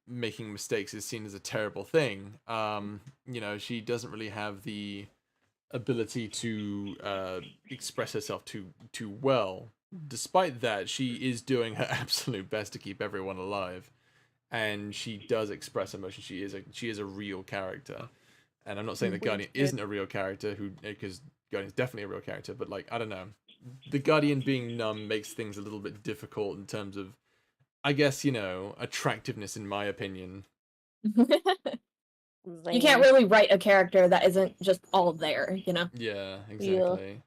making mistakes is seen as a terrible thing, you know, she doesn't really have the ability to express herself too well. Despite that, she is doing her absolute best to keep everyone alive, and she does express emotion. She is a real character, and I'm not saying the Guardian isn't a real character, because Guardian's definitely a real character, but like, I don't know, the Guardian being numb makes things a little bit difficult in terms of, I guess, you know, attractiveness, in my opinion. You can't really write a character that isn't just all there, you know? Yeah, exactly.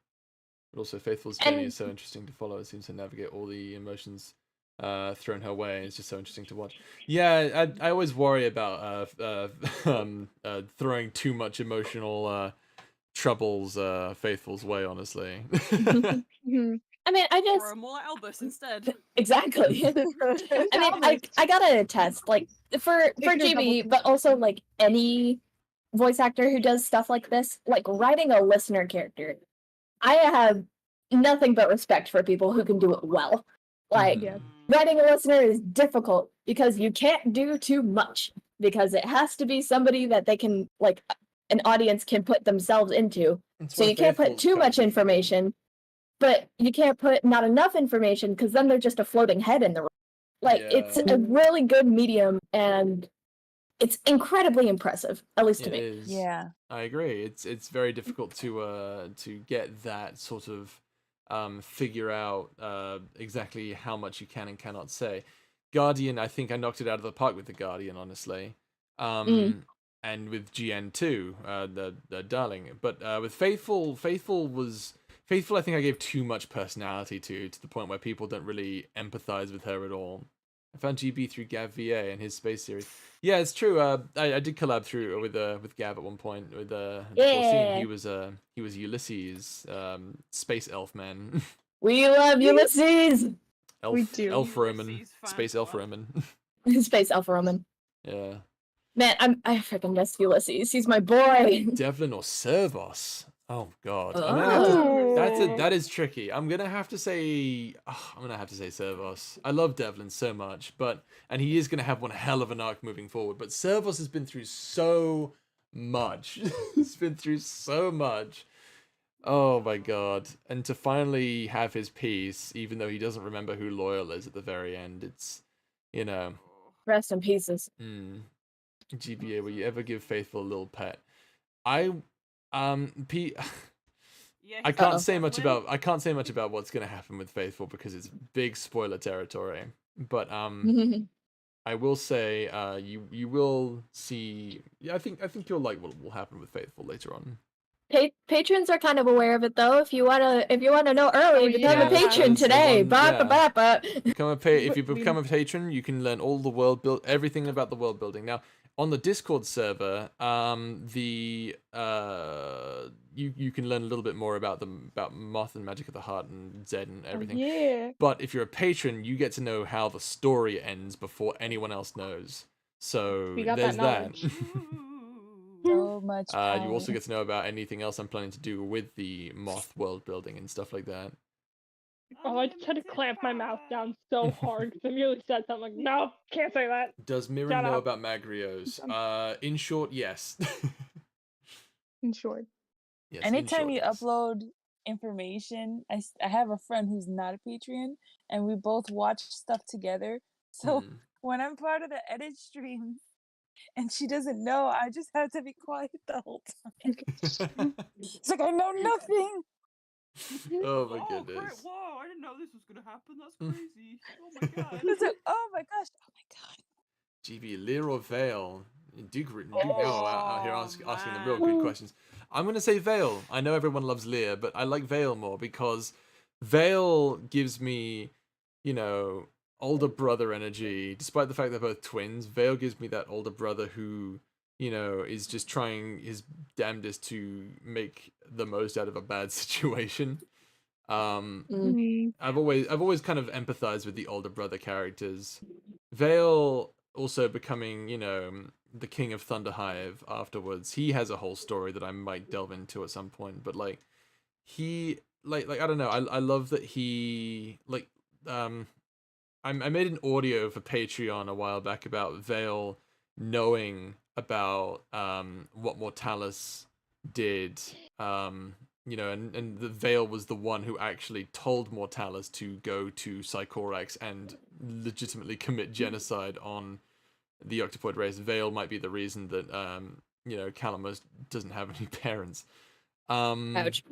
But also, Faithful's journey is so interesting to follow. It seems to navigate all the emotions thrown her way. It's just so interesting to watch. Yeah, I always worry about throwing too much emotional troubles Faithful's way, honestly. I mean, I just Throw more at Albus instead. exactly. I mean, I gotta attest, like for GB, but also like any voice actor who does stuff like this, like writing a listener character. I have nothing but respect for people who can do it well. Like writing a listener is difficult because you can't do too much, because it has to be somebody that they can, like, an audience can put themselves into, So you can't put too much information, but you can't put not enough information because then they're just a floating head in the room. Like, it's a really good medium, and it's incredibly impressive, at least to me. It is. Yeah. I agree. It's very difficult to get that sort of figure out exactly how much you can and cannot say. Guardian, I think I knocked it out of the park with the Guardian, honestly. And with GN too, the Darling. But with Faithful, Faithful I think I gave too much personality to the point where people don't really empathize with her at all. I found GB through Gav VA and his space series. Yeah, it's true. I did collab through with Gav at one point with Yeah. he was Ulysses, space elf man. We love Ulysses! We do. Elf Roman, space elf Roman. Space Alpha Roman. Yeah. Man, I freaking miss Ulysses. He's my boy. Devlin or Servos? Oh God, Oh. that is tricky. I'm gonna have to say Servos. I love Devlin so much, and he is gonna have one hell of an arc moving forward. But Servos has been through so much. He's been through so much. Oh my God! And to finally have his peace, even though he doesn't remember who Loyal is at the very end, it's, you know. Rest in pieces. GBA, will you ever give Faithful a little pet? I can't say much about what's gonna happen with Faithful because it's big spoiler territory. But I will say you will see. Yeah, I think you'll like what will happen with Faithful later on. Patrons are kind of aware of it though. If you wanna know early, become a patron today. If you become a patron, you can learn all the everything about the world building. Now, on the Discord server, you can learn a little bit more about Moth and Magic of the Heart and Zed and everything. Yeah. But if you're a patron, you get to know how the story ends before anyone else knows. So there's that. So much power. You also get to know about anything else I'm planning to do with the Moth world building and stuff like that. Oh, I just had to clamp my mouth down so hard because Amelia said something like, no, can't say that. Does Mirren know about Magrios? In short, yes. In short. Yes, Anytime you upload information, I have a friend who's not a Patreon, and we both watch stuff together. So when I'm part of the edit stream, and she doesn't know, I just have to be quiet the whole time. It's like I know nothing. Oh my goodness. Great. Whoa, I didn't know this was gonna happen. That's crazy. Oh my god. It's like, oh my gosh. Oh my god. GB, Lear or Vale? Duke now out here asking the real good questions. I'm going to say Vale. I know everyone loves Lear, but I like Vale more because Vale gives me, you know, older brother energy. Despite the fact they're both twins, Vale gives me that older brother who, you know, is just trying his damnedest to make the most out of a bad situation. I've always kind of empathized with the older brother characters. Vale also becoming, you know, the king of Thunderhive afterwards. He has a whole story that I might delve into at some point, but like he like I don't know, I love that he like I made an audio for Patreon a while back about Vale knowing about what Mortalis did, you know, and the Vale was the one who actually told Mortalis to go to Psychorax and legitimately commit genocide on the Octopoid race. Vale might be the reason that you know, Calamos doesn't have any parents. Ouch.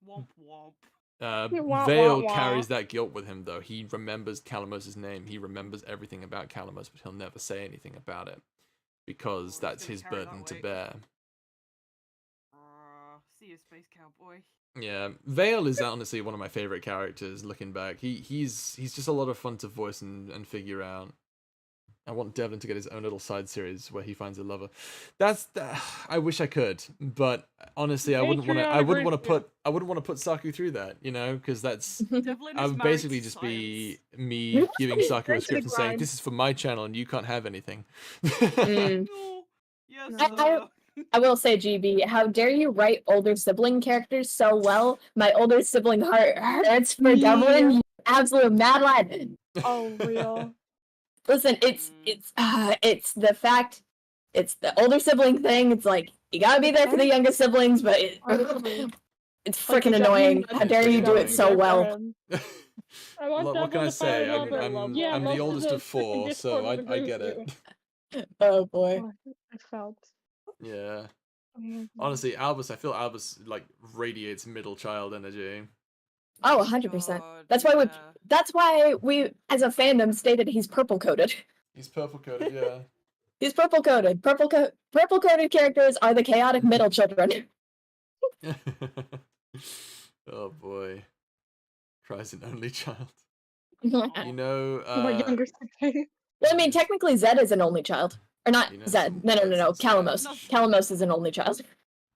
Womp womp. Vale carries that guilt with him, though. He remembers Calamos' name. He remembers everything about Calamos, but he'll never say anything about it because that's his burden to bear. See you, Space Cowboy. Yeah, Vale is honestly one of my favorite characters. Looking back, he's just a lot of fun to voice and figure out. I want Devlin to get his own little side series where he finds a lover. I wish I could, but honestly, I wouldn't want to put Saku through that, you know, because I would basically just be me giving Saku a script and saying, "This is for my channel, and you can't have anything." I will say, GB, how dare you write older sibling characters so well? My older sibling heart hurts for Devlin, you absolute mad lad. Oh, real. Listen, it's the fact, it's the older sibling thing. It's like You gotta be there for the younger siblings, but Honestly. it's Like, freaking you definitely annoying. have How to dare sit you down do and it be so there for well? him. I want What Devlin can I to say? finally have a love Yeah, I'm the most oldest of the freaking 4, Discord so would I agree with get it. you. Oh boy. I felt. Yeah. Mhm. Honestly, Albus, I feel Albus like radiates middle child energy. Oh, 100%. God, That's why yeah. that's why we, as a fandom, stated he's purple coded. He's purple coded, yeah. He's purple coded. Purple coded characters are the chaotic middle children. Oh boy. Cries an only child. Well, You know, My younger sibling. I mean, technically Zed is an only child. Or not You know, Zed. some No. words and Calamos. stuff. Calamos is an only child.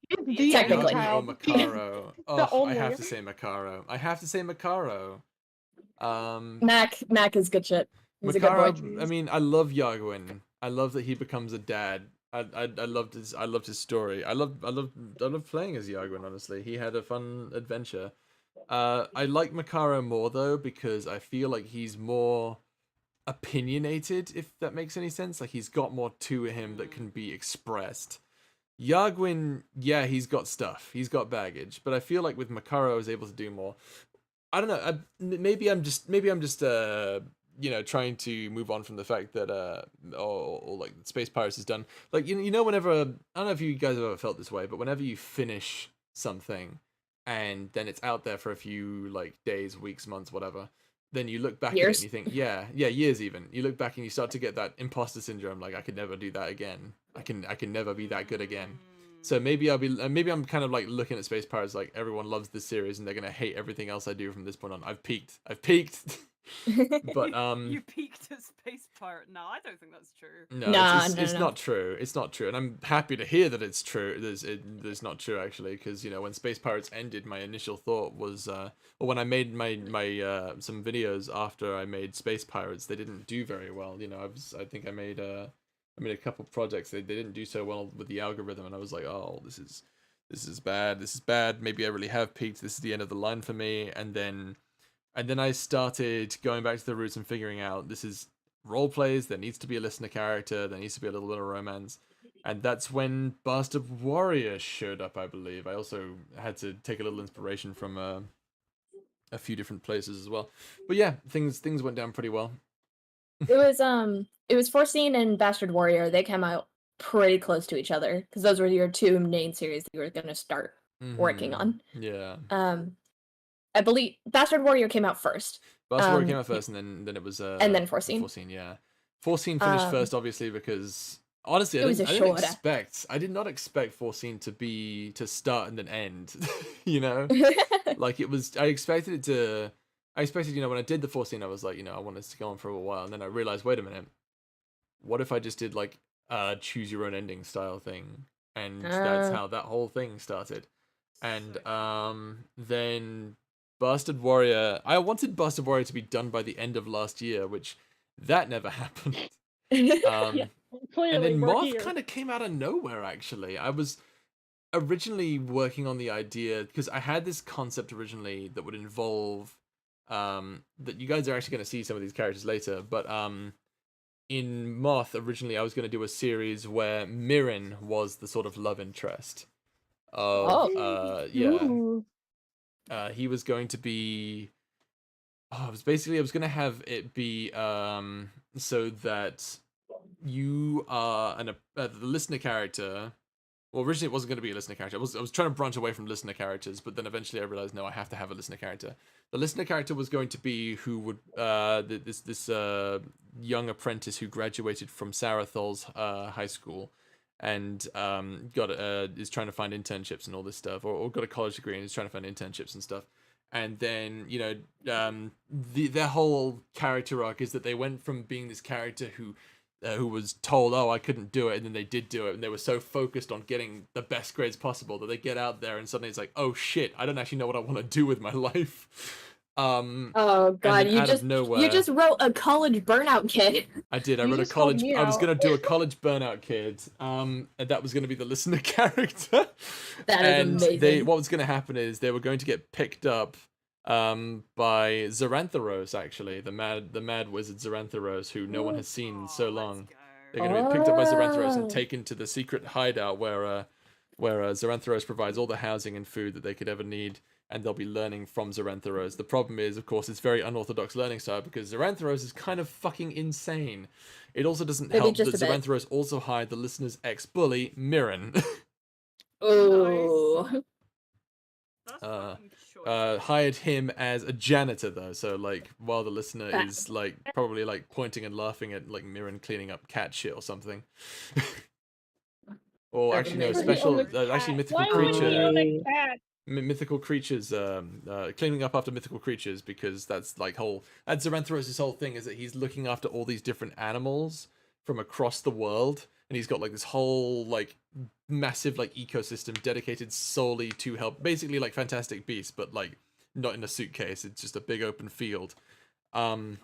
He's The the only Technically. Oh, child. Macaro. The Oh, I only. have to say Macaro. I have to say Macaro. Mac is good shit. He's a good boy. Macaro, I mean, I love Yagwin. I love that he becomes a dad. I loved his story. I love playing as Yagwin, honestly. He had a fun adventure. I like Macaro more though because I feel like he's more opinionated, if that makes any sense. Like he's got more to him that can be expressed. Yagwin, yeah, he's got stuff. He's got baggage, but I feel like with Macaro I was able to do more. I don't know. Maybe I'm just trying to move on from the fact that or like Space Pirates is done. Like you know whenever, I don't know if you guys have ever felt this way, but whenever you finish something and then it's out there for a few like days, weeks, months, whatever, then you look back at it Years? and you think, yeah, years even. You look back and you start to get that imposter syndrome, like I could never do that again. I can never be that good again. So maybe I'm kind of like looking at Space Pirates like everyone loves this series and they're gonna hate everything else I do from this point on. I've peaked. But You peaked at Space Pirate. No, I don't think that's true. no, it's not true. It's not true, and I'm happy to hear that it's true. It's not true actually, because when Space Pirates ended, my initial thought was, or when I made my some videos after I made Space Pirates, they didn't do very well. I think I made a couple projects. They didn't do so well with the algorithm, and I was like, oh, this is bad. This is bad. Maybe I really have peaked. This is the end of the line for me. And then I started going back to the roots and figuring out this is role plays. There needs to be a listener character. There needs to be a little bit of romance. And that's when Bastard Warrior showed up, I believe. I also had to take a little inspiration from a few different places as well. But yeah, things went down pretty well. It was Foreseen and Bastard Warrior. They came out pretty close to each other because those were your two main series that you were gonna start working on. Yeah. I believe Bastard Warrior came out first. Bastard Warrior came out first, and then it was and then Foreseen. Foreseen, yeah. Foreseen finished first, obviously, because honestly, I did not expect Foreseen to start and then end. Like it was. I expected when I did the Foreseen, I was like, I want this to go on for a while, and then I realized, wait a minute, what if I just did like choose your own ending style thing, and that's how that whole thing started, and then Bastard Warrior. I wanted Bastard Warrior to be done by the end of last year, which that never happened. Yeah, clearly, And then we're Moth here. kind of came out of nowhere, actually. I was originally working on the idea, because I had this concept originally that would involve, that you guys are actually going to see some of these characters later, but in Moth, originally I was going to do a series where Mirren was the sort of love interest of, Ooh. he was going to be, I was going to have it be, so that you are the listener character. Well, originally it wasn't going to be a listener character. I was trying to branch away from listener characters, but then eventually I realized, no, I have to have a listener character. The listener character was going to be who would this young apprentice who graduated from Sarathol's high school, and is trying to find internships and all this stuff, or got a college degree and is trying to find internships and stuff. And then their whole character arc is that they went from being this character who was told, oh, I couldn't do it, and then they did do it, and they were so focused on getting the best grades possible that they get out there and suddenly it's like, oh shit, I don't actually know what I want to do with my life. Oh god, you just wrote a college burnout kid. I did. I wrote a college. I was gonna do a college burnout kid. And that was gonna be the listener character. That is amazing. What was gonna happen is they were going to get picked up by Zarantharos, actually, the mad wizard Zarantharos, who no one has seen in so long. They're gonna be picked up by Zarantharos and taken to the secret hideout where where Zerantharos provides all the housing and food that they could ever need, and they'll be learning from Zerantharos. The problem is, of course, it's very unorthodox learning style because Zerantharos is kind of fucking insane. It also doesn't Maybe help just that a bit. Zerantharos also hired the listener's ex-bully, Mirren. Oh. Hired him as a janitor though, so like while the listener is like probably like pointing and laughing at like Mirren cleaning up cat shit or something. Or actually no, special actually mythical mythical creatures cleaning up after mythical creatures, because that's like that's Zerantharos' whole thing, is that he's looking after all these different animals from across the world, and he's got like this whole like massive like ecosystem dedicated solely to help, basically like Fantastic Beasts, but like not in a suitcase. It's just a big open field. And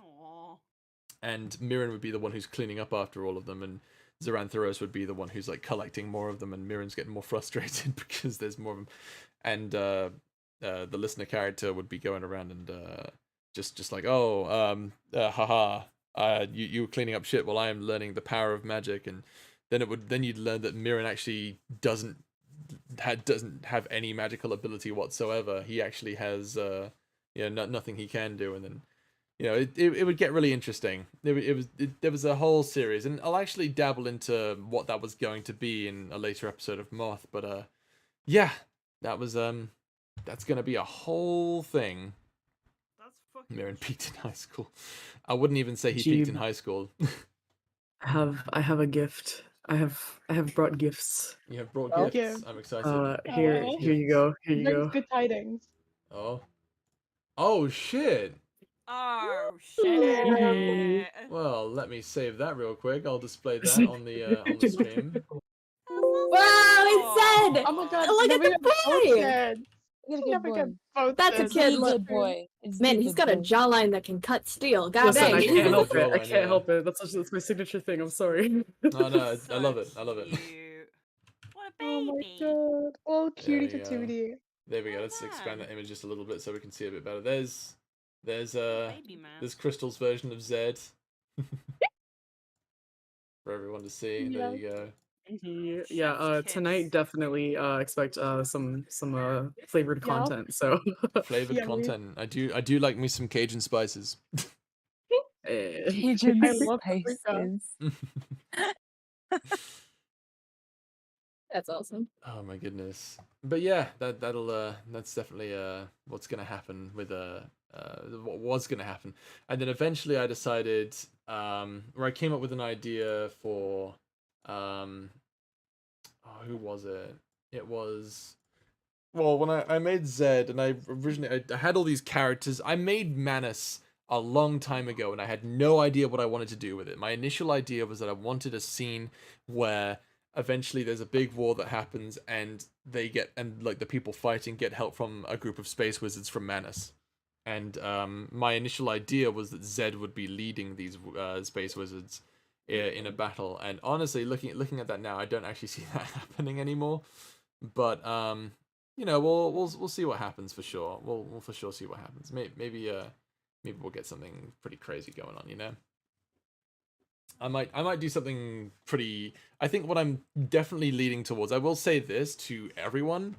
Mirren would be the one who's cleaning up after all of them, and Zerantharos would be the one who's like collecting more of them, and Mirren's getting more frustrated because there's more of them. And the listener character would be going around and just like, haha, you were cleaning up shit while I am learning the power of magic. And then you'd learn that Mirren actually doesn't have any magical ability whatsoever. He actually has nothing he can do. And then it would get really interesting. There was a whole series, and I'll actually dabble into what that was going to be in a later episode of Moth. But yeah, that was that's gonna be a whole thing. That's fucking. Mirren peaked in high school. I wouldn't even say he peaked in high school. I have a gift. I have brought gifts. You have brought Oh. gifts. I'm excited. Here you go. Here you Brings go. good tidings. Oh shit. Oh shit. Well, let me save that real quick. I'll display that on the stream. Wow, it's Zed! Oh my god, Look at never the get both boy! Zeds. Never get both That's a Zeds. kid. He's a Look, good boy. He's man, a he's good got a boy. jawline that can cut steel. God Listen, I dang. can't help it. I Jawline, can't yeah. help it. That's my signature thing. I'm sorry. Oh no, I So love it. I love it. cute. What a baby. Oh my god. Oh, cutie There we go. patootie. There we go. Well Let's expand done. that image just a little bit so we can see it a bit better. There's Baby man. there's Crystal's version of Zed for everyone to see. There you go. Yeah, tonight definitely expect some flavored content. So Flavored content. I do like me some Cajun spices. Cajun I love paprika. spices. That's awesome. Oh my goodness. But yeah, that's definitely what's gonna happen with what was gonna happen. And then eventually I decided where I came up with an idea for who was it? It was, well, when I made Zed, and I had all these characters. I made Manus a long time ago, and I had no idea what I wanted to do with it. My initial idea was that I wanted a scene where eventually there's a big war that happens, and like the people fighting get help from a group of space wizards from Manus. And my initial idea was that Zed would be leading these space wizards in a battle. And honestly, looking at that now, I don't actually see that happening anymore. But we'll see what happens for sure. We'll for sure see what happens. Maybe we'll get something pretty crazy going on. I might do something pretty. I think what I'm definitely leading towards. I will say this to everyone.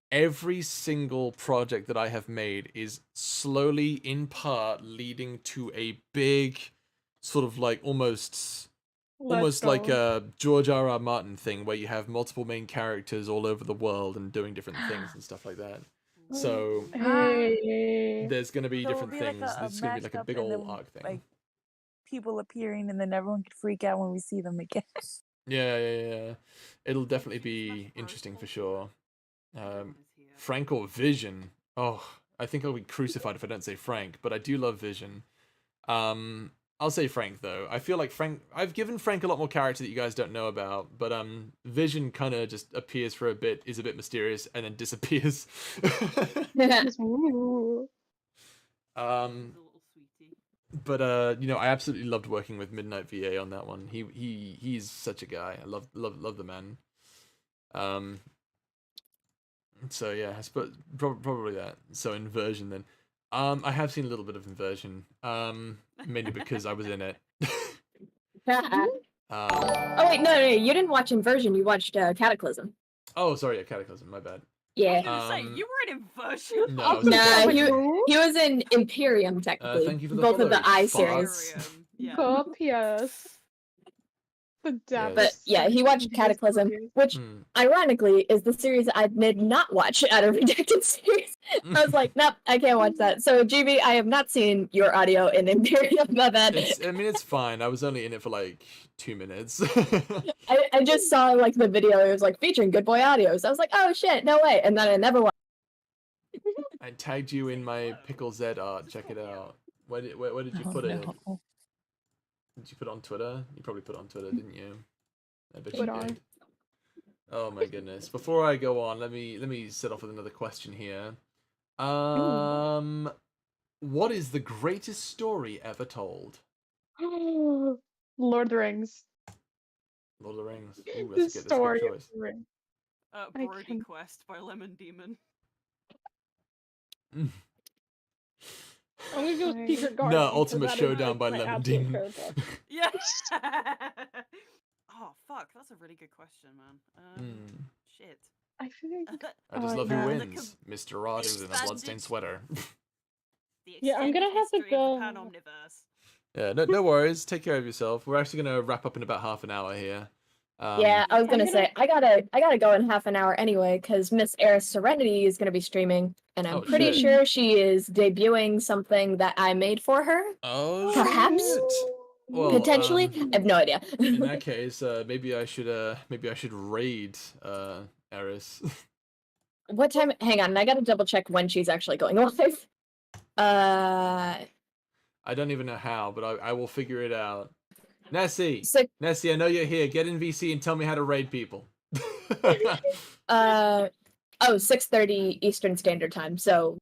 Every single project that I have made is slowly, in part, leading to a big, sort of like almost like a George R.R. Martin thing, where you have multiple main characters all over the world and doing different things and stuff like that. So there's going to be So it'll different be like things. It's going to be like a mashup big and old then, arc thing. like people appearing, and then everyone could freak out when we see them again. Yeah. It'll definitely be interesting for sure. Frank or Vision. Oh, I think I'll be crucified if I don't say Frank, but I do love Vision. I'll say Frank though. I feel like I've given Frank a lot more character that you guys don't know about, but Vision kind of just appears for a bit, is a bit mysterious, and then disappears. But I absolutely loved working with Midnight VA on that one. He's such a guy. I love the man. So yeah, I suppose probably that. So Inversion then. I have seen a little bit of Inversion. Mainly because I was in it. Oh wait, no, you didn't watch Inversion. You watched Cataclysm. Oh, sorry, yeah, Cataclysm. My bad. I Yeah. was gonna say you were in Inversion. No, I was Nah, in he was in Imperium technically. thank you for the Both of follow, the I fucks. series. Yeah. Cup, yes. The depths. But yeah, he watched Cataclysm, which ironically is the series I did not watch out of Redacted series. I was like, nope, I can't watch that. So GB, I have not seen your audio in Imperium. My bad. I mean, it's fine. I was only in it for like 2 minutes. I just saw like the video. It was like featuring Good Boy Audio. So I was like, oh shit, no way. And then I never watched. I tagged you in my Pickle Z art. Check it out. Where did you put it? Did you put it on Twitter? You probably put it on Twitter, didn't you? I bet you did. Oh my goodness. Before I go on, let me set off with another question here. What is the greatest story ever told? Lord of the Rings. Lord of the Rings. Ooh, The that's a good story choice. of the ring. Brody Quest by Lemon Demon. I'm gonna go with Secret Garden. No, because Ultimate that is Showdown by my Lemon absolute Demon. favorite book. Yeah. Oh fuck, that's a really good question, man. Shit. I feel like I just love who wins. Mr. Rod is in a bloodstained sweater. Yeah, I'm gonna have to go. Yeah, no worries. Take care of yourself. We're actually gonna wrap up in about half an hour here. Yeah, I was gonna say I gotta go in half an hour anyway because Miss Eris Serenity is gonna be streaming, and I'm pretty sure she is debuting something that I made for her. Oh, perhaps, well, potentially. I have no idea. In that case, maybe I should raid Eris. What time? Hang on, I gotta double check when she's actually going live. I don't even know how, but I will figure it out. Nessie, Nessie, I know you're here. Get in VC and tell me how to raid people. 6:30 Eastern Standard Time. So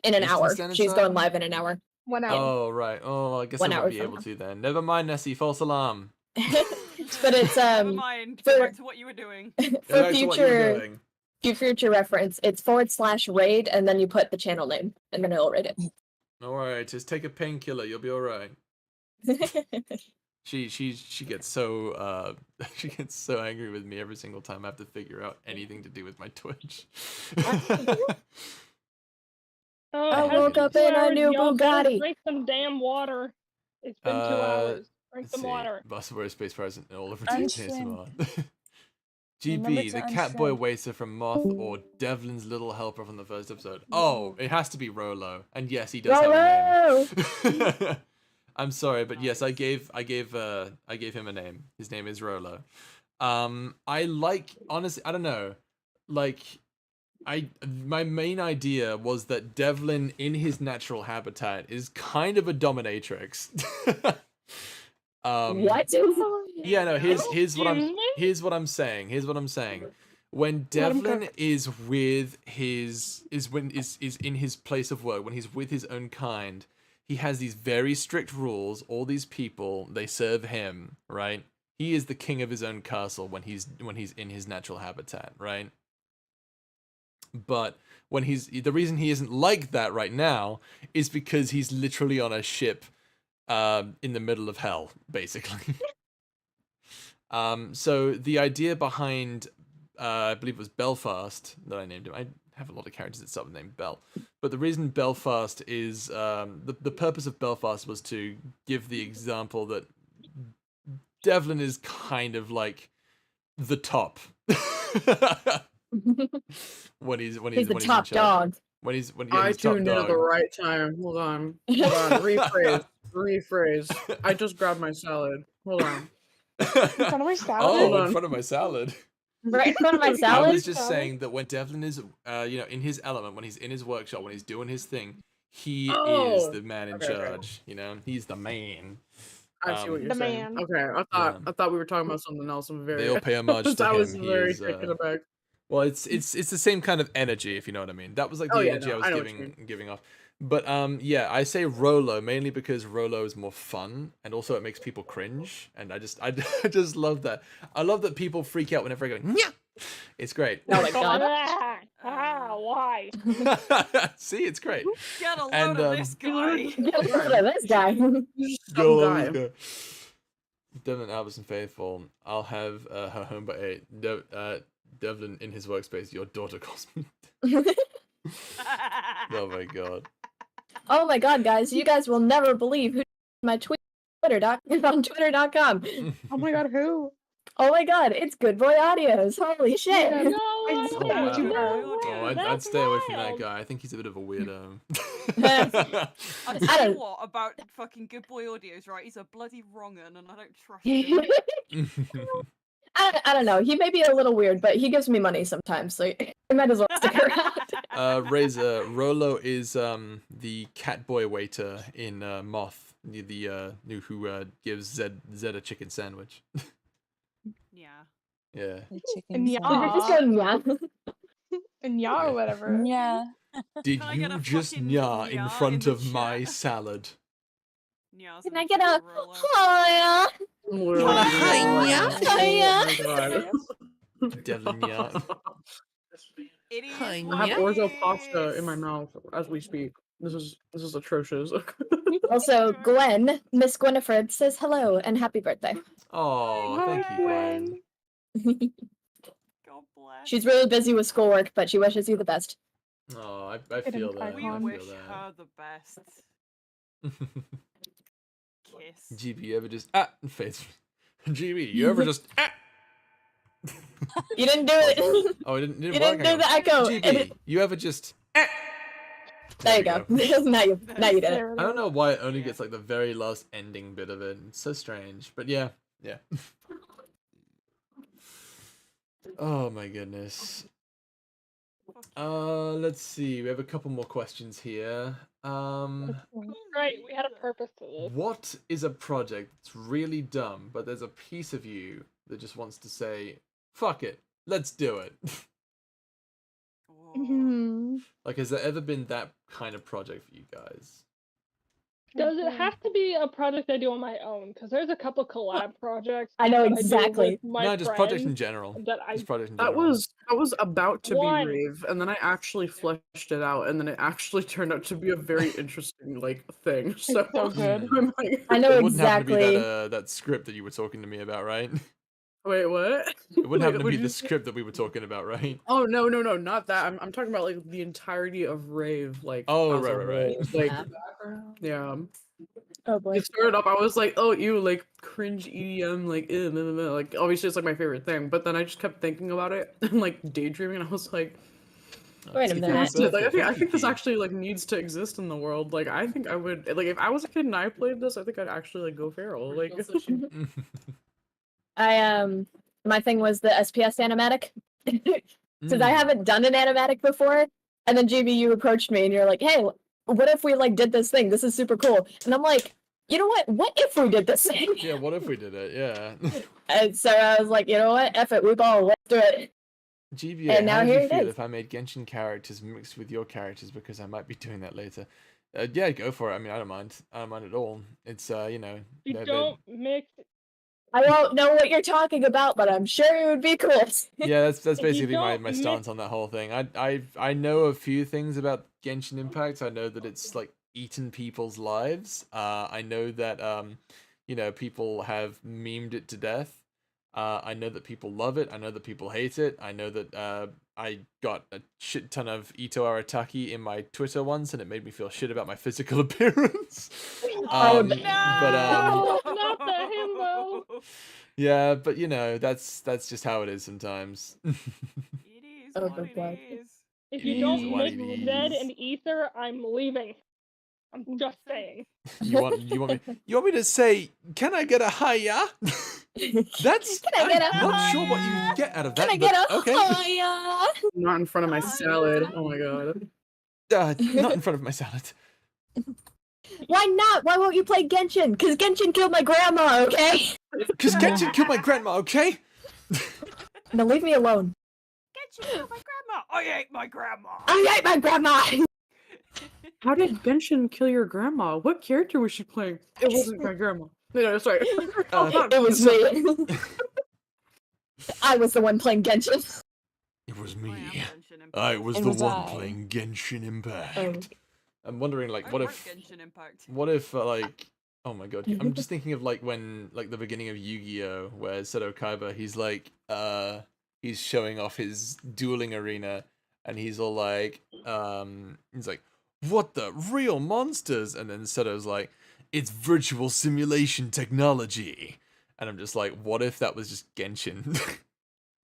in an hour, she's going live in an hour. 1 hour. Oh right. Oh, I guess I won't be able to then. Never mind, Nessie. False alarm. But it's Never mind. Go back to what you were doing. For future reference, it's /raid, and then you put the channel name, and then it'll raid it. All right, just take a painkiller. You'll be all right. She gets so she gets so angry with me every single time I have to figure out anything to do with my Twitch. I woke up in a new Bugatti. Drink some damn water. It's been 2 hours. Drink some water. Busboy Space Present in all of Unshrimp. GB, the Catboy Waster from Moth, or Devlin's little helper from the first episode. Oh, it has to be Rolo. And yes, he does have a name. I'm sorry, but yes, I gave him a name. His name is Rolo. Honestly, I don't know. My main idea was that Devlin in his natural habitat is kind of a dominatrix. What? Yeah, no, here's what I'm saying. When Devlin is in his place of work, when he's with his own kind, he has these very strict rules. All these people, they serve him, right? He is the king of his own castle when he's in his natural habitat, right? But the reason he isn't like that right now is because he's literally on a ship in the middle of hell, basically. So the idea behind I believe it was Belfast that I named him. I have a lot of characters that start with the name Bell. But the reason Belfast is the purpose of Belfast was to give the example that Devlin is kind of like the top. when he's the top dog. I tuned in at the right time. Hold on. Rephrase. I just grabbed my salad. Hold on. In front of my salad? Oh, in front of my salad. Right in front of my salad? I was just saying that when Devlin is, in his element, when he's in his workshop, when he's doing his thing, he is the man in charge. You know, he's the man. I see what you're saying. Okay, I thought we were talking about something else. I'm very. They all pay homage to him. I was very taken aback. Well, it's the same kind of energy, if you know what I mean. That was like the energy I was giving off. But yeah, I say Rolo mainly because Rolo is more fun, and also it makes people cringe, and I just love that. I love that people freak out whenever I go, "Nya!" It's great. Oh my god! Why? See, it's great. Get a load of this guy. Get a load of this guy. Go. Devlin Albertson faithful. I'll have her home by 8. Devlin in his workspace, your daughter calls me. Oh my god. Oh my god, guys, you guys will never believe who my on Twitter.com. Oh my god, who? Oh my god, it's Good Boy Audios. Holy shit. Yeah, No I way! saw what you No heard. way! Oh, I'd That's stay away from that wild. guy. I think he's a bit of a weirdo. I'll I tell you don't- what about fucking Good Boy Audios, right? He's a bloody wrong 'un, and I don't trust him. I don't know. He may be a little weird, but he gives me money sometimes, so I might as well stick around. Razor, Rolo is the catboy waiter in Moth, the who gives Zed a chicken sandwich. Yeah. Yeah. The And chicken Just sandwich. go, yeah. And yeah, or whatever. Yeah. Did Can I get you a just fucking nya in nya front in the of my chat? salad? Yeah, Can I get a hiya? Literally, want a oh hiya? my god. Devlin nya. It is I what have it orzo pasta in my is. mouth as we speak. This is atrocious. Also, Gwen, Miss Gwynifred says hello and happy birthday. Oh, thank you, Gwen. God bless. She's really busy with schoolwork, but she wishes you the best. Oh, I Hidden feel that. We I wish feel her the best. that. Kiss. GB, you ever just face? GB, you ever just You didn't do it. Oh, it didn't You work. didn't do Hang the on. echo. GB, you ever just There you go. now you did it. I don't know why it only gets like the very last ending bit of it. It's so strange, but yeah. Oh my goodness. Let's see. We have a couple more questions here. Right, we had a purpose to this. What is a project that's really dumb, but there's a piece of you that just wants to say, "Fuck it, let's do it." Like, has there ever been that kind of project for you guys? Does it have to be a project I do on my own? Because there's a couple collab projects. I know that do exactly. with my No, just projects in friends general. That I Just projects in That general. was about to One. be rave, and then I actually fleshed it out, and then it actually turned out to be a very interesting thing. So, so good. I'm like, I know It wouldn't happen to be exactly. that script that you were talking to me about, right? wait, what? It wouldn't happen to what'd be you the say? script that we were talking about, right? Oh no, not that. I'm talking about like the entirety of rave, like. Oh, as a right. whole. Like, yeah. Oh boy. It started off. I was like, oh, you like cringe EDM, like, blah, blah, blah. Like obviously it's like my favorite thing. But then I just kept thinking about it and like daydreaming, and I was like, Wait a Happy minute. birthday, like I think this Kiki. actually like needs to exist in the world. Like I think I would like if I was a kid and I played this, I think I'd actually like go feral. Like My thing was the SPS animatic. Since I Mm. haven't done an animatic before, and then GB, you approached me and you're like, hey, what if we like did this thing? This is super cool. And I'm like, you know what? What if we did this thing? Yeah, what if we did it? Yeah. And so I was like, you know what? F it, we ball, let's do it. GBA, And now how would here you it feel is. if I made Genshin characters mixed with your characters, because I might be doing that later? Yeah, go for it. I mean, I don't mind. I don't mind at all. It's you know. you they're- don't mix. I won't know what you're talking about, but I'm sure it would be cool. Yeah, that's If you basically my don't mix- stance on that whole thing. I know a few things about Genshin Impact. I know that it's like eaten people's lives. I know that you know, people have memed it to death. I know that people love it. I know that people hate it. I know that I got a shit ton of Ito Arataki in my Twitter once, and it made me feel shit about my physical appearance. Oh, But No, not the himbo. yeah, but you know, that's just how it is sometimes. It is Oh, what God. it is. If It you is don't what mix it Zed is. and Ether, I'm leaving. I'm just saying. You want me to say, can I get a hiya? That's Can I get a I'm not sure what hiya? you get out of that. Can I get a but okay. hiya? not in front of my salad. Oh my god. Not in front of my salad. Why not? Why won't you play Genshin? Because Genshin killed my grandma, okay? Because Genshin killed my grandma, okay? Now leave me alone. Get you my grandma. I ate my grandma. I hate my grandma! How did Genshin kill your grandma? What character was she playing? It wasn't my grandma. No, sorry. It was me. I was the one playing Genshin. It was I am me. Genshin Impact. I was It the was one I. playing Genshin Impact. Oh. I'm wondering, like, I what wrote if, Genshin Impact. like, oh my god, I'm just thinking of like when, like, the beginning of Yu-Gi-Oh, where Seto Kaiba, he's like, he's showing off his dueling arena, and he's all like, what the real monsters? And then Seto's like, it's virtual simulation technology. And I'm just like, what if that was just Genshin?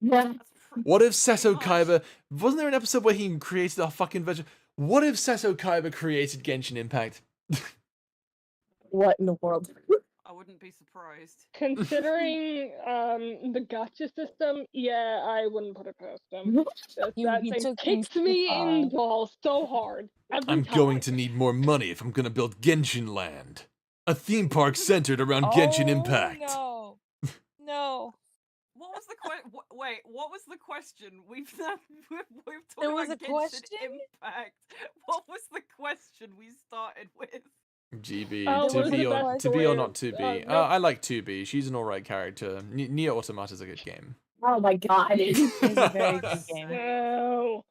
Yeah. What if Seto much. Kaiba, wasn't there an episode where he created a fucking virtual, what if Seto Kaiba created Genshin Impact? What in the world? I wouldn't be surprised. Considering the gotcha system, yeah, I wouldn't put it past him. That He thing took things kicks too me in the far. balls so hard every I'm time. going to need more money if I'm gonna build Genshin Land. A theme park centered around Genshin Impact. No. No. What was the wait, what was the question? We've talked There was about a Genshin question? Impact. What was the question we started with? GB, Oh, to what be was or the best to be or way not of- to be. no. I like 2B. She's an alright character. Nier Automata's a good game. Oh my god. It's a very Fuck's good game. sake. No.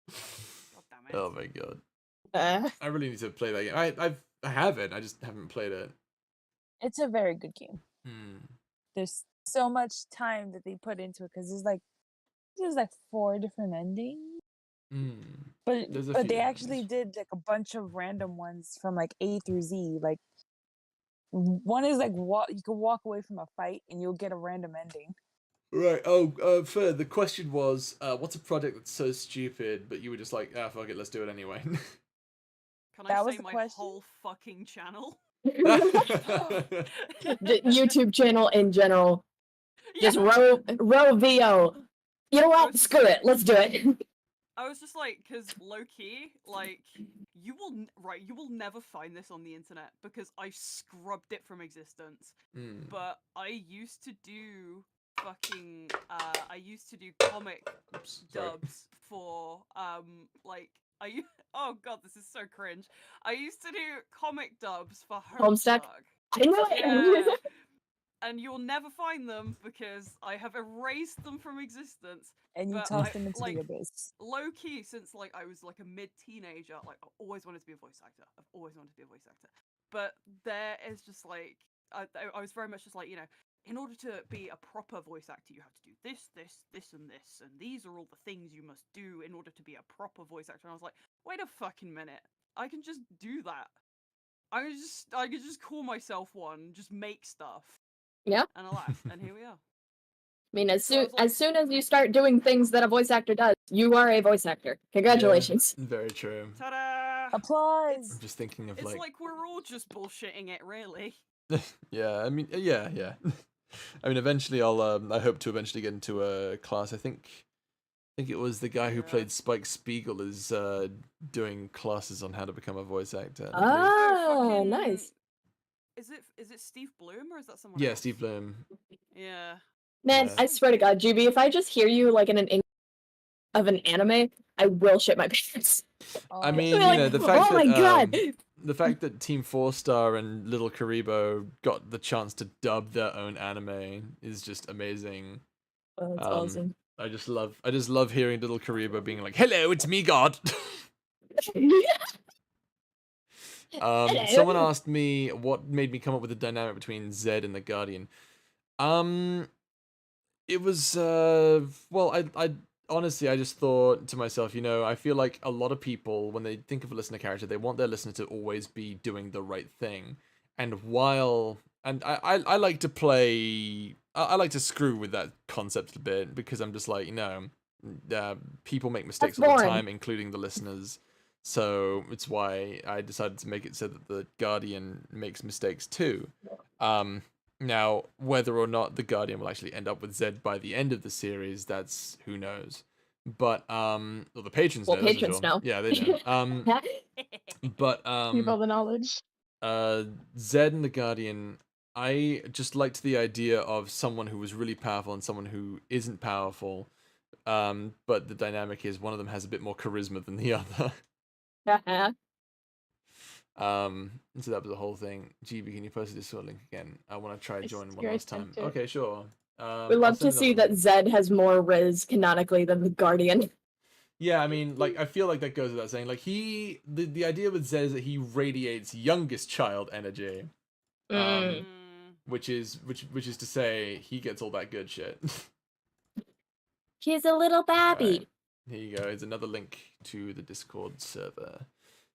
God damn it. Oh my god. Uh, I really need to play that game. I have it. I just haven't played it. It's a very good game. Hmm. There's so much time that they put into it because there's like 4 different endings. But There's a but few they actually endings. did like a bunch of random ones from like A through Z. Like one is like you can walk away from a fight and you'll get a random ending. Right. Fair. The question was, what's a project that's so stupid, but you were just like, ah, fuck it, let's do it anyway. Can That I was say the my question? whole fucking channel? the YouTube channel in general. Just Yeah. row VO. You know what? Screw it. Let's do it. I was just like, because low key, like, you will never find this on the internet because I scrubbed it from existence. But I used to do comic dubs for, oh god, this is so cringe. I used to do comic dubs for Homestuck? I know it. Yeah. And you'll never find them because I have erased them from existence. And you But toss I- them into like, the abyss. Low key, since like I was like a mid-teenager, like I always wanted to be a voice actor. I've always wanted to be a voice actor. But there is just like I was very much just like, you know, in order to be a proper voice actor, you have to do this, and this, and these are all the things you must do in order to be a proper voice actor. And I was like, wait a fucking minute, I can just do that. I could just call myself one, just make stuff. Yeah. And alas, and here we are. I mean, as So I soon was like- as soon as you start doing things that a voice actor does, you are a voice actor. Congratulations. Yeah, very true. Ta-da! Applause. I'm just thinking of It's like, like we're all just bullshitting it, really. yeah. I mean, yeah. I mean, eventually I hope to eventually get into a class. I think it was the guy who played Spike Spiegel is doing classes on how to become a voice actor. I believe. Oh, fucking- nice. Is it Steve Bloom or is that someone Yeah, else? Steve Bloom. Yeah. Man, Yeah. I swear to God, GB, if I just hear you like in of an anime, I will shit my pants. I mean, I'll be you like, know, the fact oh my God. the fact that Team 4-Star and Little Karibo got the chance to dub their own anime is just amazing. Oh, that's awesome. I just love hearing Little Karibo being like, "Hello, it's me, God." Someone asked me what made me come up with the dynamic between Zed and the Guardian. It was well, I honestly I just thought to myself, you know, I feel like a lot of people when they think of a listener character, they want their listener to always be doing the right thing. And I like to play, I like to screw with that concept a bit because I'm just like, you know, people make mistakes That's all the boring. time, including the listeners. So it's why I decided to make it so that the Guardian makes mistakes too. Now, whether or not the Guardian will actually end up with Zed by the end of the series, that's who knows. But well, the patrons know. Well, that's for patrons sure. know. Yeah, they know. But Keep all the knowledge. Zed and the Guardian, I just liked the idea of someone who was really powerful and someone who isn't powerful. But the dynamic is one of them has a bit more charisma than the other. So that was the whole thing. GB, can you post this Discord link again? I want to try Yes, join one here, I last time. sent it. Okay, sure. We I'll love to send it see on the that Zed has more Riz canonically than the Guardian. Yeah, I mean, like, I feel like that goes without saying. Like, the idea with Zed is that he radiates youngest child energy, which is to say he gets all that good shit. He's a little babby. Alright, here you go. It's another link to the Discord server.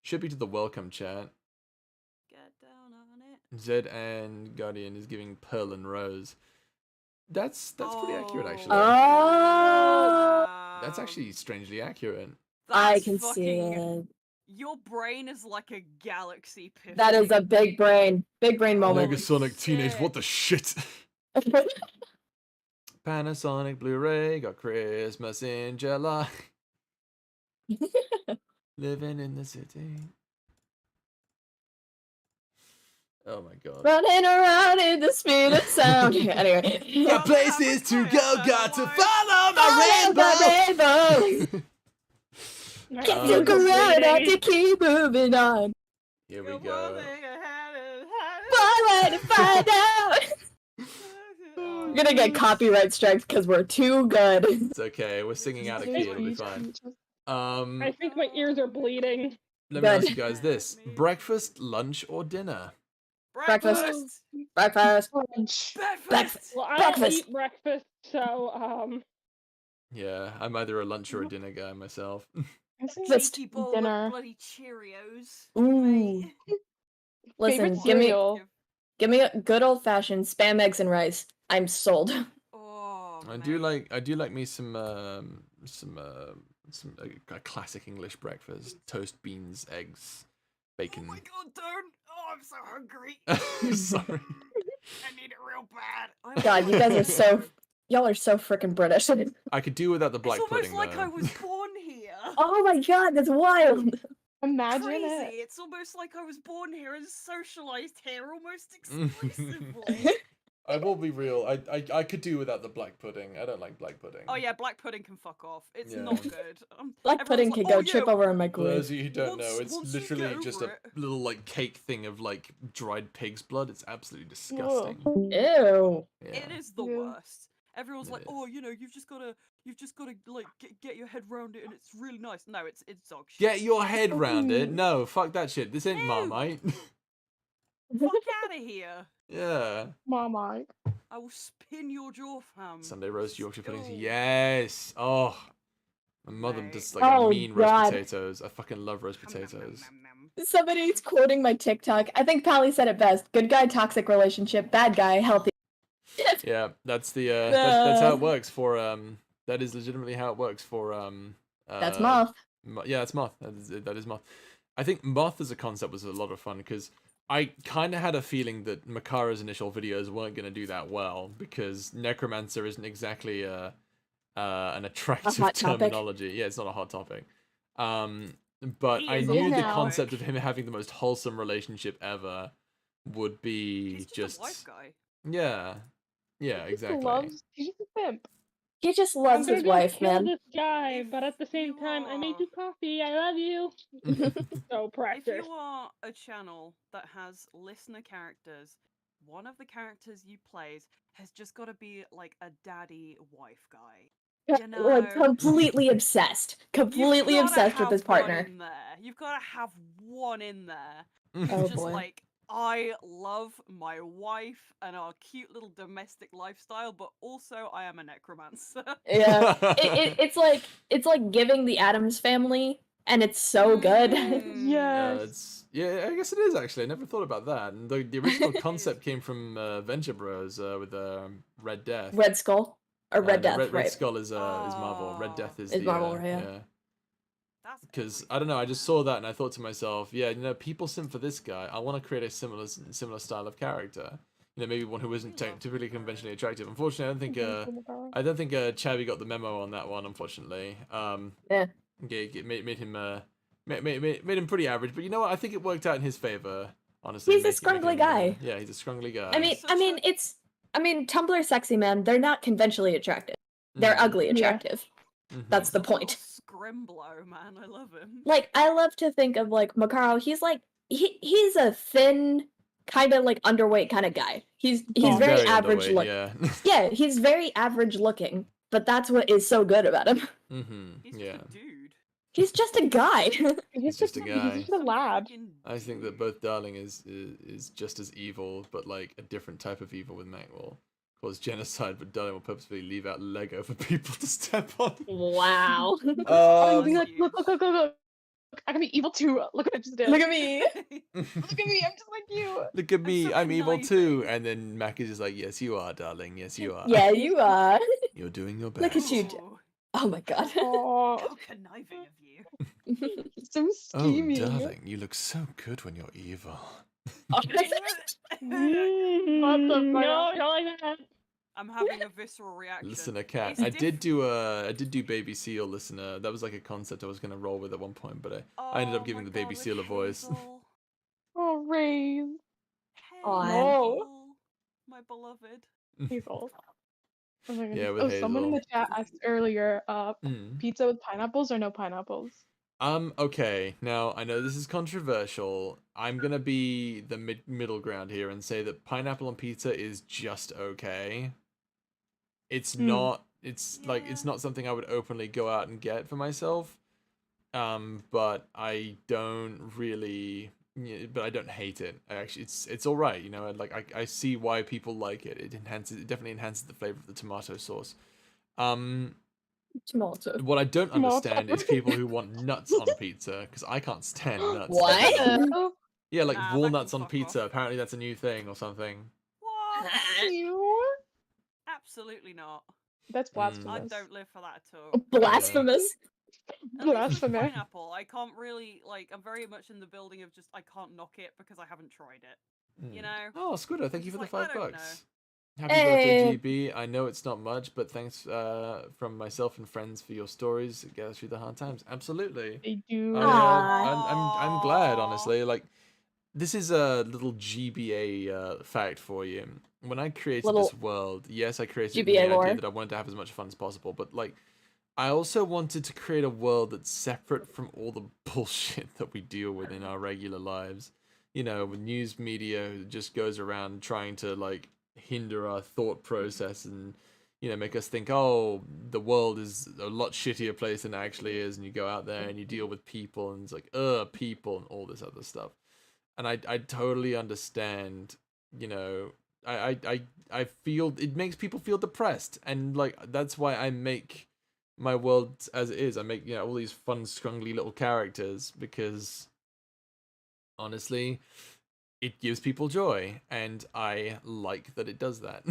Should be to the welcome chat. Get down on it. Zed and Guardian is giving Pearl and Rose. That's pretty accurate, actually. Oh, That's actually strangely accurate. I That's can see fucking- it. Your brain is like a galaxy pivot. That is a big brain moment. Negasonic Teenage, what the shit? Panasonic Blu-ray, got Christmas in July. Living in the city. Oh my god. Running around in the speed of sound. Anyway. Got places to go, got to follow my rainbow. Get your career out to keep moving on. Here we go. One way to find out. We're gonna get copyright strikes because we're too good. It's okay, we're singing out of key, it'll be fine. I think my ears are bleeding. Let me ask you guys this. Breakfast, lunch, or dinner? Breakfast. Breakfast. Breakfast. Well, I Breakfast. don't eat breakfast, so Yeah, I'm either a lunch or a dinner guy myself. Breakfast. Cheeky bowl Dinner. of bloody Cheerios. Ooh. mate. Listen, Favorite give me a good old fashioned spam, eggs, and rice. I'm sold. Oh, I do like me some a classic English breakfast: toast, beans, eggs, bacon. Oh my god, don't! Oh, I'm so hungry. Sorry. I need it real bad. God, you guys are so y'all are so freaking British. I could do without the black It's almost pudding like though. I was born here. Oh my god, that's wild. Imagine Crazy. it. It's almost like I was born here and socialized here almost exclusively. I will be real. I could do without the black pudding. I don't like black pudding. Oh yeah, black pudding can fuck off. It's Yeah. not good. Black Everyone's pudding like, can "Oh, go yeah, trip over in my For those microwave. of you who don't know, it's once you literally get just over a it. little like cake thing of like dried pig's blood. It's absolutely disgusting. Ew. It Yeah. is the Yeah. worst. Everyone's It like, is. oh, you've just gotta like get your head around it, and it's really nice. No, it's dog shit. Get your head round it. No, fuck that shit. This ain't Ew. Marmite. Fuck out of here. Yeah. Marmite. I will spin your jaw, fam. Sunday roast Yorkshire puddings. Still. Yes. Oh. My mother Mate. does like Oh, mean roast God. potatoes. I fucking love roast Nom, nom, nom, potatoes. nom, nom. Somebody's quoting my TikTok. I think Pally said it best. Good guy, toxic relationship. Bad guy, healthy. Yeah, that's the that's how it works for that is legitimately how it works for That's Moth. Yeah, it's Moth. That is Moth. I think Moth as a concept was a lot of fun because I kind of had a feeling that Makara's initial videos weren't going to do that well because Necromancer isn't exactly an attractive hot topic. terminology. Yeah, it's not a hot topic. But He I is a knew hot the topic. concept of him having the most wholesome relationship ever would be He's just a wife guy. yeah. Yeah, He just exactly. loves. He's just a simp. He just I'm loves gonna his go wife, kill man. this guy, If but at the same you time, I made are- you coffee. I love you. So If precious. you are a channel that has listener characters, one of the characters you plays has just got to be like a daddy wife guy. You know, Like completely obsessed. Completely You've gotta obsessed with have his one partner. in there. You've got to have one in there. Oh Just boy. like, I love my wife and our cute little domestic lifestyle, but also I am a necromancer. Yeah. It's like giving the Addams family, and it's so good. Mm. Yes. I guess it is actually. I never thought about that. And the original concept came from Venture Bros with Red Death. Red Skull or Red No, Death, Red right? Skull is Marvel. Red Death is Is the Marvel, yeah. That's Because I don't know, I just saw that and I thought to myself, yeah, you know, people simp for this guy. I want to create a similar style of character. You know, maybe one who isn't typically conventionally attractive. Unfortunately, I don't think Chabby got the memo on that one. Unfortunately, Yeah. made him pretty average. But you know what? I think it worked out in his favor. Honestly, He's a scrunkly guy. Yeah, he's a scrunkly guy. I mean, Tumblr sexy men. They're not conventionally attractive. They're Mhm. ugly attractive. Mhm. That's the point. Scrimblow, man, I love him. Like, I love to think of like Makaro. He's like he's a thin, kind of like underweight kind of guy. He's very average underweight, look. Yeah. Yeah, he's very average looking, but that's what is so good about him. Mm-hmm. Yeah. He's just a guy. He's just a guy. He's just a lad. I think that both Darling is just as evil, but like a different type of evil with Maxwell, was genocide, but Darling will purposefully leave out Lego for people to step on. Wow. I'll be like, look. I can be evil too. Look what I just did. Look at me. Look at me. I'm just like you. Look at me, such I'm a evil nice too. thing. And then Mac is just like, yes, you are, darling. Yes, you are. Yeah, you are. You're doing your best. Look at you. Ooh, Oh my god. Oh, how conniving of you. so Oh, scheming. darling, you look so good when you're evil. What the fuck? No, not like that. I'm having a visceral reaction. Listener cat. It's I did do Baby Seal listener. That was like a concept I was gonna roll with at one point, but I ended up Oh giving my the Baby God, Seal a with voice. Hazel. Oh, Raze. Aw. Hazel, my beloved. Hazel. Oh my Yeah, goodness. with Oh, someone in Hazel. the chat asked earlier, Mm. pizza with pineapples or no pineapples? Okay. Now I know this is controversial. I'm gonna be the middle ground here and say that pineapple on pizza is just okay. It's not. It's like it's not something I would openly go out and get for myself. But I don't really. But I don't hate it. It's all right. You know, like I see why people like it. It definitely enhances the flavor of the tomato sauce. Tomato. What I don't Tomato. understand is people who want nuts on pizza, because I can't stand nuts. What? Oh, Yeah, like Nah, that walnuts can on fuck pizza. off. Apparently that's a new thing or something. What? you? Absolutely not. That's I blasphemous. don't live for that at all. Blasphemous. At least with Blasphemy. pineapple, I can't really like. I'm very much in the building of just I can't knock it because I haven't tried it. You know. Oh, Squiddo, thank you for the Just like, I $5. don't Happy Hey. birthday, GB. I know it's not much, but thanks from myself and friends for your stories. It gets us through the hard times. Absolutely. They do. I'm glad, honestly. Like, this is a little GBA fact for you. When I created Little this world, yes, I created it with GBA the lore. idea that I wanted to have as much fun as possible, but like, I also wanted to create a world that's separate from all the bullshit that we deal with in our regular lives. You know, with news media who just goes around trying to like hinder our thought process and, you know, make us think, oh, the world is a lot shittier place than it actually is, and you go out there and you deal with people and it's like, people and all this other stuff. And I totally understand, you know, I feel it makes people feel depressed, and like that's why I make my world as it is. I make, you know, all these fun, scrungly little characters because honestly, it gives people joy, and I like that it does that.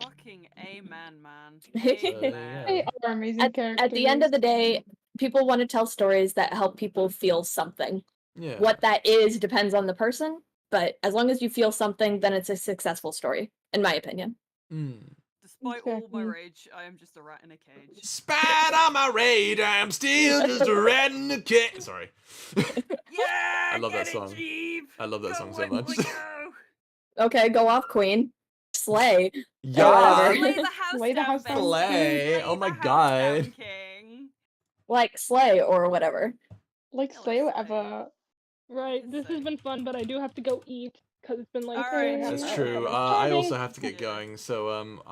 Fucking amen, man. yeah. They are amazing At characters. the end of the day, people want to tell stories that help people feel something. Yeah. What that is depends on the person, but as long as you feel something, then it's a successful story, in my opinion. Despite all my rage, I am just a rat in a cage. Spat on my radar, I'm still just a rat in the cage. Sorry. Yeah, I love that get it, song. Jeeve. I love that Go, song so Wendell, much. go. Okay, go off, Queen. Slay. Yeah. Or whatever. Lay the house Lay the down, house down. Bestie. Slay. Lay Oh the my house God. down, King. Like slay or whatever. Like, slay whatever. Right, this has been fun, but I do have to go eat because it's been late. Alright, That's true. I also have to get going, so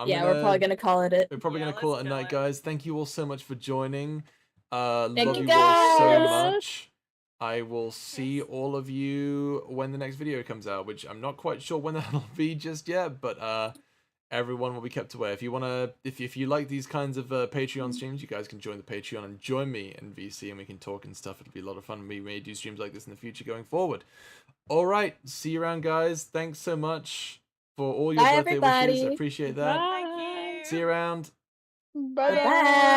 We're probably gonna call it. We're probably gonna call it a night, guys. Thank you all so much for joining. Thank Love you you all so guys. much. I will see all of you when the next video comes out, which I'm not quite sure when that'll be just yet, but everyone will be kept aware. If you wanna, if you like these kinds of Patreon streams, you guys can join the Patreon and join me in VC, and we can talk and stuff. It'll be a lot of fun. We may do streams like this in the future going forward. All right, see you around, guys. Thanks so much for all your Bye, birthday wishes. everybody. Appreciate that. Thank you. See you around. Bye. Bye.